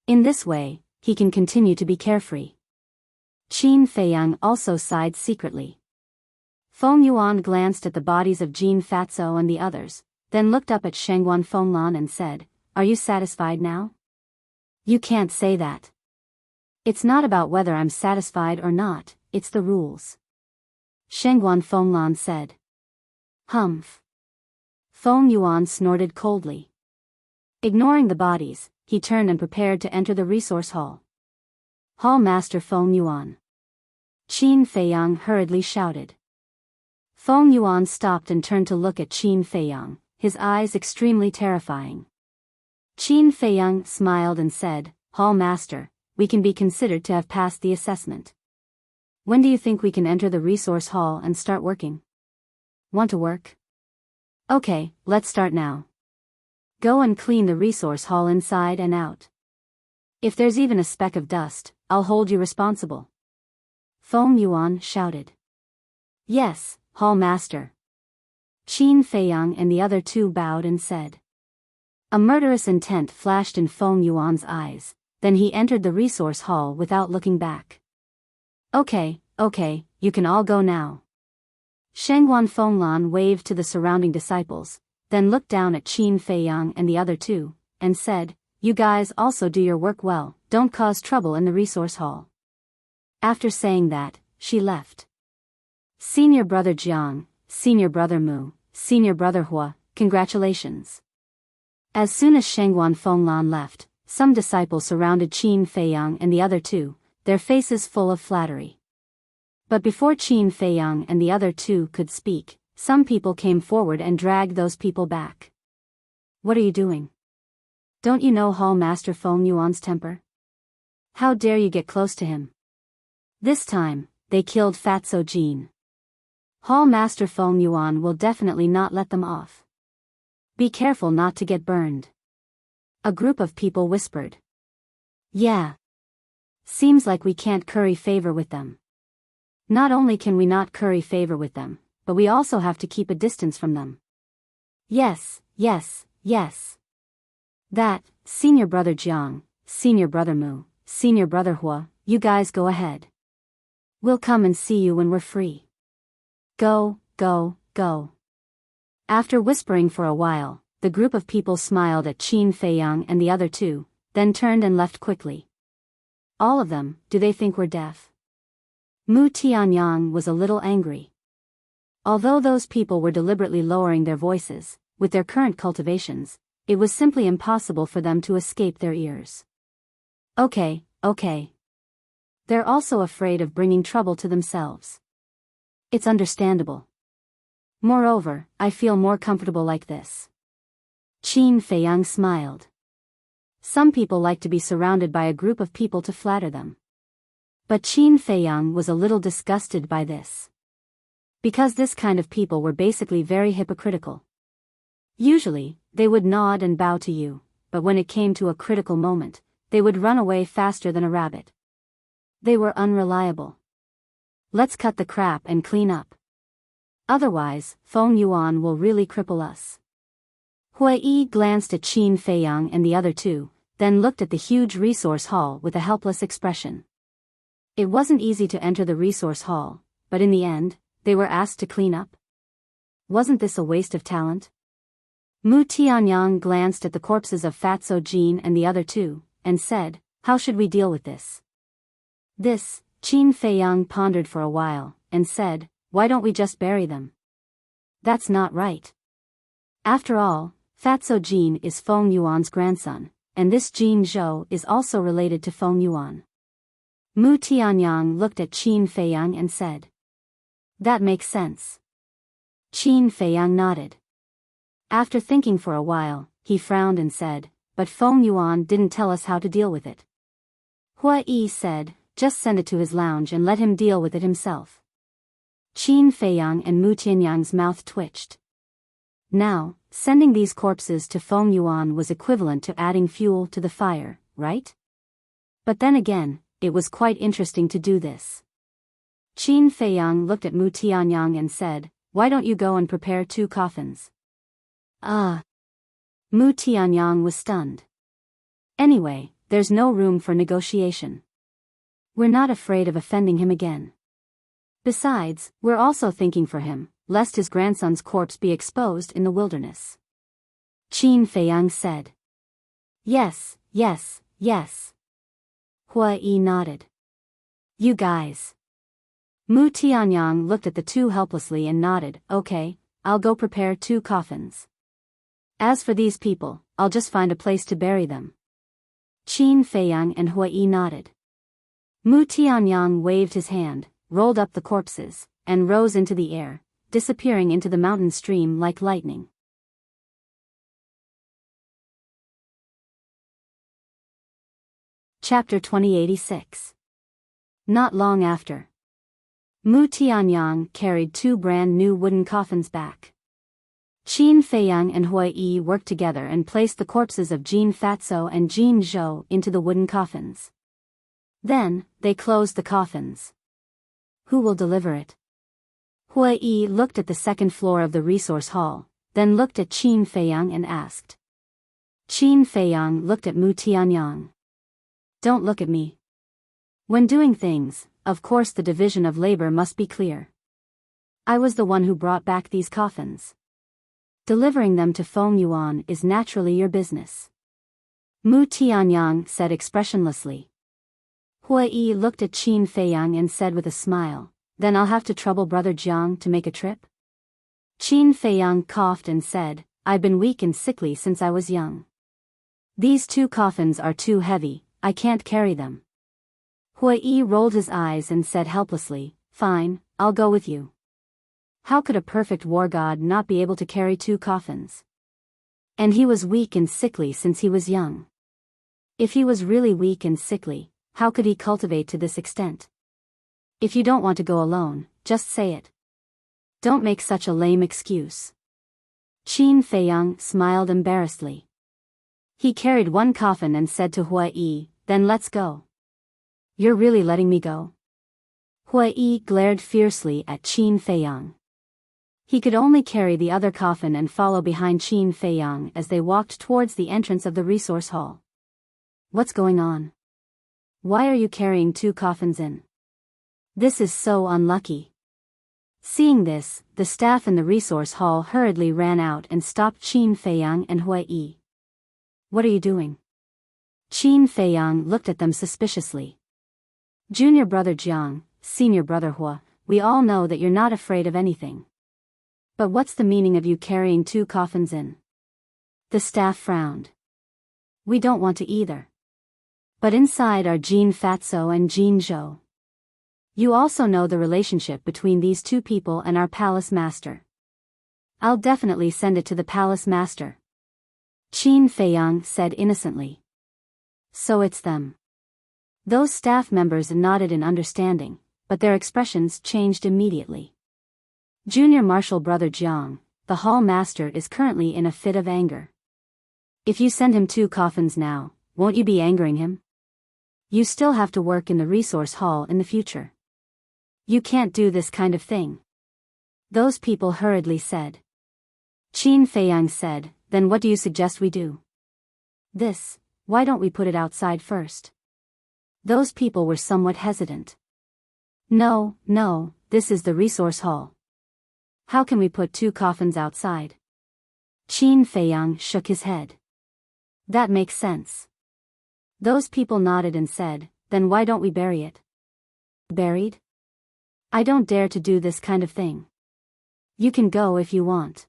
In this way, he can continue to be carefree. Qin Feiyang also sighed secretly. Feng Yuan glanced at the bodies of Jean Fatso and the others, then looked up at Shangguan Fenglan and said, "Are you satisfied now?" "You can't say that. It's not about whether I'm satisfied or not, it's the rules," Shangguan Fenglan said. "Humph." Feng Yuan snorted coldly. Ignoring the bodies, he turned and prepared to enter the resource hall. "Hall Master Feng Yuan." Qin Feiyang hurriedly shouted. Feng Yuan stopped and turned to look at Qin Feiyang, his eyes extremely terrifying. Qin Feiyang smiled and said, "Hall Master, we can be considered to have passed the assessment. When do you think we can enter the resource hall and start working? Want to work? Okay, let's start now. Go and clean the resource hall inside and out. If there's even a speck of dust, I'll hold you responsible." Feng Yuan shouted. "Yes, Hall Master." Qin Feiyang and the other two bowed and said. A murderous intent flashed in Feng Yuan's eyes, then he entered the resource hall without looking back. Okay, you can all go now." Shangguan Fenglan waved to the surrounding disciples, then looked down at Qin Feiyang and the other two, and said, "You guys also do your work well, don't cause trouble in the resource hall." After saying that, she left. Senior Brother Jiang, Senior Brother Mu, Senior Brother Hua, congratulations. As soon as Shangguan Fenglan left, some disciples surrounded Qin Feiyang and the other two, their faces full of flattery. But before Qin Feiyang and the other two could speak, some people came forward and dragged those people back. "What are you doing? Don't you know Hall Master Feng Yuan's temper? How dare you get close to him?" This time, they killed Fatso Jean. Hall Master Feng Yuan will definitely not let them off. Be careful not to get burned. A group of people whispered. Yeah. Seems like we can't curry favor with them. Not only can we not curry favor with them, but we also have to keep a distance from them. Yes. That, Senior Brother Jiang, Senior Brother Mu, Senior Brother Hua, you guys go ahead. We'll come and see you when we're free. Go. After whispering for a while, the group of people smiled at Qin Feiyang and the other two, then turned and left quickly. All of them, do they think we're deaf? Mu Tianyang was a little angry. Although those people were deliberately lowering their voices, with their current cultivations, it was simply impossible for them to escape their ears. Okay. They're also afraid of bringing trouble to themselves. It's understandable. Moreover, I feel more comfortable like this. Qin Feiyang smiled. Some people like to be surrounded by a group of people to flatter them. But Qin Feiyang was a little disgusted by this. Because this kind of people were basically very hypocritical. Usually, they would nod and bow to you, but when it came to a critical moment, they would run away faster than a rabbit. They were unreliable. Let's cut the crap and clean up. Otherwise, Feng Yuan will really cripple us. Hui glanced at Qin Feiyang and the other two, then looked at the huge resource hall with a helpless expression. It wasn't easy to enter the resource hall, but in the end, they were asked to clean up? Wasn't this a waste of talent? Mu Tianyang glanced at the corpses of Fatso Jin and the other two, and said, how should we deal with this? This, Qin Feiyang pondered for a while, and said, why don't we just bury them? That's not right. After all, Fatso Jin is Feng Yuan's grandson, and this Jin Zhou is also related to Feng Yuan. Mu Tianyang looked at Qin Feiyang and said, that makes sense. Qin Feiyang nodded. After thinking for a while, he frowned and said, but Feng Yuan didn't tell us how to deal with it. Hua Yi said, just send it to his lounge and let him deal with it himself. Qin Feiyang and Mu Tianyang's mouth twitched. Now, sending these corpses to Feng Yuan was equivalent to adding fuel to the fire, right? But then again, it was quite interesting to do this. Qin Feiyang looked at Mu Tianyang and said, why don't you go and prepare 2 coffins? Mu Tianyang was stunned. Anyway, there's no room for negotiation. We're not afraid of offending him again. Besides, we're also thinking for him, lest his grandson's corpse be exposed in the wilderness. Qin Feiyang said. Yes, yes, yes. Hua Yi nodded. You guys. Mu Tianyang looked at the two helplessly and nodded, okay, I'll go prepare 2 coffins. As for these people, I'll just find a place to bury them. Qin Feiyang and Hua Yi nodded. Mu Tianyang waved his hand, rolled up the corpses, and rose into the air, disappearing into the mountain stream like lightning. Chapter 2086. Not long after, Mu Tianyang carried 2 brand new wooden coffins back. Qin Feiyang and Hua Yi worked together and placed the corpses of Jin Fatso and Jin Zhou into the wooden coffins. Then, they closed the coffins. Who will deliver it? Hua Yi looked at the second floor of the resource hall, then looked at Qin Feiyang and asked. Qin Feiyang looked at Mu Tianyang. Don't look at me. When doing things, of course the division of labor must be clear. I was the one who brought back these coffins. Delivering them to Feng Yuan is naturally your business. Mu Tianyang said expressionlessly. Hua Yi looked at Qin Feiyang and said with a smile, then I'll have to trouble Brother Jiang to make a trip? Qin Feiyang coughed and said, I've been weak and sickly since I was young. These 2 coffins are too heavy, I can't carry them. Hua Yi rolled his eyes and said helplessly, fine, I'll go with you. How could a perfect war god not be able to carry 2 coffins? And he was weak and sickly since he was young. If he was really weak and sickly, how could he cultivate to this extent? If you don't want to go alone, just say it. Don't make such a lame excuse. Qin Feiyang smiled embarrassedly. He carried 1 coffin and said to Hua Yi, then let's go. You're really letting me go? Hua Yi glared fiercely at Qin Feiyang. He could only carry the other coffin and follow behind Qin Feiyang as they walked towards the entrance of the resource hall. What's going on? Why are you carrying 2 coffins in? This is so unlucky. Seeing this, the staff in the resource hall hurriedly ran out and stopped Qin Feiyang and Hua Yi. What are you doing? Qin Feiyang looked at them suspiciously. Junior brother Jiang, senior brother Hua, we all know that you're not afraid of anything. But what's the meaning of you carrying 2 coffins in? The staff frowned. We don't want to either. But inside are Jin Fatso and Jin Zhou. You also know the relationship between these 2 people and our palace master. I'll definitely send it to the palace master. Qin Feiyang said innocently. So it's them. Those staff members nodded in understanding, but their expressions changed immediately. Junior Marshal Brother Jiang, the hall master is currently in a fit of anger. If you send him 2 coffins now, won't you be angering him? You still have to work in the resource hall in the future. You can't do this kind of thing. Those people hurriedly said. Qin Feiyang said, then what do you suggest we do? This, why don't we put it outside first? Those people were somewhat hesitant. No, no, this is the resource hall. How can we put 2 coffins outside? Qin Feiyang shook his head. That makes sense. Those people nodded and said, then why don't we bury it? Buried? I don't dare to do this kind of thing. You can go if you want.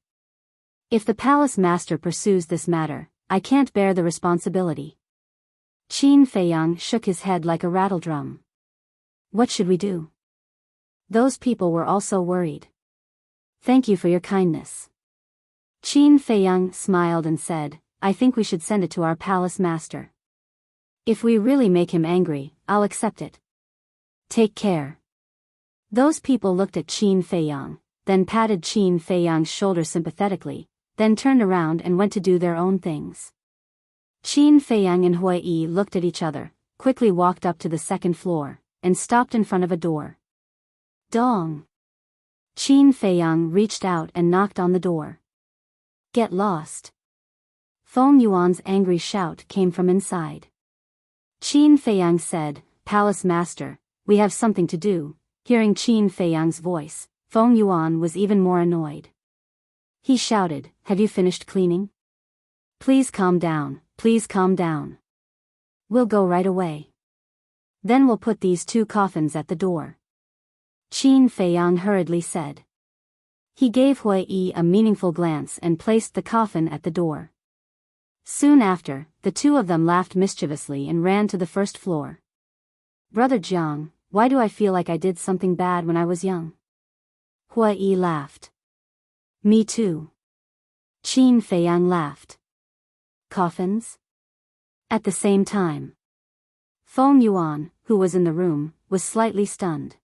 If the palace master pursues this matter, I can't bear the responsibility. Qin Feiyang shook his head like a rattledrum. What should we do? Those people were also worried. Thank you for your kindness. Qin Feiyang smiled and said, I think we should send it to our palace master. If we really make him angry, I'll accept it. Take care. Those people looked at Qin Feiyang, then patted Qin Feiyang's shoulder sympathetically, then turned around and went to do their own things. Qin Feiyang and Hui Yi looked at each other, quickly walked up to the 2nd floor, and stopped in front of a door. Dong! Qin Feiyang reached out and knocked on the door. Get lost! Feng Yuan's angry shout came from inside. Qin Feiyang said, Palace Master, we have something to do. Hearing Qin Feiyang's voice, Feng Yuan was even more annoyed. He shouted, have you finished cleaning? Please calm down, please calm down. We'll go right away. Then we'll put these 2 coffins at the door. Qin Feiyang hurriedly said. He gave Hui Yi a meaningful glance and placed the coffin at the door. Soon after, the 2 of them laughed mischievously and ran to the 1st floor. Brother Jiang, why do I feel like I did something bad when I was young? Hui Yi laughed. Me too. Qin Feiyang laughed. Coffins? At the same time. Feng Yuan, who was in the room, was slightly stunned.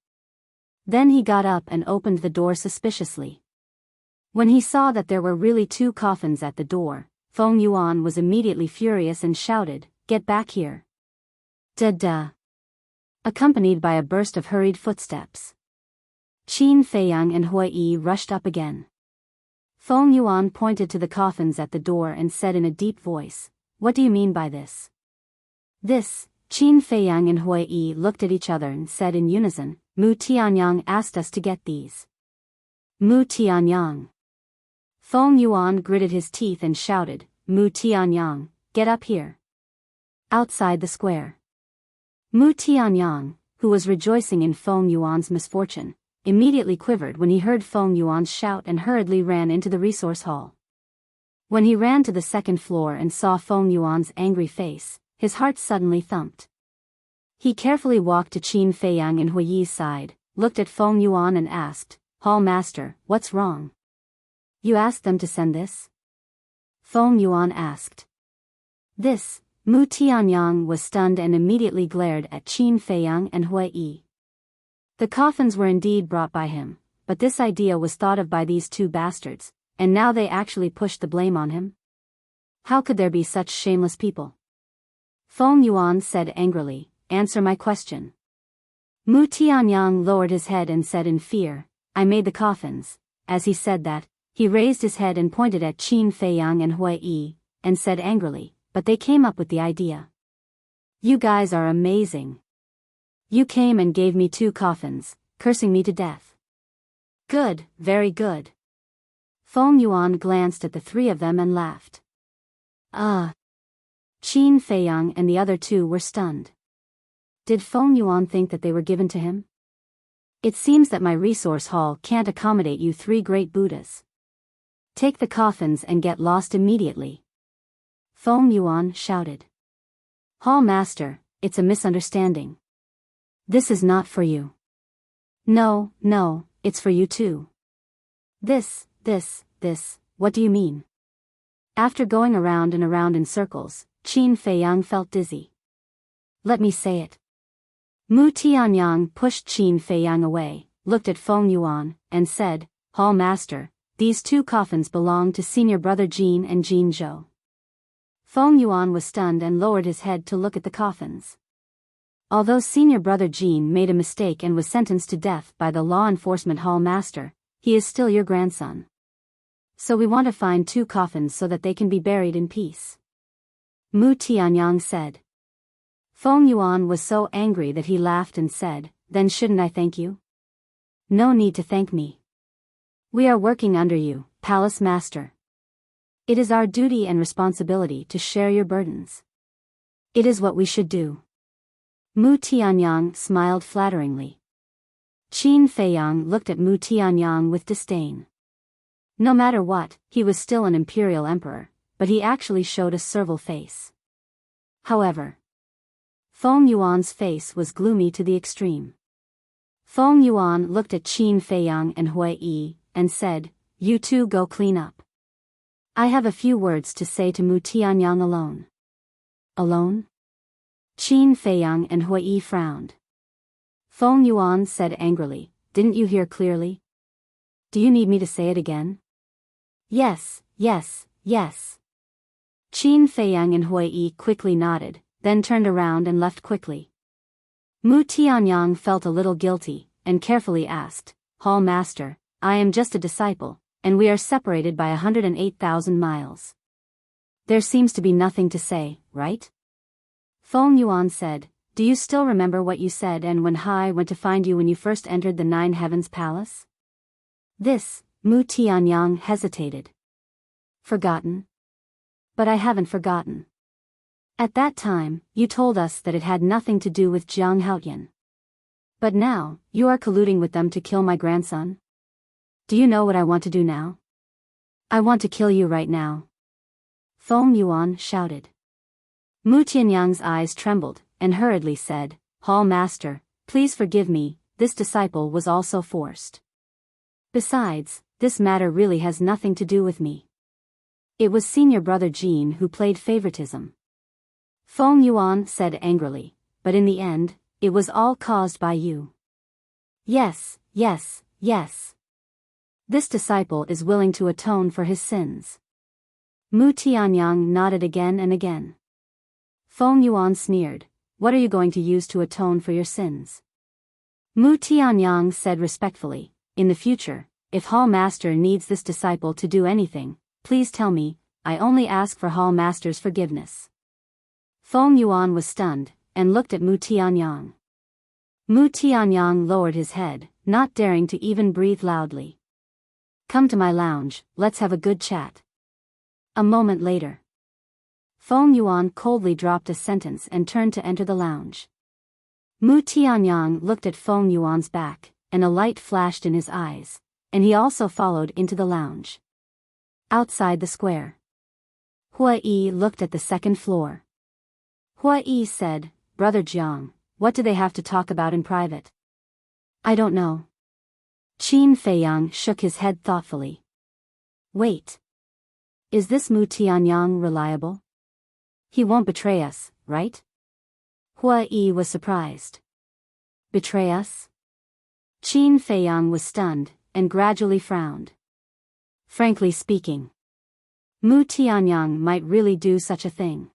Then he got up and opened the door suspiciously. When he saw that there were really 2 coffins at the door, Feng Yuan was immediately furious and shouted, get back here. Da-da. Accompanied by a burst of hurried footsteps. Qin Feiyang and Hui Yi rushed up again. Feng Yuan pointed to the coffins at the door and said in a deep voice, what do you mean by this? This, Qin Feiyang and Hui Yi looked at each other and said in unison, Mu Tianyang asked us to get these. Mu Tianyang. Feng Yuan gritted his teeth and shouted, Mu Tianyang, get up here. Outside the square. Mu Tianyang, who was rejoicing in Feng Yuan's misfortune, immediately quivered when he heard Feng Yuan's shout and hurriedly ran into the resource hall. When he ran to the 2nd floor and saw Feng Yuan's angry face, his heart suddenly thumped. He carefully walked to Qin Feiyang and Hui Yi's side, looked at Feng Yuan and asked, Hall Master, what's wrong? You asked them to send this? Feng Yuan asked. This, Mu Tianyang was stunned and immediately glared at Qin Feiyang and Hui Yi. The coffins were indeed brought by him, but this idea was thought of by these 2 bastards, and now they actually pushed the blame on him? How could there be such shameless people? Feng Yuan said angrily, answer my question. Mu Tianyang lowered his head and said in fear, I made the coffins. As he said that, he raised his head and pointed at Qin Feiyang and Hui Yi, and said angrily, but they came up with the idea. You guys are amazing. You came and gave me 2 coffins, cursing me to death. Good, very good. Feng Yuan glanced at the 3 of them and laughed. Qin Feiyang and the other 2 were stunned. Did Feng Yuan think that they were given to him? It seems that my resource hall can't accommodate you 3 great Buddhas. Take the coffins and get lost immediately. Feng Yuan shouted. Hall Master, it's a misunderstanding. This is not for you. No, no, it's for you too. This, what do you mean? After going around and around in circles, Qin Feiyang felt dizzy. Let me say it. Mu Tianyang pushed Qin Feiyang away, looked at Feng Yuan, and said, Hall Master, these 2 coffins belong to Senior Brother Jin and Jin Zhou. Feng Yuan was stunned and lowered his head to look at the coffins. Although Senior Brother Jin made a mistake and was sentenced to death by the law enforcement Hall Master, he is still your grandson. So we want to find 2 coffins so that they can be buried in peace. Mu Tianyang said. Feng Yuan was so angry that he laughed and said, then shouldn't I thank you? No need to thank me. We are working under you, Palace Master. It is our duty and responsibility to share your burdens. It is what we should do. Mu Tianyang smiled flatteringly. Qin Feiyang looked at Mu Tianyang with disdain. No matter what, he was still an imperial emperor, but he actually showed a servile face. However, Feng Yuan's face was gloomy to the extreme. Feng Yuan looked at Qin Feiyang and Hui Yi, and said, "You two go clean up. I have a few words to say to Mu Tianyang alone." Alone? Qin Feiyang and Hui Yi frowned. Feng Yuan said angrily, "Didn't you hear clearly? Do you need me to say it again?" "Yes, yes, yes." Qin Feiyang and Hui Yi quickly nodded, then turned around and left quickly. Mu Tianyang felt a little guilty, and carefully asked, "Hall Master, I am just a disciple, and we are separated by 108,000 miles. There seems to be nothing to say, right?" Feng Yuan said, "Do you still remember what you said and when Hai went to find you when you first entered the Nine Heavens Palace?" This, Mu Tianyang hesitated. "Forgotten? But I haven't forgotten. At that time, you told us that it had nothing to do with Jiang Haotian. But now, you are colluding with them to kill my grandson? Do you know what I want to do now? I want to kill you right now." Feng Yuan shouted. Mu Tianyang's eyes trembled, and hurriedly said, "Hall Master, please forgive me, this disciple was also forced. Besides, this matter really has nothing to do with me. It was senior brother Jean who played favoritism." Feng Yuan said angrily, "But in the end, it was all caused by you." "Yes, yes, yes. This disciple is willing to atone for his sins." Mu Tianyang nodded again and again. Feng Yuan sneered, "What are you going to use to atone for your sins?" Mu Tianyang said respectfully, "In the future, if Hall Master needs this disciple to do anything, please tell me, I only ask for Hall Master's forgiveness." Feng Yuan was stunned, and looked at Mu Tianyang. Mu Tianyang lowered his head, not daring to even breathe loudly. "Come to my lounge, let's have a good chat." A moment later, Feng Yuan coldly dropped a sentence and turned to enter the lounge. Mu Tianyang looked at Feng Yuan's back, and a light flashed in his eyes, and he also followed into the lounge. Outside the square, Hui Yi looked at the second floor. Hui Yi said, "Brother Jiang, what do they have to talk about in private?" "I don't know." Qin Feiyang shook his head thoughtfully. "Wait. Is this Mu Tianyang reliable? He won't betray us, right?" Hui Yi was surprised. "Betray us?" Qin Feiyang was stunned, and gradually frowned. Frankly speaking, Mu Tianyang might really do such a thing.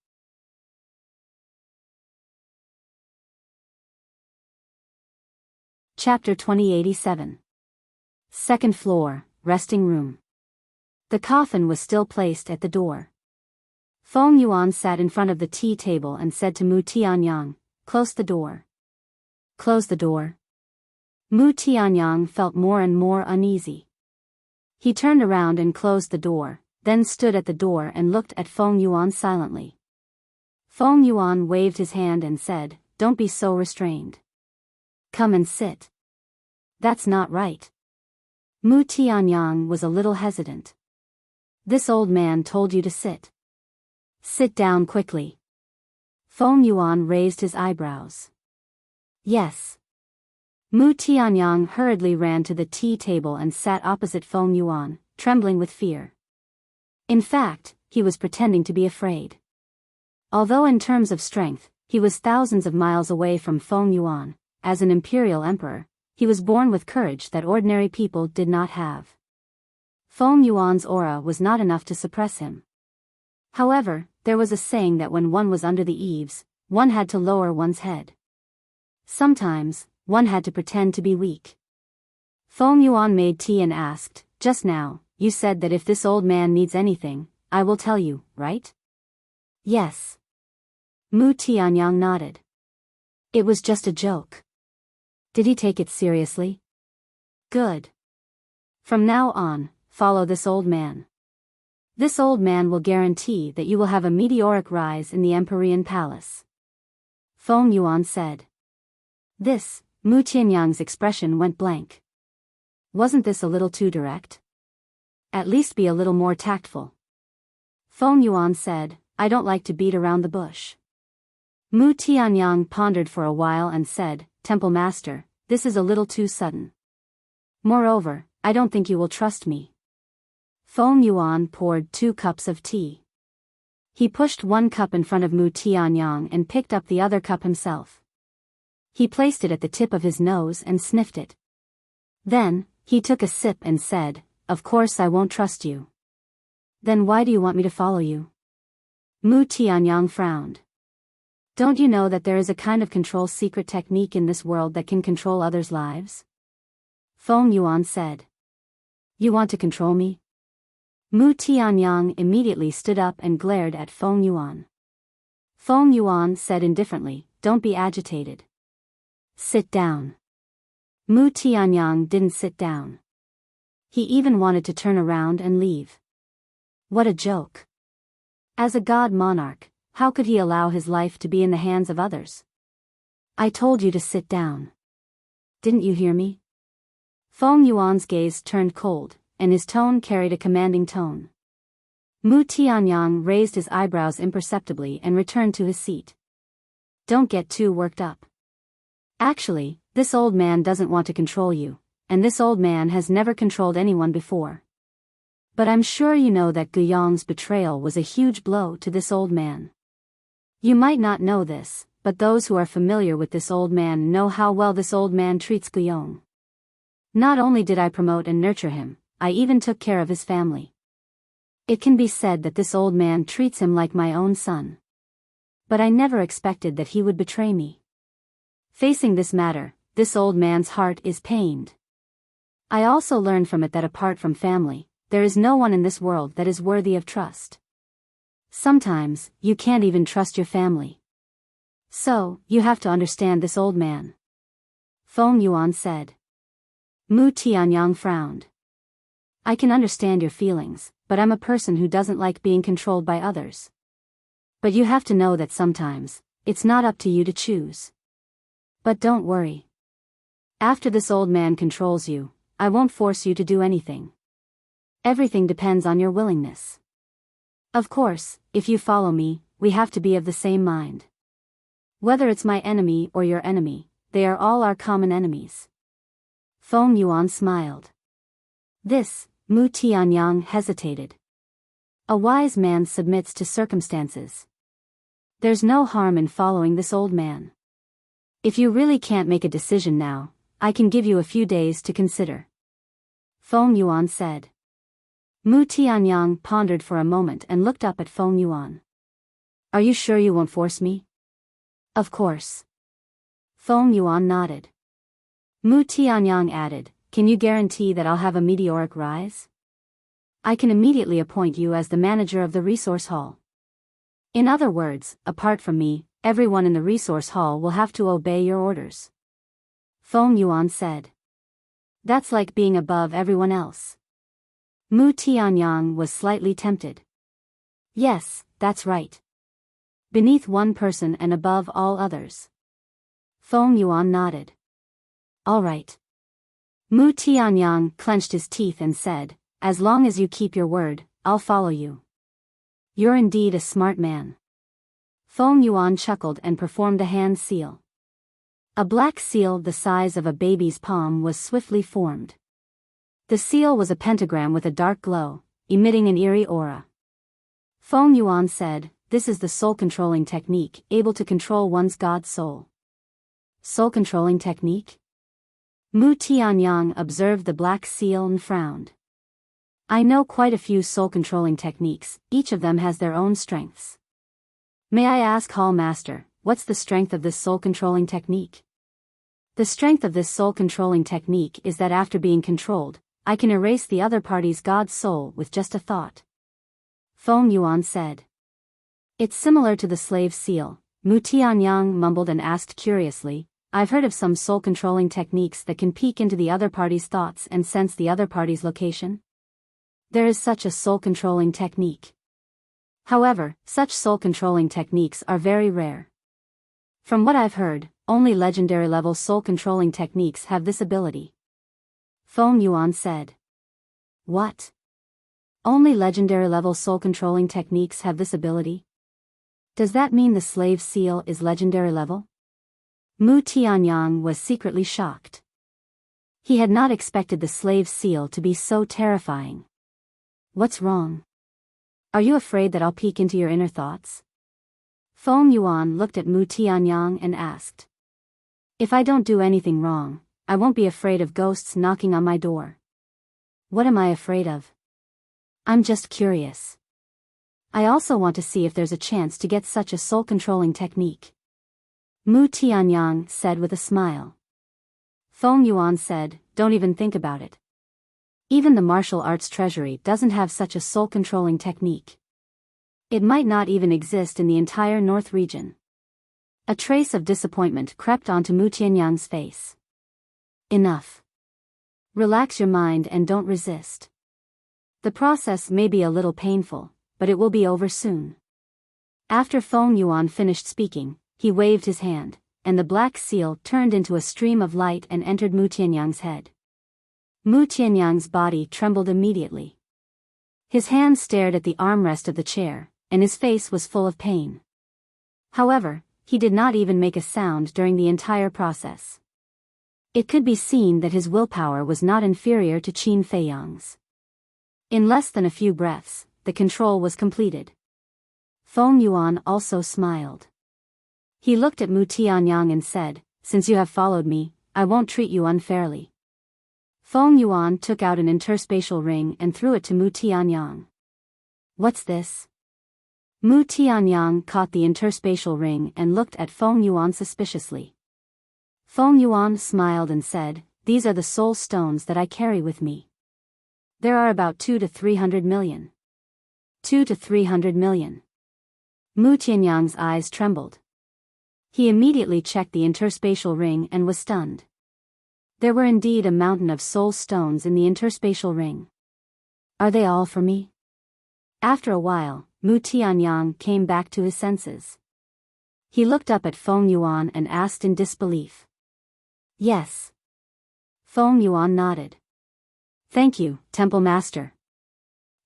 Chapter 2087. Second floor, resting room. The coffin was still placed at the door. Feng Yuan sat in front of the tea table and said to Mu Tianyang, "Close the door." "Close the door?" Mu Tianyang felt more and more uneasy. He turned around and closed the door, then stood at the door and looked at Feng Yuan silently. Feng Yuan waved his hand and said, "Don't be so restrained. Come and sit." "That's not right." Mu Tianyang was a little hesitant. "This old man told you to sit. Sit down quickly." Feng Yuan raised his eyebrows. "Yes." Mu Tianyang hurriedly ran to the tea table and sat opposite Feng Yuan, trembling with fear. In fact, he was pretending to be afraid. Although in terms of strength, he was thousands of miles away from Feng Yuan, as an imperial emperor, he was born with courage that ordinary people did not have. Feng Yuan's aura was not enough to suppress him. However, there was a saying that when one was under the eaves, one had to lower one's head. Sometimes, one had to pretend to be weak. Feng Yuan made tea and asked, "Just now, you said that if this old man needs anything, I will tell you, right?" "Yes." Mu Tianyang nodded. "It was just a joke." Did he take it seriously? Good. From now on, follow this old man. This old man will guarantee that you will have a meteoric rise in the Empyrean Palace. Feng Yuan said. This, Mu Tianyang's expression went blank. Wasn't this a little too direct? At least be a little more tactful. Feng Yuan said, I don't like to beat around the bush. Mu Tianyang pondered for a while and said, Temple Master, this is a little too sudden. Moreover, I don't think you will trust me. Feng Yuan poured 2 cups of tea. He pushed 1 cup in front of Mu Tianyang and picked up the other cup himself. He placed it at the tip of his nose and sniffed it. Then, he took a sip and said, Of course I won't trust you. Then why do you want me to follow you? Mu Tianyang frowned. Don't you know that there is a kind of control secret technique in this world that can control others' lives? Feng Yuan said. You want to control me? Mu Tianyang immediately stood up and glared at Feng Yuan. Feng Yuan said indifferently, Don't be agitated. Sit down. Mu Tianyang didn't sit down. He even wanted to turn around and leave. What a joke. As a god monarch, how could he allow his life to be in the hands of others? I told you to sit down. Didn't you hear me? Feng Yuan's gaze turned cold, and his tone carried a commanding tone. Mu Tianyang raised his eyebrows imperceptibly and returned to his seat. Don't get too worked up. Actually, this old man doesn't want to control you, and this old man has never controlled anyone before. But I'm sure you know that Guiyang's betrayal was a huge blow to this old man. You might not know this, but those who are familiar with this old man know how well this old man treats Guiyang. Not only did I promote and nurture him, I even took care of his family. It can be said that this old man treats him like my own son. But I never expected that he would betray me. Facing this matter, this old man's heart is pained. I also learned from it that apart from family, there is no one in this world that is worthy of trust. Sometimes, you can't even trust your family. So, you have to understand this old man. Feng Yuan said. Mu Tianyang frowned. I can understand your feelings, but I'm a person who doesn't like being controlled by others. But you have to know that sometimes, it's not up to you to choose. But don't worry. After this old man controls you, I won't force you to do anything. Everything depends on your willingness. Of course, if you follow me, we have to be of the same mind. Whether it's my enemy or your enemy, they are all our common enemies. Feng Yuan smiled. This, Mu Tianyang hesitated. A wise man submits to circumstances. There's no harm in following this old man. If you really can't make a decision now, I can give you a few days to consider. Feng Yuan said. Mu Tianyang pondered for a moment and looked up at Feng Yuan. Are you sure you won't force me? Of course. Feng Yuan nodded. Mu Tianyang added, Can you guarantee that I'll have a meteoric rise? I can immediately appoint you as the manager of the resource hall. In other words, apart from me, everyone in the resource hall will have to obey your orders. Feng Yuan said. That's like being above everyone else. Mu Tianyang was slightly tempted. Yes, that's right. Beneath one person and above all others. Feng Yuan nodded. All right. Mu Tianyang clenched his teeth and said, As long as you keep your word, I'll follow you. You're indeed a smart man. Feng Yuan chuckled and performed a hand seal. A black seal the size of a baby's palm was swiftly formed. The seal was a pentagram with a dark glow, emitting an eerie aura. Feng Yuan said, This is the soul-controlling technique, able to control one's god soul. Soul-controlling technique? Mu Tianyang observed the black seal and frowned. I know quite a few soul-controlling techniques, each of them has their own strengths. May I ask Hall Master, what's the strength of this soul-controlling technique? The strength of this soul-controlling technique is that after being controlled, I can erase the other party's god's soul with just a thought. Feng Yuan said. It's similar to the slave seal. Mu Tianyang mumbled and asked curiously, I've heard of some soul-controlling techniques that can peek into the other party's thoughts and sense the other party's location. There is such a soul-controlling technique. However, such soul-controlling techniques are very rare. From what I've heard, only legendary-level soul-controlling techniques have this ability. Feng Yuan said. What? Only legendary-level soul-controlling techniques have this ability? Does that mean the slave seal is legendary level? Mu Tianyang was secretly shocked. He had not expected the slave seal to be so terrifying. What's wrong? Are you afraid that I'll peek into your inner thoughts? Feng Yuan looked at Mu Tianyang and asked. If I don't do anything wrong, I won't be afraid of ghosts knocking on my door. What am I afraid of? I'm just curious. I also want to see if there's a chance to get such a soul-controlling technique. Mu Tianyang said with a smile. Feng Yuan said, don't even think about it. Even the martial arts treasury doesn't have such a soul-controlling technique. It might not even exist in the entire North region. A trace of disappointment crept onto Mu Tianyang's face. Enough. Relax your mind and don't resist. The process may be a little painful, but it will be over soon. After Feng Yuan finished speaking, he waved his hand, and the black seal turned into a stream of light and entered Mu Tianyang's head. Mu Tianyang's body trembled immediately. His hand stared at the armrest of the chair, and his face was full of pain. However, he did not even make a sound during the entire process. It could be seen that his willpower was not inferior to Qin Feiyang's. In less than a few breaths, the control was completed. Feng Yuan also smiled. He looked at Mu Tianyang and said, since you have followed me, I won't treat you unfairly. Feng Yuan took out an interspatial ring and threw it to Mu Tianyang. What's this? Mu Tianyang caught the interspatial ring and looked at Feng Yuan suspiciously. Feng Yuan smiled and said, these are the soul stones that I carry with me. There are about 2 to 300 million. 2 to 300 million. Mu Tianyang's eyes trembled. He immediately checked the interspatial ring and was stunned. There were indeed a mountain of soul stones in the interspatial ring. Are they all for me? After a while, Mu Tianyang came back to his senses. He looked up at Feng Yuan and asked in disbelief. Yes. Feng Yuan nodded. Thank you, Temple Master.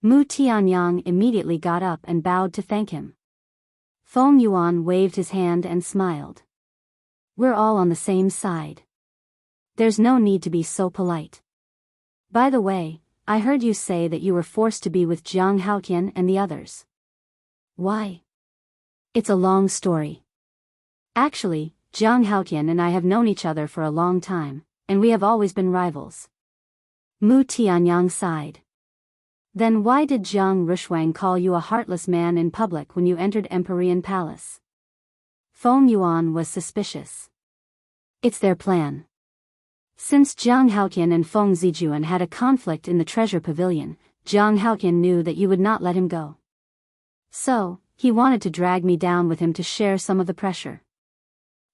Mu Tianyang immediately got up and bowed to thank him. Feng Yuan waved his hand and smiled. We're all on the same side. There's no need to be so polite. By the way, I heard you say that you were forced to be with Jiang Haoqian and the others. Why? It's a long story. Actually, Jiang Haoqian and I have known each other for a long time, and we have always been rivals. Mu Tianyang sighed. Then why did Jiang Rushuang call you a heartless man in public when you entered Empyrean Palace? Feng Yuan was suspicious. It's their plan. Since Jiang Haoqian and Feng Zijuan had a conflict in the treasure pavilion, Jiang Haoqian knew that you would not let him go. So, he wanted to drag me down with him to share some of the pressure.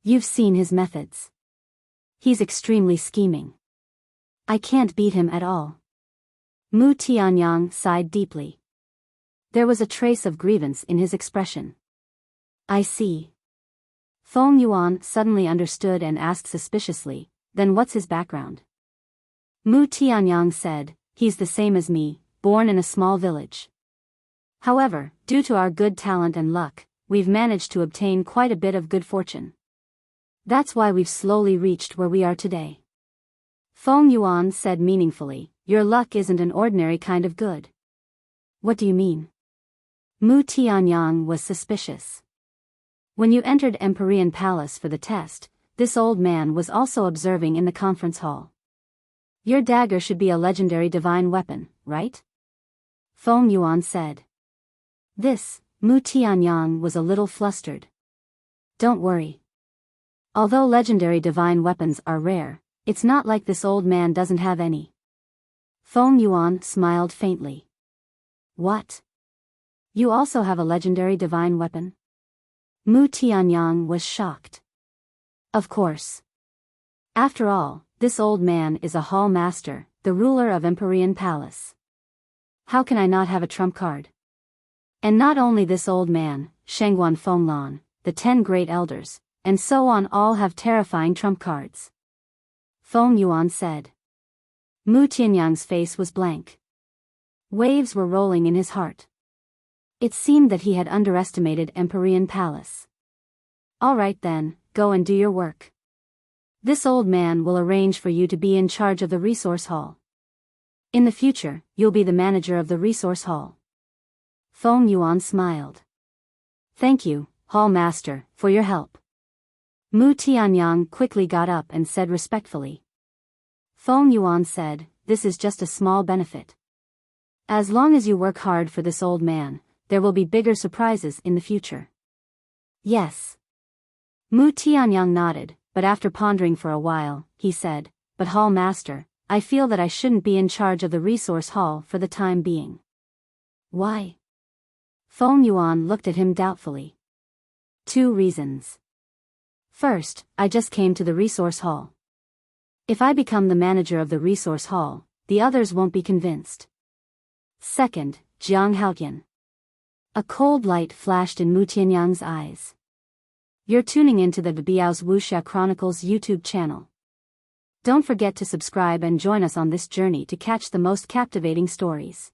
You've seen his methods. He's extremely scheming. I can't beat him at all. Mu Tianyang sighed deeply. There was a trace of grievance in his expression. I see. Feng Yuan suddenly understood and asked suspiciously, then what's his background? Mu Tianyang said, he's the same as me, born in a small village. However, due to our good talent and luck, we've managed to obtain quite a bit of good fortune. That's why we've slowly reached where we are today. Feng Yuan said meaningfully, your luck isn't an ordinary kind of good. What do you mean? Mu Tianyang was suspicious. When you entered Empyrean Palace for the test, this old man was also observing in the conference hall. Your dagger should be a legendary divine weapon, right? Feng Yuan said. This, Mu Tianyang was a little flustered. Don't worry. Although legendary divine weapons are rare, it's not like this old man doesn't have any. Feng Yuan smiled faintly. What? You also have a legendary divine weapon? Mu Tianyang was shocked. Of course. After all, this old man is a hall master, the ruler of Empyrean Palace. How can I not have a trump card? And not only this old man, Shengguan Fenglan, the 10 great elders, and so on all have terrifying trump cards. Feng Yuan said. Mu Tianyang's face was blank. Waves were rolling in his heart. It seemed that he had underestimated Empyrean Palace. All right then, go and do your work. This old man will arrange for you to be in charge of the resource hall. In the future, you'll be the manager of the resource hall. Feng Yuan smiled. Thank you, hall master, for your help. Mu Tianyang quickly got up and said respectfully. Feng Yuan said, this is just a small benefit. As long as you work hard for this old man, there will be bigger surprises in the future. Yes. Mu Tianyang nodded, but after pondering for a while, he said, but hall master, I feel that I shouldn't be in charge of the resource hall for the time being. Why? Feng Yuan looked at him doubtfully. 2 reasons. First, I just came to the resource hall. If I become the manager of the resource hall, the others won't be convinced. Second, Jiang Haotian. A cold light flashed in Mu Tianyang's eyes. You're tuning into the Biyao's Wuxia Chronicles YouTube channel. Don't forget to subscribe and join us on this journey to catch the most captivating stories.